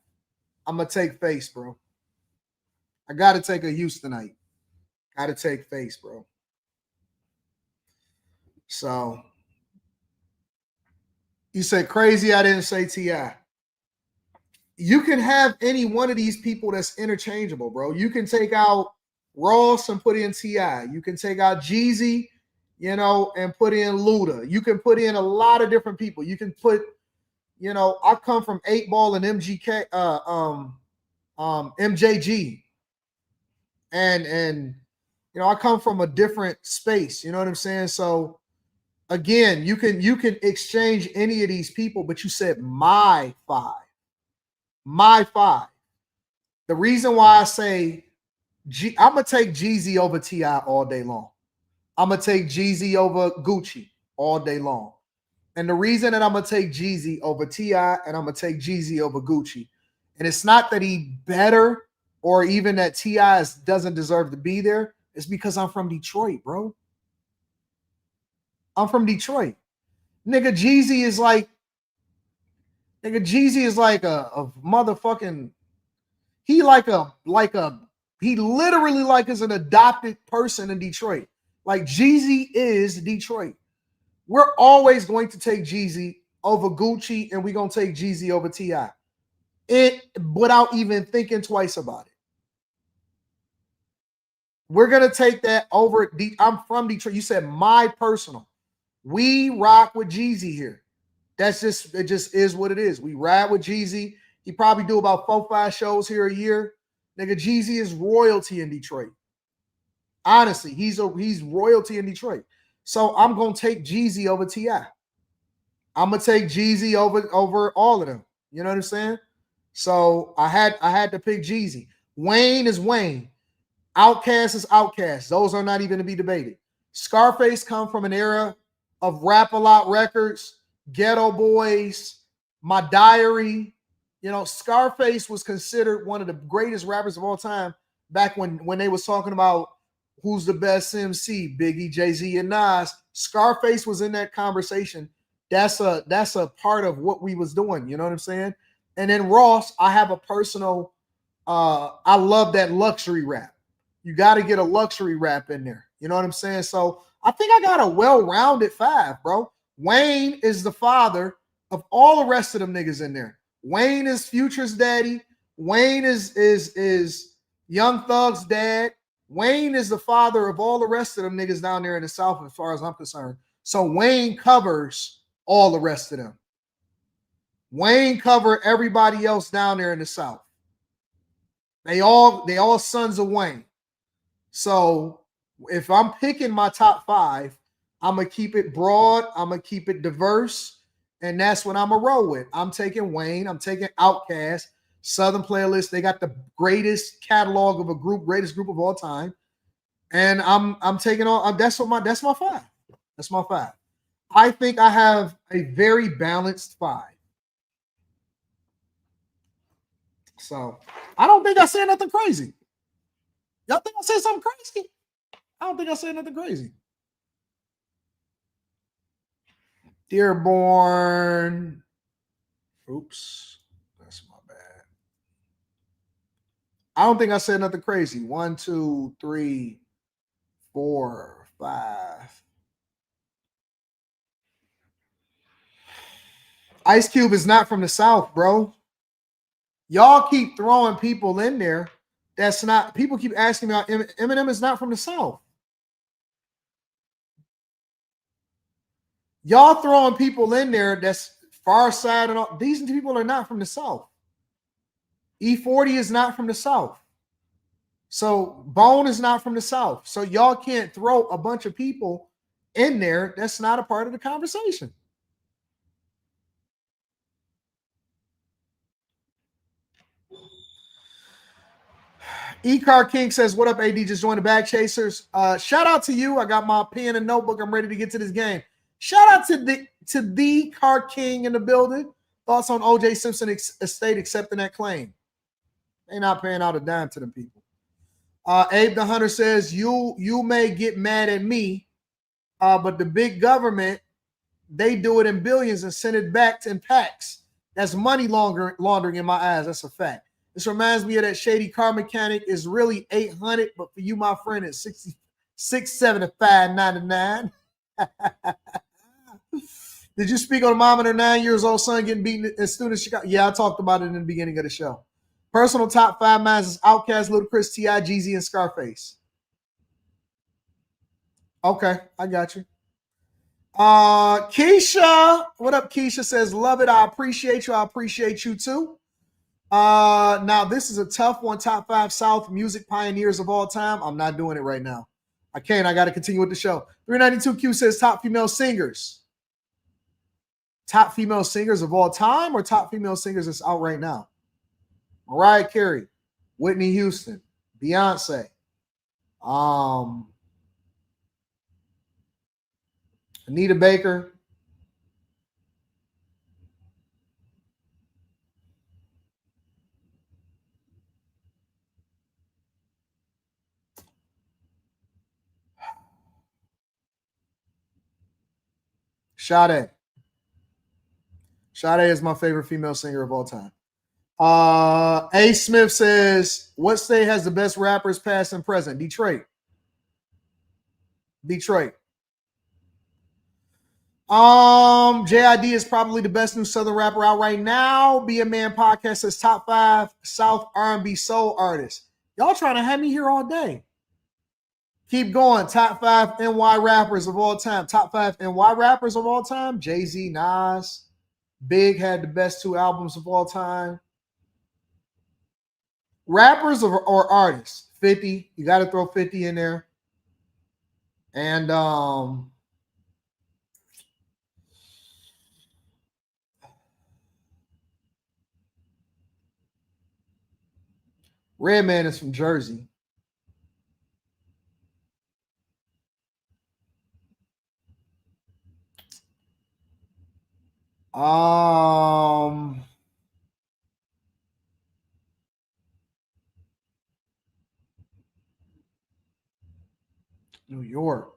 I'm gonna take Face, bro. I gotta take a Houstonite. Gotta take Face, bro. So you said crazy. I didn't say T.I. You can have any one of these people that's interchangeable, bro. You can take out Ross and put in T.I. You can take out Jeezy, and put in Luda. You can put in a lot of different people. You can put, I come from 8 Ball and MJG. And I come from a different space, you know what I'm saying? So again, you can exchange any of these people, but you said my 5. The reason why I say I'm gonna take Jeezy over T.I. all day long. I'm gonna take Jeezy over Gucci all day long. And the reason that I'm gonna take Jeezy over T.I. and I'm gonna take Jeezy over Gucci, and it's not that he better or even that T.I. doesn't deserve to be there, it's because I'm from Detroit, bro. I'm from Detroit. Nigga, Jeezy is like a motherfucking, he literally like is an adopted person in Detroit. Like Jeezy is Detroit. We're always going to take Jeezy over Gucci, and we're going to take Jeezy over T.I. Without even thinking twice about it. We're going to take that over. I'm from Detroit. You said my personal. We rock with Jeezy here. It just is what it is. We ride with Jeezy. He probably do about 4-5 shows here a year. Nigga, Jeezy is royalty in Detroit. Honestly, he's royalty in Detroit. So I'm gonna take Jeezy over T.I. I'm gonna take Jeezy over all of them. You know what I'm saying? So I had to pick Jeezy. Wayne is Wayne. Outkast is Outkast. Those are not even to be debated. Scarface come from an era of Rap-A-Lot Records, Ghetto Boys, My Diary. You know, Scarface was considered one of the greatest rappers of all time back when they was talking about who's the best MC, Biggie, Jay-Z, and Nas. Scarface was in that conversation. That's a part of what we was doing. You know what I'm saying? And then Ross, I have a personal, I love that luxury rap. You got to get a luxury rap in there. You know what I'm saying? So I think I got a well-rounded 5, bro. Wayne is the father of all the rest of them niggas in there. Wayne is Future's daddy. Wayne is Young Thug's dad. Wayne is the father of all the rest of them niggas down there in the South, as far as I'm concerned. So Wayne covers all the rest of them. Wayne covered everybody else down there in the South. They all sons of Wayne. So if I'm picking my top 5, I'm going to keep it broad. I'm going to keep it diverse. And that's what I'm going to roll with. I'm taking Wayne. I'm taking Outkast. Southern Playlist. They got the greatest catalog of a group, greatest group of all time. And I'm taking all, that's my 5. That's my 5. I think I have a very balanced 5. So I don't think I said nothing crazy. Y'all think I said something crazy? I don't think I said nothing crazy. Dearborn. Oops. That's my bad. I don't think I said nothing crazy. 1, 2, 3, 4, 5. Ice Cube is not from the South, bro. Y'all keep throwing people in there. That's not, people keep asking me about Eminem is not from the South. Y'all throwing people in there that's far side and all. These people are not from the South. E40 is not from the South. So Bone is not from the South. So y'all can't throw a bunch of people in there that's not a part of the conversation. E-Car King says, what up, AD? Just joined the Bag Chasers. Shout out to you. I got my pen and notebook. I'm ready to get to this game. Shout out to the Car King in the building. Thoughts on O.J. Simpson estate accepting that claim? They're not paying out a dime to them people. Abe the Hunter says, you may get mad at me, but the big government, they do it in billions and send it back in packs. That's money laundering in my eyes. That's a fact. This reminds me of that shady car mechanic is really 800, but for you, my friend, it's $675.99. Did you speak on a mom and her 9-year-old son getting beaten at student Chicago? Yeah, I talked about it in the beginning of the show. Personal top 5 mines is Outkast, Ludacris, T.I., Jeezy, and Scarface. Okay, I got you. Keisha, what up, Keisha? Says, love it. I appreciate you. I appreciate you too. Now this is a tough one. Top 5 South music pioneers of all time. I'm not doing it right now. I can't. I got to continue with the show. 392Q says top female singers. Top female singers of all time or top female singers that's out right now? Mariah Carey, Whitney Houston, Beyonce, Anita Baker, Sade. Sade is my favorite female singer of all time. A. Smith says, what state has the best rappers past and present? Detroit. Detroit. JID is probably the best new Southern rapper out right now. Be a Man Podcast says top 5 South R&B soul artists. Y'all trying to have me here all day. Keep going. Top 5 NY rappers of all time. Top 5 NY rappers of all time. Jay-Z, Nas. Big had the best 2 albums of all time. Rappers or artists? 50. You got to throw 50 in there. And Redman is from Jersey. New York.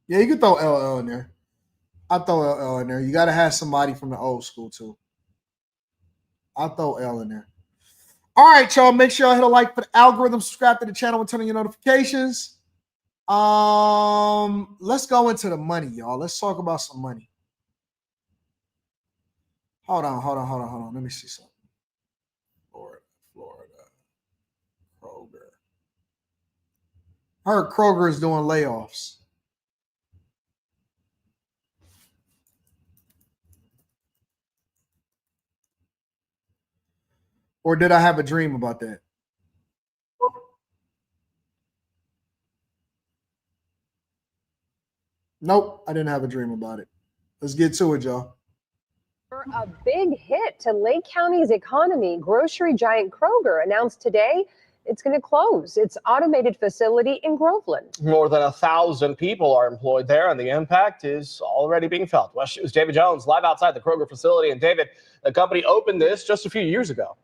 Yeah, you can throw LL in there. I'll throw LL in there. You got to have somebody from the old school, too. I'll throw L in there. All right, y'all. Make sure y'all hit a like for the algorithm, subscribe to the channel, and turn on your notifications. Let's go into the money, y'all. Let's talk about some money. Hold on. Let me see something. Florida. Kroger. I heard Kroger is doing layoffs. Or did I have a dream about that? Nope, I didn't have a dream about it. Let's get to it, y'all. A big hit to Lake County's economy. Grocery giant Kroger announced today it's going to close its automated facility in Groveland. More than 1,000 people are employed there, and the impact is already being felt. West News' David Jones live outside the Kroger facility. And David, the company opened this just a few years ago.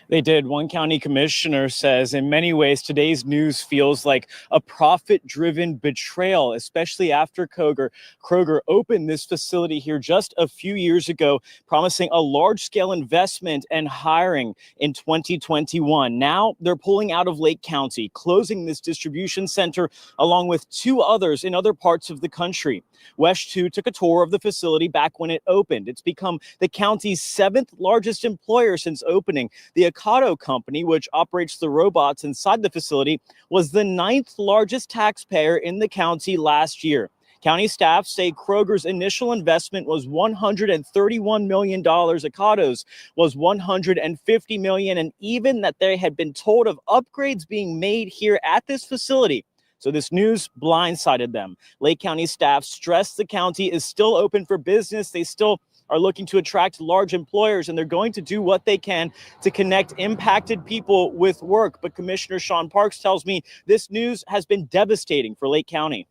They did. One county commissioner says in many ways today's news feels like a profit-driven betrayal, especially after Kroger opened this facility here just a few years ago, promising a large-scale investment and hiring in 2021. Now they're pulling out of Lake County, closing this distribution center along with 2 others in other parts of the country. West 2 took a tour of the facility back when it opened. It's become the county's 7th largest employer since opening. The Ocado company, which operates the robots inside the facility, was the 9th largest taxpayer in the county last year. County staff say Kroger's initial investment was $131 million. Ocado's was $150 million, and even that they had been told of upgrades being made here at this facility. So this news blindsided them. Lake County staff stressed the county is still open for business. They still are looking to attract large employers, and they're going to do what they can to connect impacted people with work. But Commissioner Sean Parks tells me this news has been devastating for Lake County.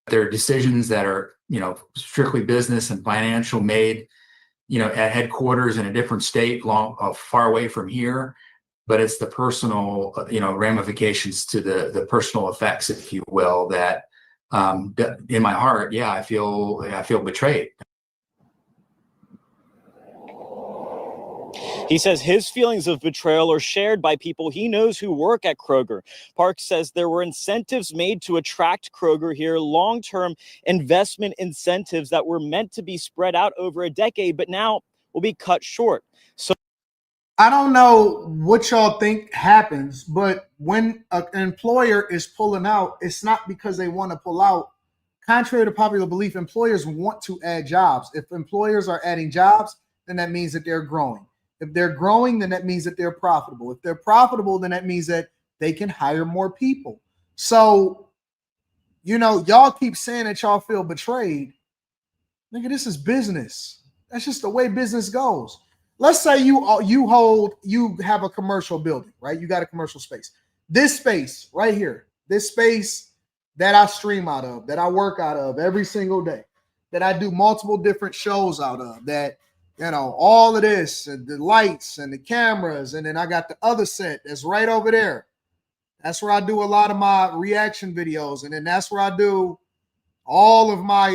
There are decisions that are, strictly business and financial made, at headquarters in a different state, far away from here. But it's the personal, ramifications to the personal effects, if you will, that in my heart, I feel betrayed. He says his feelings of betrayal are shared by people he knows who work at Kroger. Parks says there were incentives made to attract Kroger here, long-term investment incentives that were meant to be spread out over a decade, but now will be cut short. So I don't know what y'all think happens, but when an employer is pulling out, it's not because they want to pull out. Contrary to popular belief, employers want to add jobs. If employers are adding jobs, then that means that they're growing. If they're growing, then that means that they're profitable. If they're profitable, then that means that they can hire more people. So, y'all keep saying that y'all feel betrayed. Nigga, this is business. That's just the way business goes. Let's say you have a commercial building, right? You got a commercial space. This space right here, this space that I stream out of, that I work out of every single day, that I do multiple different shows out of, that, all of this and the lights and the cameras. And then I got the other set that's right over there. That's where I do a lot of my reaction videos. And then that's where I do all of my,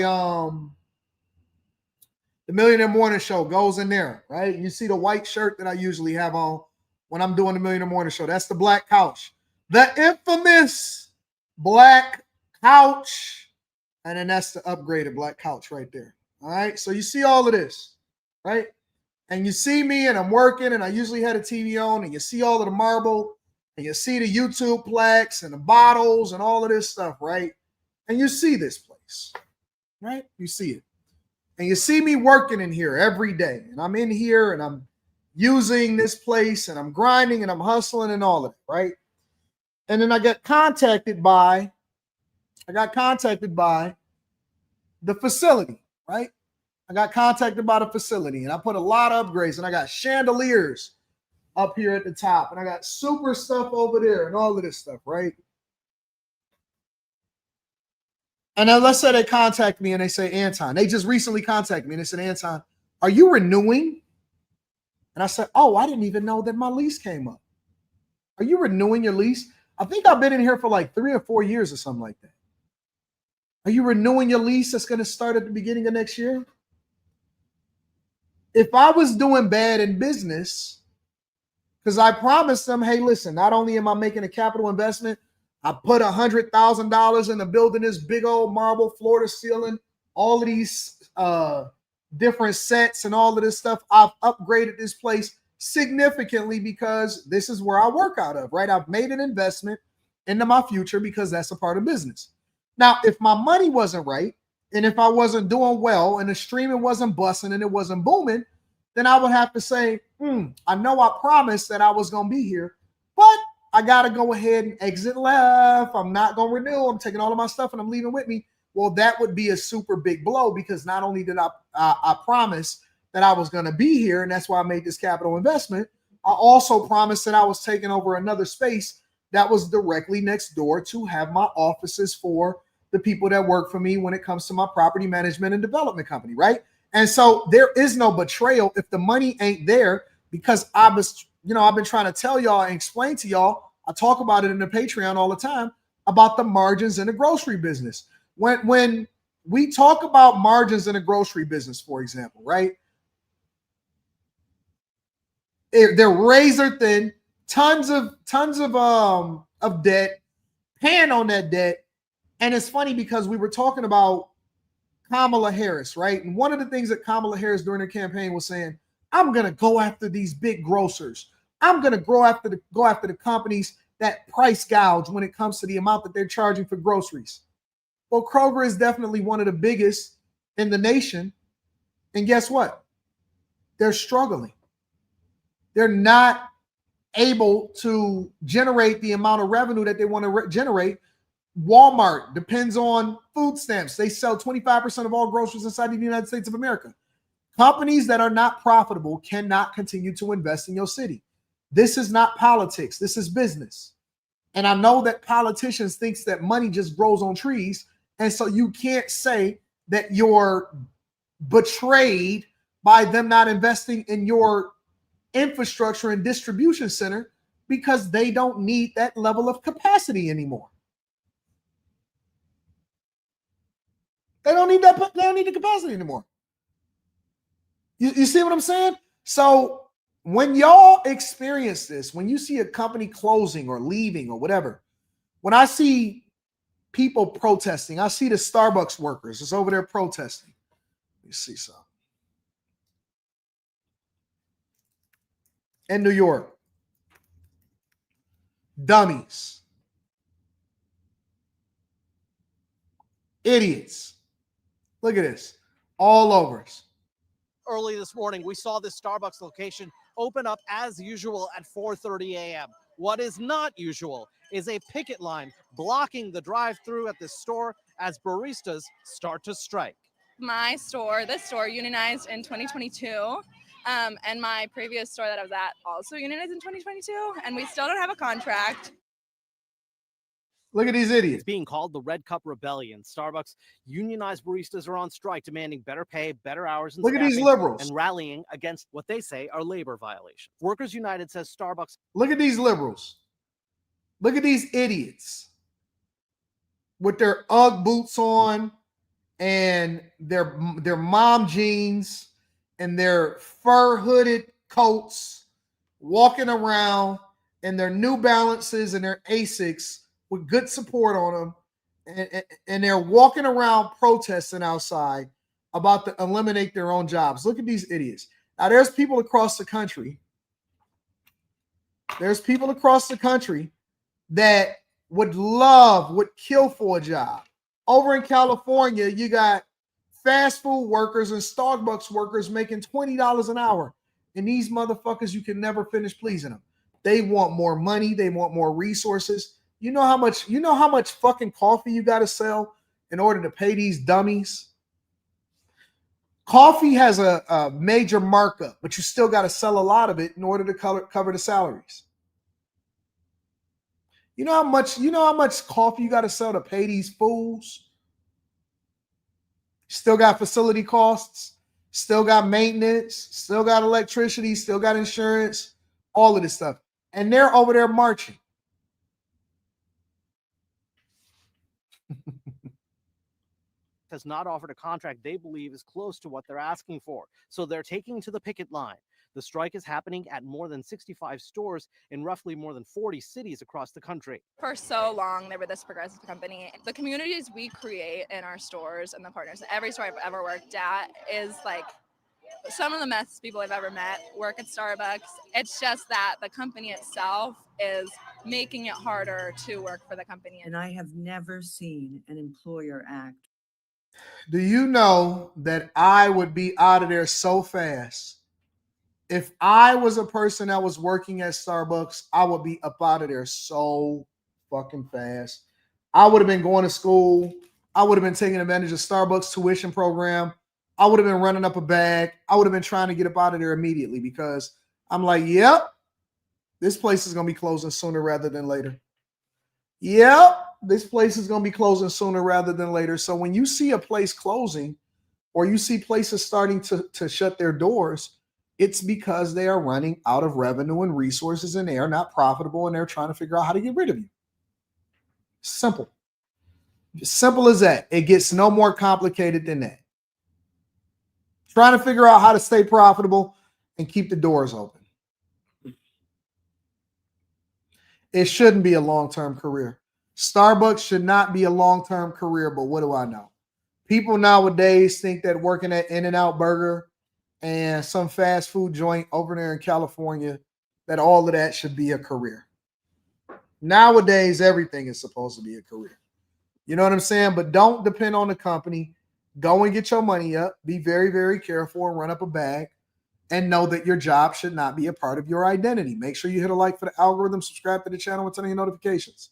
the Millionaire Morning Show goes in there, right? You see the white shirt that I usually have on when I'm doing the Millionaire Morning Show. That's the black couch. The infamous black couch. And then that's the upgraded black couch right there. All right. So you see all of this, right? And you see me and I'm working and I usually had a TV on and you see all of the marble and you see the YouTube plaques and the bottles and all of this stuff, right? And you see this place, right? You see it. And you see me working in here every day. And I'm in here and I'm using this place and I'm grinding and I'm hustling and all of it, right? And then I got contacted by the facility, right? I got contacted by the facility, and I put a lot of upgrades, and I got chandeliers up here at the top, and I got super stuff over there and all of this stuff, right? And then let's say they contact me and they say, Anton, they just recently contacted me and they said, Anton, are you renewing? And I said, oh, I didn't even know that my lease came up. Are you renewing your lease? I think I've been in here for like 3 or 4 years or something like that. Are you renewing your lease that's going to start at the beginning of next year? If I was doing bad in business, because I promised them, hey, listen, not only am I making a capital investment, I put $100,000 into building this big old marble floor to ceiling, all of these different sets and all of this stuff. I've upgraded this place significantly because this is where I work out of, right? I've made an investment into my future because that's a part of business. Now, if my money wasn't right, and if I wasn't doing well, and the streaming wasn't busting and it wasn't booming, then I would have to say, I know I promised that I was going to be here, but I got to go ahead and exit left. I'm not going to renew. I'm taking all of my stuff and I'm leaving with me. Well, that would be a super big blow because not only did I promise that I was going to be here, and that's why I made this capital investment, I also promised that I was taking over another space that was directly next door to have my offices for the people that work for me when it comes to my property management and development company, right? And so there is no betrayal if the money ain't there, because I've been trying to tell y'all and explain to y'all, I talk about it in the Patreon all the time, about the margins in the grocery business. When we talk about margins in the grocery business, for example, right? They're razor thin, tons of debt, paying on that debt. And it's funny because we were talking about Kamala Harris, right? And one of the things that Kamala Harris during her campaign was saying, I'm going to go after these big grocers. I'm going to go after the companies that price gouge when it comes to the amount that they're charging for groceries. Well, Kroger is definitely one of the biggest in the nation. And guess what? They're struggling. They're not able to generate the amount of revenue that they want to generate. Walmart depends on food stamps. They sell 25% of all groceries inside the United States of America. Companies that are not profitable cannot continue to invest in your city. This is not politics. This is business. And I know that politicians think that money just grows on trees. And so you can't say that you're betrayed by them not investing in your infrastructure and distribution center because they don't need that level of capacity anymore. They don't need that. They don't need the capacity anymore. You see what I'm saying? So when y'all experience this, when you see a company closing or leaving or whatever, when I see people protesting, I see the Starbucks workers that's over there protesting. Let me see something. In New York, dummies, idiots. Look at this, all over us. Early this morning, we saw this Starbucks location open up as usual at 4:30 a.m. What is not usual is a picket line blocking the drive-through at this store as baristas start to strike. This store unionized in 2022. And my previous store that I was at also unionized in 2022. And we still don't have a contract. Look at these idiots. It's being called the Red Cup Rebellion. Starbucks unionized baristas are on strike, demanding better pay, better hours, and look at these liberals, and rallying against what they say are labor violations. Workers United says Starbucks. Look at these liberals. Look at these idiots with their UGG boots on and their mom jeans and their fur hooded coats, walking around in their New Balances and their Asics with good support on them, and they're walking around protesting outside about to eliminate their own jobs. Look at these idiots. Now, there's people across the country. There's people across the country that would kill for a job. Over in California, you got fast food workers and Starbucks workers making $20 an hour. And these motherfuckers, you can never finish pleasing them. They want more money. They want more resources. You know how much fucking coffee you got to sell in order to pay these dummies? Coffee has a major markup, but you still got to sell a lot of it in order to cover the salaries. You know how much coffee you got to sell to pay these fools? Still got facility costs, still got maintenance, still got electricity, still got insurance, all of this stuff. And they're over there marching. Has not offered a contract they believe is close to what they're asking for. So they're taking to the picket line. The strike is happening at more than 65 stores in roughly more than 40 cities across the country. For so long, they were this progressive company. The communities we create in our stores and the partners, every store I've ever worked at is like some of the best people I've ever met work at Starbucks. It's just that the company itself is making it harder to work for the company. And I have never seen an employer act. Do you know that I would be out of there so fast? If I was a person that was working at Starbucks, I would be up out of there so fucking fast. I would have been going to school. I would have been taking advantage of Starbucks tuition program. I would have been running up a bag. I would have been trying to get up out of there immediately because I'm like, yep, this place is going to be closing sooner rather than later. Yep, this place is going to be closing sooner rather than later. So when you see a place closing or you see places starting to shut their doors, it's because they are running out of revenue and resources and they are not profitable and they're trying to figure out how to get rid of you. Simple. Simple as that. It gets no more complicated than that. Trying to figure out how to stay profitable and keep the doors open. It shouldn't be a long-term career. Starbucks should not be a long-term career, but what do I know? People nowadays think that working at In-N-Out Burger and some fast food joint over there in California, that all of that should be a career. Nowadays, everything is supposed to be a career. You know what I'm saying? But don't depend on the company. Go and get your money up. Be very, very careful and run up a bag. And know that your job should not be a part of your identity. Make sure you hit a like for the algorithm, subscribe to the channel, and turn on your notifications.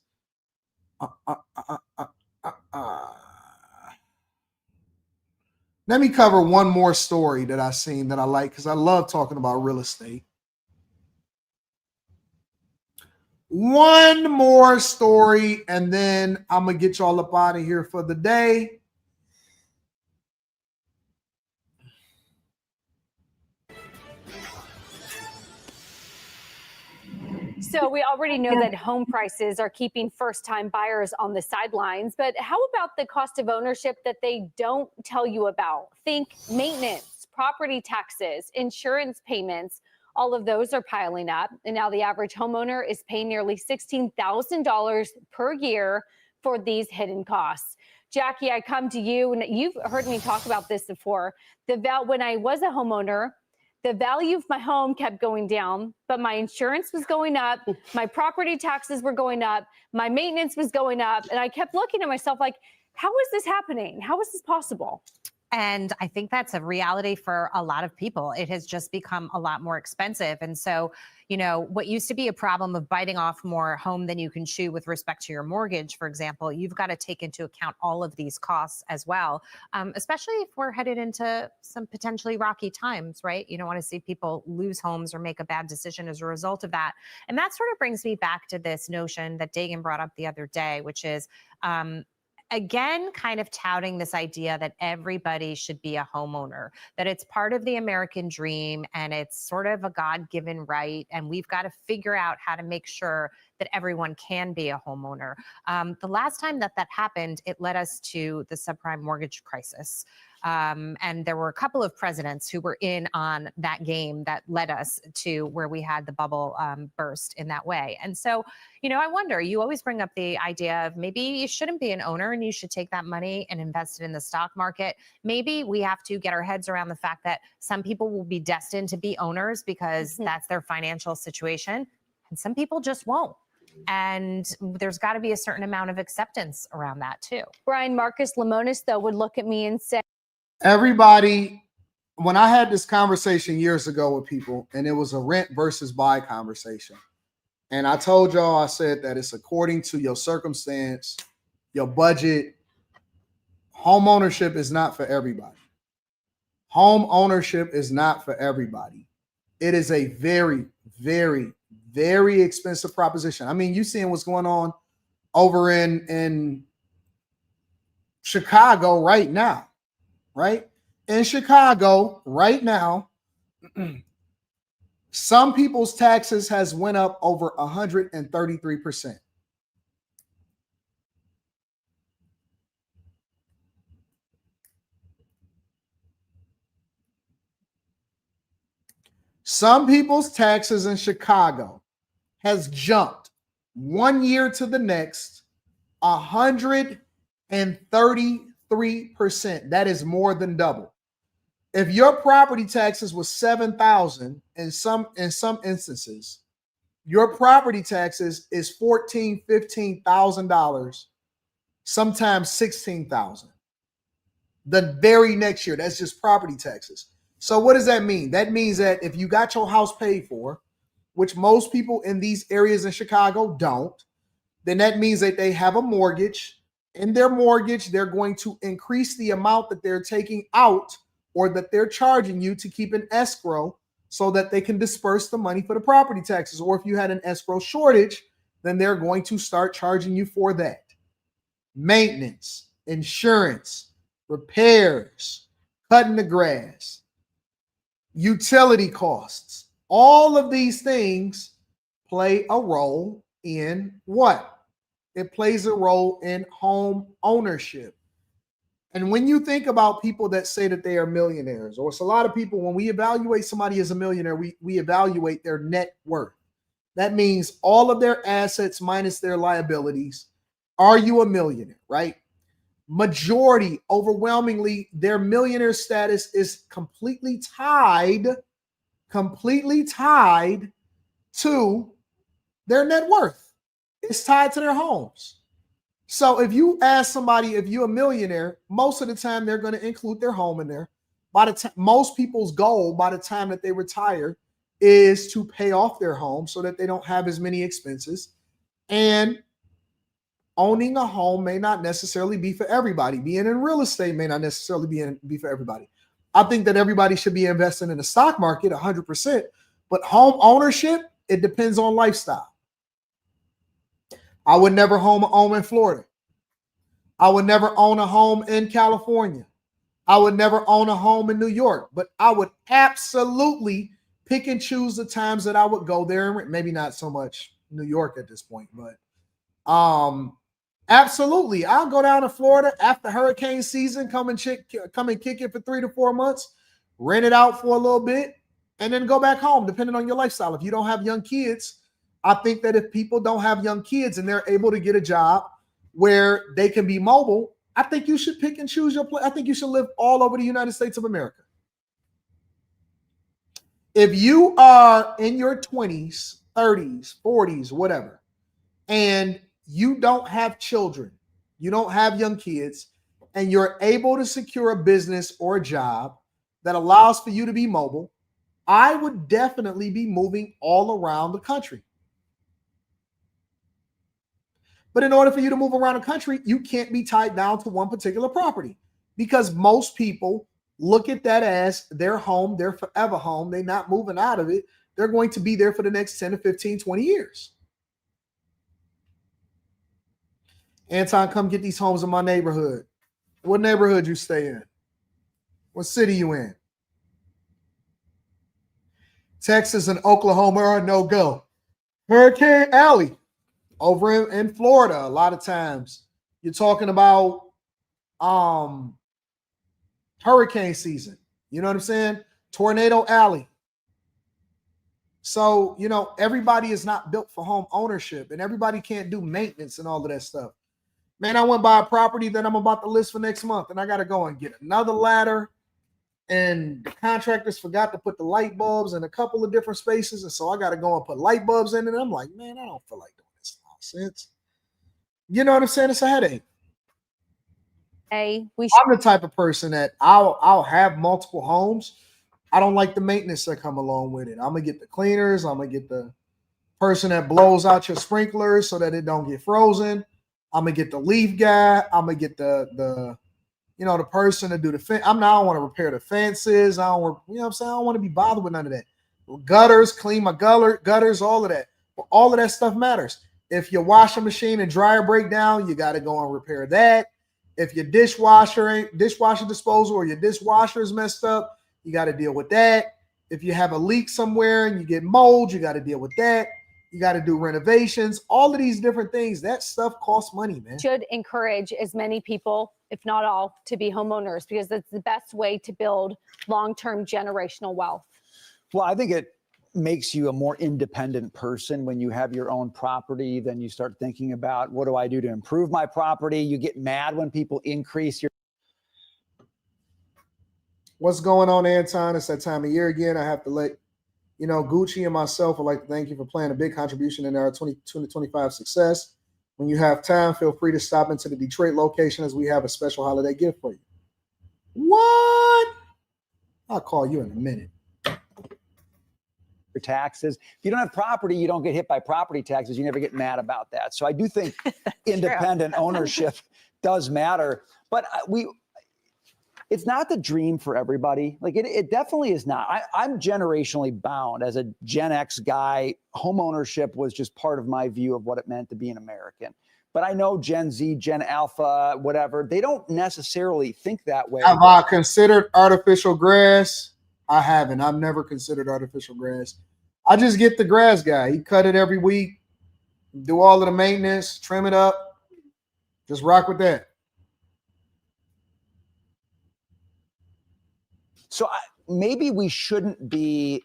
Let me cover one more story that I seen that I like because I love talking about real estate. One more story, and then I'm going to get y'all up out of here for the day. So we already know that home prices are keeping first-time buyers on the sidelines, but how about the cost of ownership that they don't tell you about? Think maintenance, property taxes, insurance payments. All of those are piling up, and now the average homeowner is paying nearly $16,000 per year for these hidden costs. Jackie, I come to you, and you've heard me talk about this before. When I was a homeowner, the value of my home kept going down, but my insurance was going up, my property taxes were going up, my maintenance was going up, and I kept looking at myself like, how is this happening? How is this possible? And I think that's a reality for a lot of people. It has just become a lot more expensive. And so, you know, what used to be a problem of biting off more home than you can chew with respect to your mortgage, for example, you've got to take into account all of these costs as well, especially if we're headed into some potentially rocky times, right? You don't want to see people lose homes or make a bad decision as a result of that. And that sort of brings me back to this notion that Dagan brought up the other day, which is, again, kind of touting this idea that everybody should be a homeowner, that it's part of the American dream and it's sort of a God-given right. And we've got to figure out how to make sure that everyone can be a homeowner. The last time that happened, it led us to the subprime mortgage crisis. And there were a couple of presidents who were in on that game that led us to where we had the bubble burst in that way. And so, you know, I wonder, you always bring up the idea of maybe you shouldn't be an owner and you should take that money and invest it in the stock market. Maybe we have to get our heads around the fact that some people will be destined to be owners because that's their financial situation, and some people just won't. And there's got to be a certain amount of acceptance around that too. Brian, Marcus Lemonis, though, would look at me and say, everybody, when I had this conversation years ago with people, and it was a rent versus buy conversation. And I told y'all, I said that it's according to your circumstance, your budget. Home ownership is not for everybody. Home ownership is not for everybody. It is a very, very, very expensive proposition. I mean, you seeing what's going on over in Chicago right now, right? In Chicago right now, some people's taxes has went up over 133%. Some people's taxes in Chicago has jumped 1 year to the next 133%. That is more than double. If your property taxes was $7,000 in some instances, your property taxes is $14,000, $15,000, sometimes $16,000. The very next year, that's just property taxes. So what does that mean? That means that if you got your house paid for, which most people in these areas in Chicago don't, then that means that they have a mortgage. In their mortgage, they're going to increase the amount that they're taking out or that they're charging you to keep an escrow so that they can disperse the money for the property taxes. Or if you had an escrow shortage, then they're going to start charging you for that. Maintenance, insurance, repairs, cutting the grass, utility costs. All of these things play a role in what? It plays a role in home ownership. And when you think about people that say that they are millionaires, or it's a lot of people, when we evaluate somebody as a millionaire, we evaluate their net worth. That means all of their assets minus their liabilities. Are you a millionaire, right? Majority, overwhelmingly, their millionaire status is completely tied to their net worth. It's tied to their homes. So if you ask somebody if you're a millionaire, most of the time they're going to include their home in there. By the time, most people's goal by the time that they retire is to pay off their home so that they don't have as many expenses. And owning a home may not necessarily be for everybody. Being in real estate may not necessarily be for everybody. I think that everybody should be investing in the stock market 100%, but home ownership, it depends on lifestyle. I would never own a home in Florida. I would never own a home in California. I would never own a home in New York, but I would absolutely pick and choose the times that I would go there. And maybe not so much New York at this point, but absolutely. I'll go down to Florida after hurricane season, come and kick it for 3 to 4 months, rent it out for a little bit, and then go back home, depending on your lifestyle. If you don't have young kids, I think that if people don't have young kids and they're able to get a job where they can be mobile, I think you should pick and choose your place. I think you should live all over the United States of America. If you are in your 20s, 30s, 40s, whatever, and you don't have children, you don't have young kids, and you're able to secure a business or a job that allows for you to be mobile, I would definitely be moving all around the country. But in order for you to move around the country, you can't be tied down to one particular property, because most people look at that as their home, their forever home. They're not moving out of it. They're going to be there for the next 10 to 15, 20 years. Anton, come get these homes in my neighborhood. What neighborhood you stay in? What city you in? Texas and Oklahoma are a no-go. Hurricane Alley over in Florida, a lot of times you're talking about hurricane season. You know what I'm saying? Tornado Alley. So, you know, everybody is not built for home ownership, and everybody can't do maintenance and all of that stuff. Man, I went by a property that I'm about to list for next month, and I got to go and get another ladder. And the contractors forgot to put the light bulbs in a couple of different spaces. And so I got to go and put light bulbs in it. And I'm like, man, I don't feel like doing this nonsense. You know what I'm saying? It's a headache. I'm the type of person that I'll have multiple homes. I don't like the maintenance that come along with it. I'm going to get the cleaners. I'm going to get the person that blows out your sprinklers so that it don't get frozen. I'm going to get the leaf guy. I'm going to get the the person to do the fence. I don't want to repair the fences. I don't want, you know what I'm saying? I don't want to be bothered with none of that. Gutters, clean my gutters, all of that. But all of that stuff matters. If your washing machine and dryer break down, you got to go and repair that. If your dishwasher disposal or your dishwasher is messed up, you got to deal with that. If you have a leak somewhere and you get mold, you got to deal with that. You got to do renovations, all of these different things. That stuff costs money, man. Should encourage as many people, if not all, to be homeowners because it's the best way to build long-term generational wealth. Well, I think it makes you a more independent person when you have your own property. Then you start thinking about, what do I do to improve my property? You get mad when people increase your. What's going on, Anton? It's that time of year again. I have to let Gucci and myself would like to thank you for playing a big contribution in our 2025 success. When you have time, feel free to stop into the Detroit location as we have a special holiday gift for you. What? I'll call you in a minute. Your taxes. If you don't have property, you don't get hit by property taxes. You never get mad about that. So I do think independent ownership does matter. But it's not the dream for everybody. Like it definitely is not. I'm generationally bound as a Gen X guy. Home ownership was just part of my view of what it meant to be an American. But I know Gen Z, Gen Alpha, whatever, they don't necessarily think that way. Have I considered artificial grass? I haven't. I've never considered artificial grass. I just get the grass guy. He cut it every week, do all of the maintenance, trim it up, just rock with that. So maybe we shouldn't be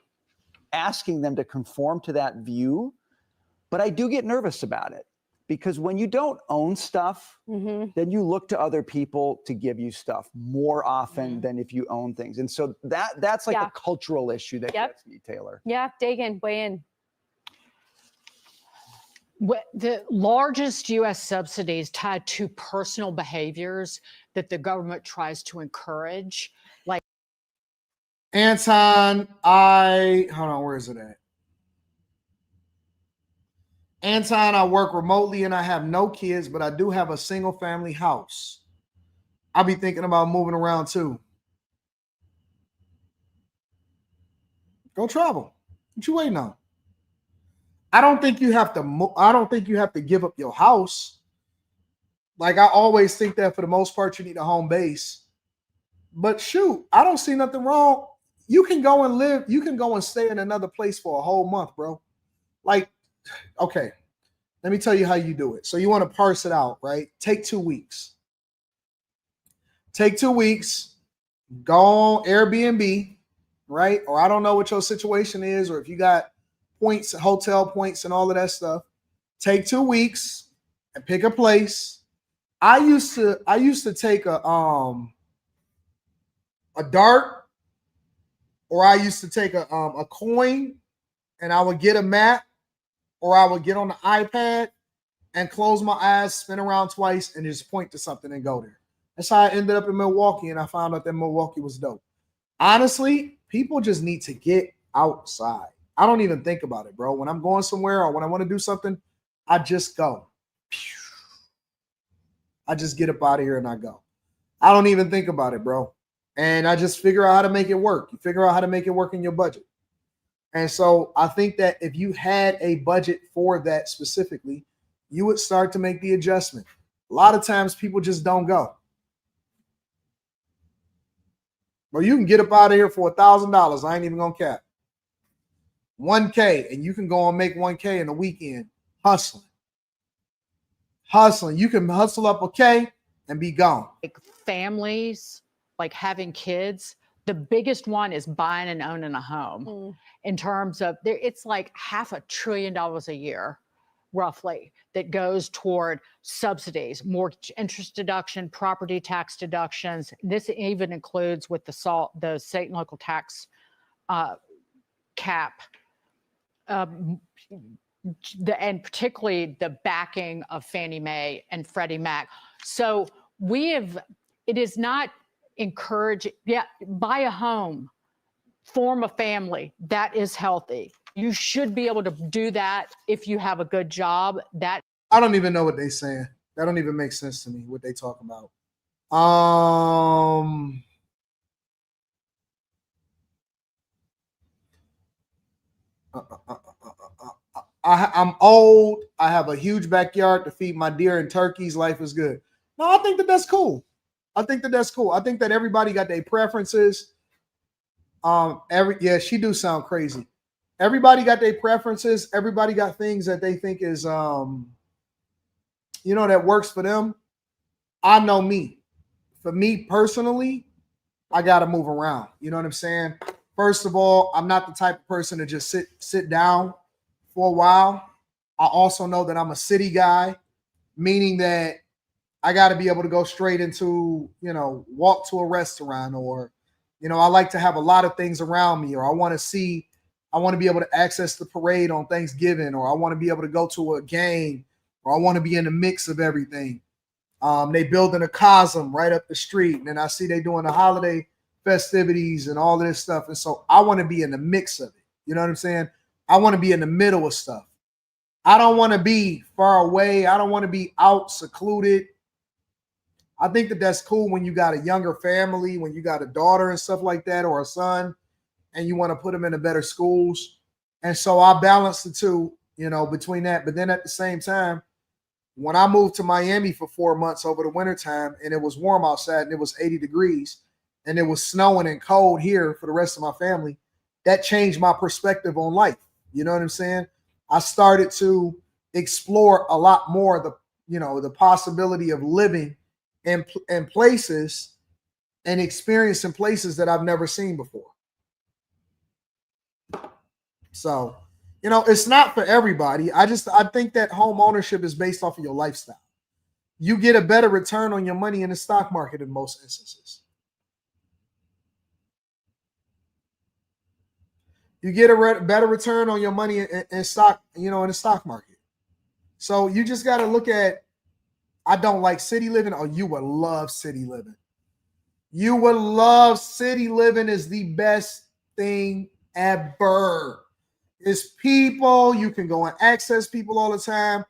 asking them to conform to that view, but I do get nervous about it because when you don't own stuff, then you look to other people to give you stuff more often than if you own things. And so that's like a cultural issue that gets me, Taylor. Yeah, Dagan, weigh in. The largest U.S. subsidies tied to personal behaviors that the government tries to encourage, like Anton, hold on, where is it at? Anton, I work remotely and I have no kids, but I do have a single family house. I'll be thinking about moving around too. Go travel. What you waiting on? I don't think you have to give up your house. Like I always think that for the most part, you need a home base. But shoot, I don't see nothing wrong. You can go and stay in another place for a whole month, bro. Like, okay, let me tell you how you do it. So you want to parse it out, right? Take 2 weeks. Take 2 weeks, go on Airbnb, right? Or I don't know what your situation is, or if you got points, hotel points and all of that stuff. Take 2 weeks and pick a place. I used to take a dart, or I used to take a coin and I would get a map, or I would get on the iPad and close my eyes, spin around twice, and just point to something and go there. That's how I ended up in Milwaukee, and I found out that Milwaukee was dope. Honestly, people just need to get outside. I don't even think about it, bro. When I'm going somewhere or when I want to do something, I just go. I just get up out of here and I go. I don't even think about it, bro. And I just figure out how to make it work. You figure out how to make it work in your budget. And so I think that if you had a budget for that specifically, you would start to make the adjustment. A lot of times people just don't go. But you can get up out of here for $1,000. I ain't even gonna cap. 1K, and you can go and make 1K in a weekend hustling. You can hustle up a K and be gone. like families, like having kids. The biggest one is buying and owning a home. In terms of it's like $500 billion a year, roughly, that goes toward subsidies, mortgage interest deduction, property tax deductions. This even includes with the state and local tax cap, and particularly the backing of Fannie Mae and Freddie Mac. So it is not encouraging. Yeah, buy a home, form a family. That is healthy. You should be able to do that if you have a good job. That I don't even know what they're saying. That don't even make sense to me, what they talk about. I'm old. I have a huge backyard to feed my deer and turkeys. Life is good. No, I think that that's cool. I think that that's cool. I think that everybody got their preferences. She do sound crazy. Everybody got their preferences. Everybody got things that they think is that works for them. I know me. For me personally, I gotta move around. You know what I'm saying? First of all, I'm not the type of person to just sit down for a while. I also know that I'm a city guy, meaning that I got to be able to go straight into, walk to a restaurant, or, I like to have a lot of things around me, or I want to be able to access the parade on Thanksgiving, or I want to be able to go to a game, or I want to be in the mix of everything. They building a Cosm right up the street, and I see they doing the holiday festivities and all of this stuff. And so I want to be in the mix of it. You know what I'm saying? I want to be in the middle of stuff. I don't want to be far away. I don't want to be out secluded. I think that that's cool when you got a younger family, when you got a daughter and stuff like that, or a son, and you want to put them in the better schools. And so I balance the two, between that. But then at the same time, when I moved to Miami for 4 months over the wintertime, and it was warm outside and it was 80 degrees and it was snowing and cold here for the rest of my family, that changed my perspective on life. You know what I'm saying? I started to explore a lot more the possibility of living in places and experiencing places that I've never seen before. So, it's not for everybody. I think that home ownership is based off of your lifestyle. You get a better return on your money in the stock market in most instances. You get a better return on your money in stock, in the stock market. So you just got to look at, I don't like city living. Oh, you would love city living. You would love city living. Is the best thing ever. It's people. You can go and access people all the time.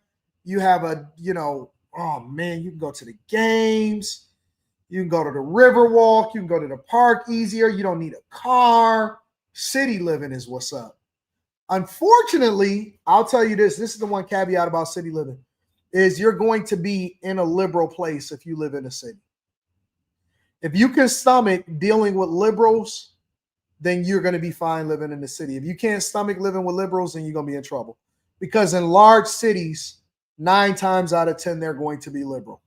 You have oh man, you can go to the games. You can go to the Riverwalk. You can go to the park easier. You don't need a car. City living is what's up. Unfortunately, I'll tell you this. This is the one caveat about city living, is you're going to be in a liberal place if you live in a city. If you can stomach dealing with liberals, then you're going to be fine living in the city. If you can't stomach living with liberals, then you're going to be in trouble. Because in large cities, 9 times out of 10, they're going to be liberal.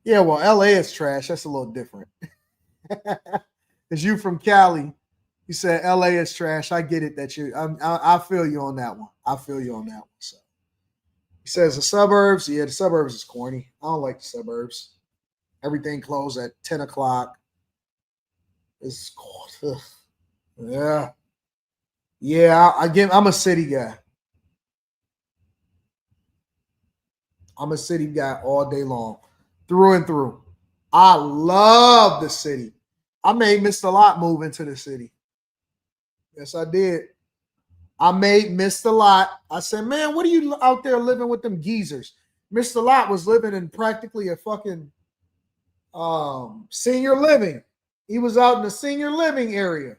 Yeah, well, LA is trash. That's a little different. Because you from Cali, you said LA is trash. I get it that I feel you on that one. I feel you on that one. So he says the suburbs. Yeah, the suburbs is corny. I don't like the suburbs. Everything closed at 10 o'clock. It's yeah. Yeah, I'm a city guy. I'm a city guy all day long, through and through. I love the city. I made Mr. Lot move into the city. Yes, I did. I made Mr. Lot. I said, man, what are you out there living with them geezers? Mr. Lot was living in practically a fucking senior living. He was out in the senior living area.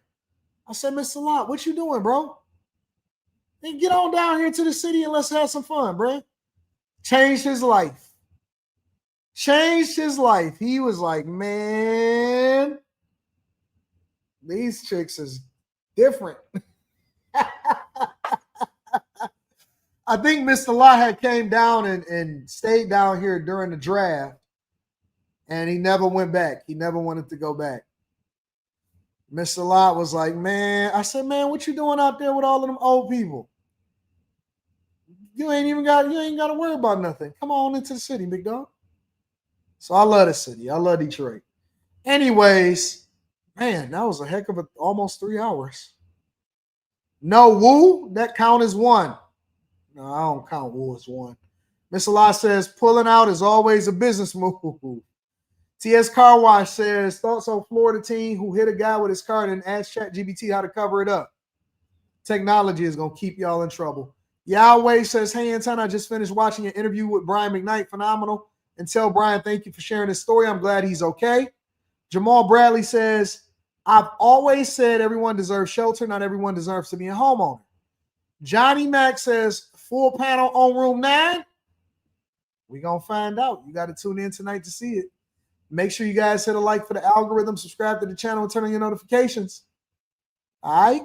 I said, Mr. Lot, what you doing, bro? Hey, get on down here to the city and let's have some fun, bro. Changed his life. Changed his life. He was like, man, these chicks is different. I think Mr. Lot had came down and stayed down here during the draft, and he never went back. He never wanted to go back. Mr. Lot was like, man, I said, man, what you doing out there with all of them old people? You ain't got to worry about nothing. Come on into the city, big dog. So I love the city. I love Detroit. Anyways, man, that was a heck of almost 3 hours. No, Woo, that count as one. No, I don't count Woo as one. Mr. Lot says, pulling out is always a business move. TS Car Wash says, thoughts on Florida teen who hit a guy with his car and asked ChatGPT how to cover it up. Technology is going to keep y'all in trouble. Yahweh says, hey, Anton, I just finished watching an interview with Brian McKnight. Phenomenal. And tell Brian, thank you for sharing his story. I'm glad he's okay. Jamal Bradley says, I've always said everyone deserves shelter. Not everyone deserves to be a homeowner. Johnny Mack says, full panel on room 9. We're going to find out. You got to tune in tonight to see it. Make sure you guys hit a like for the algorithm, subscribe to the channel, and turn on your notifications. All right?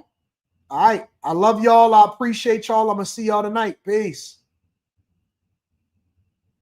All right. I love y'all. I appreciate y'all. I'm going to see y'all tonight. Peace.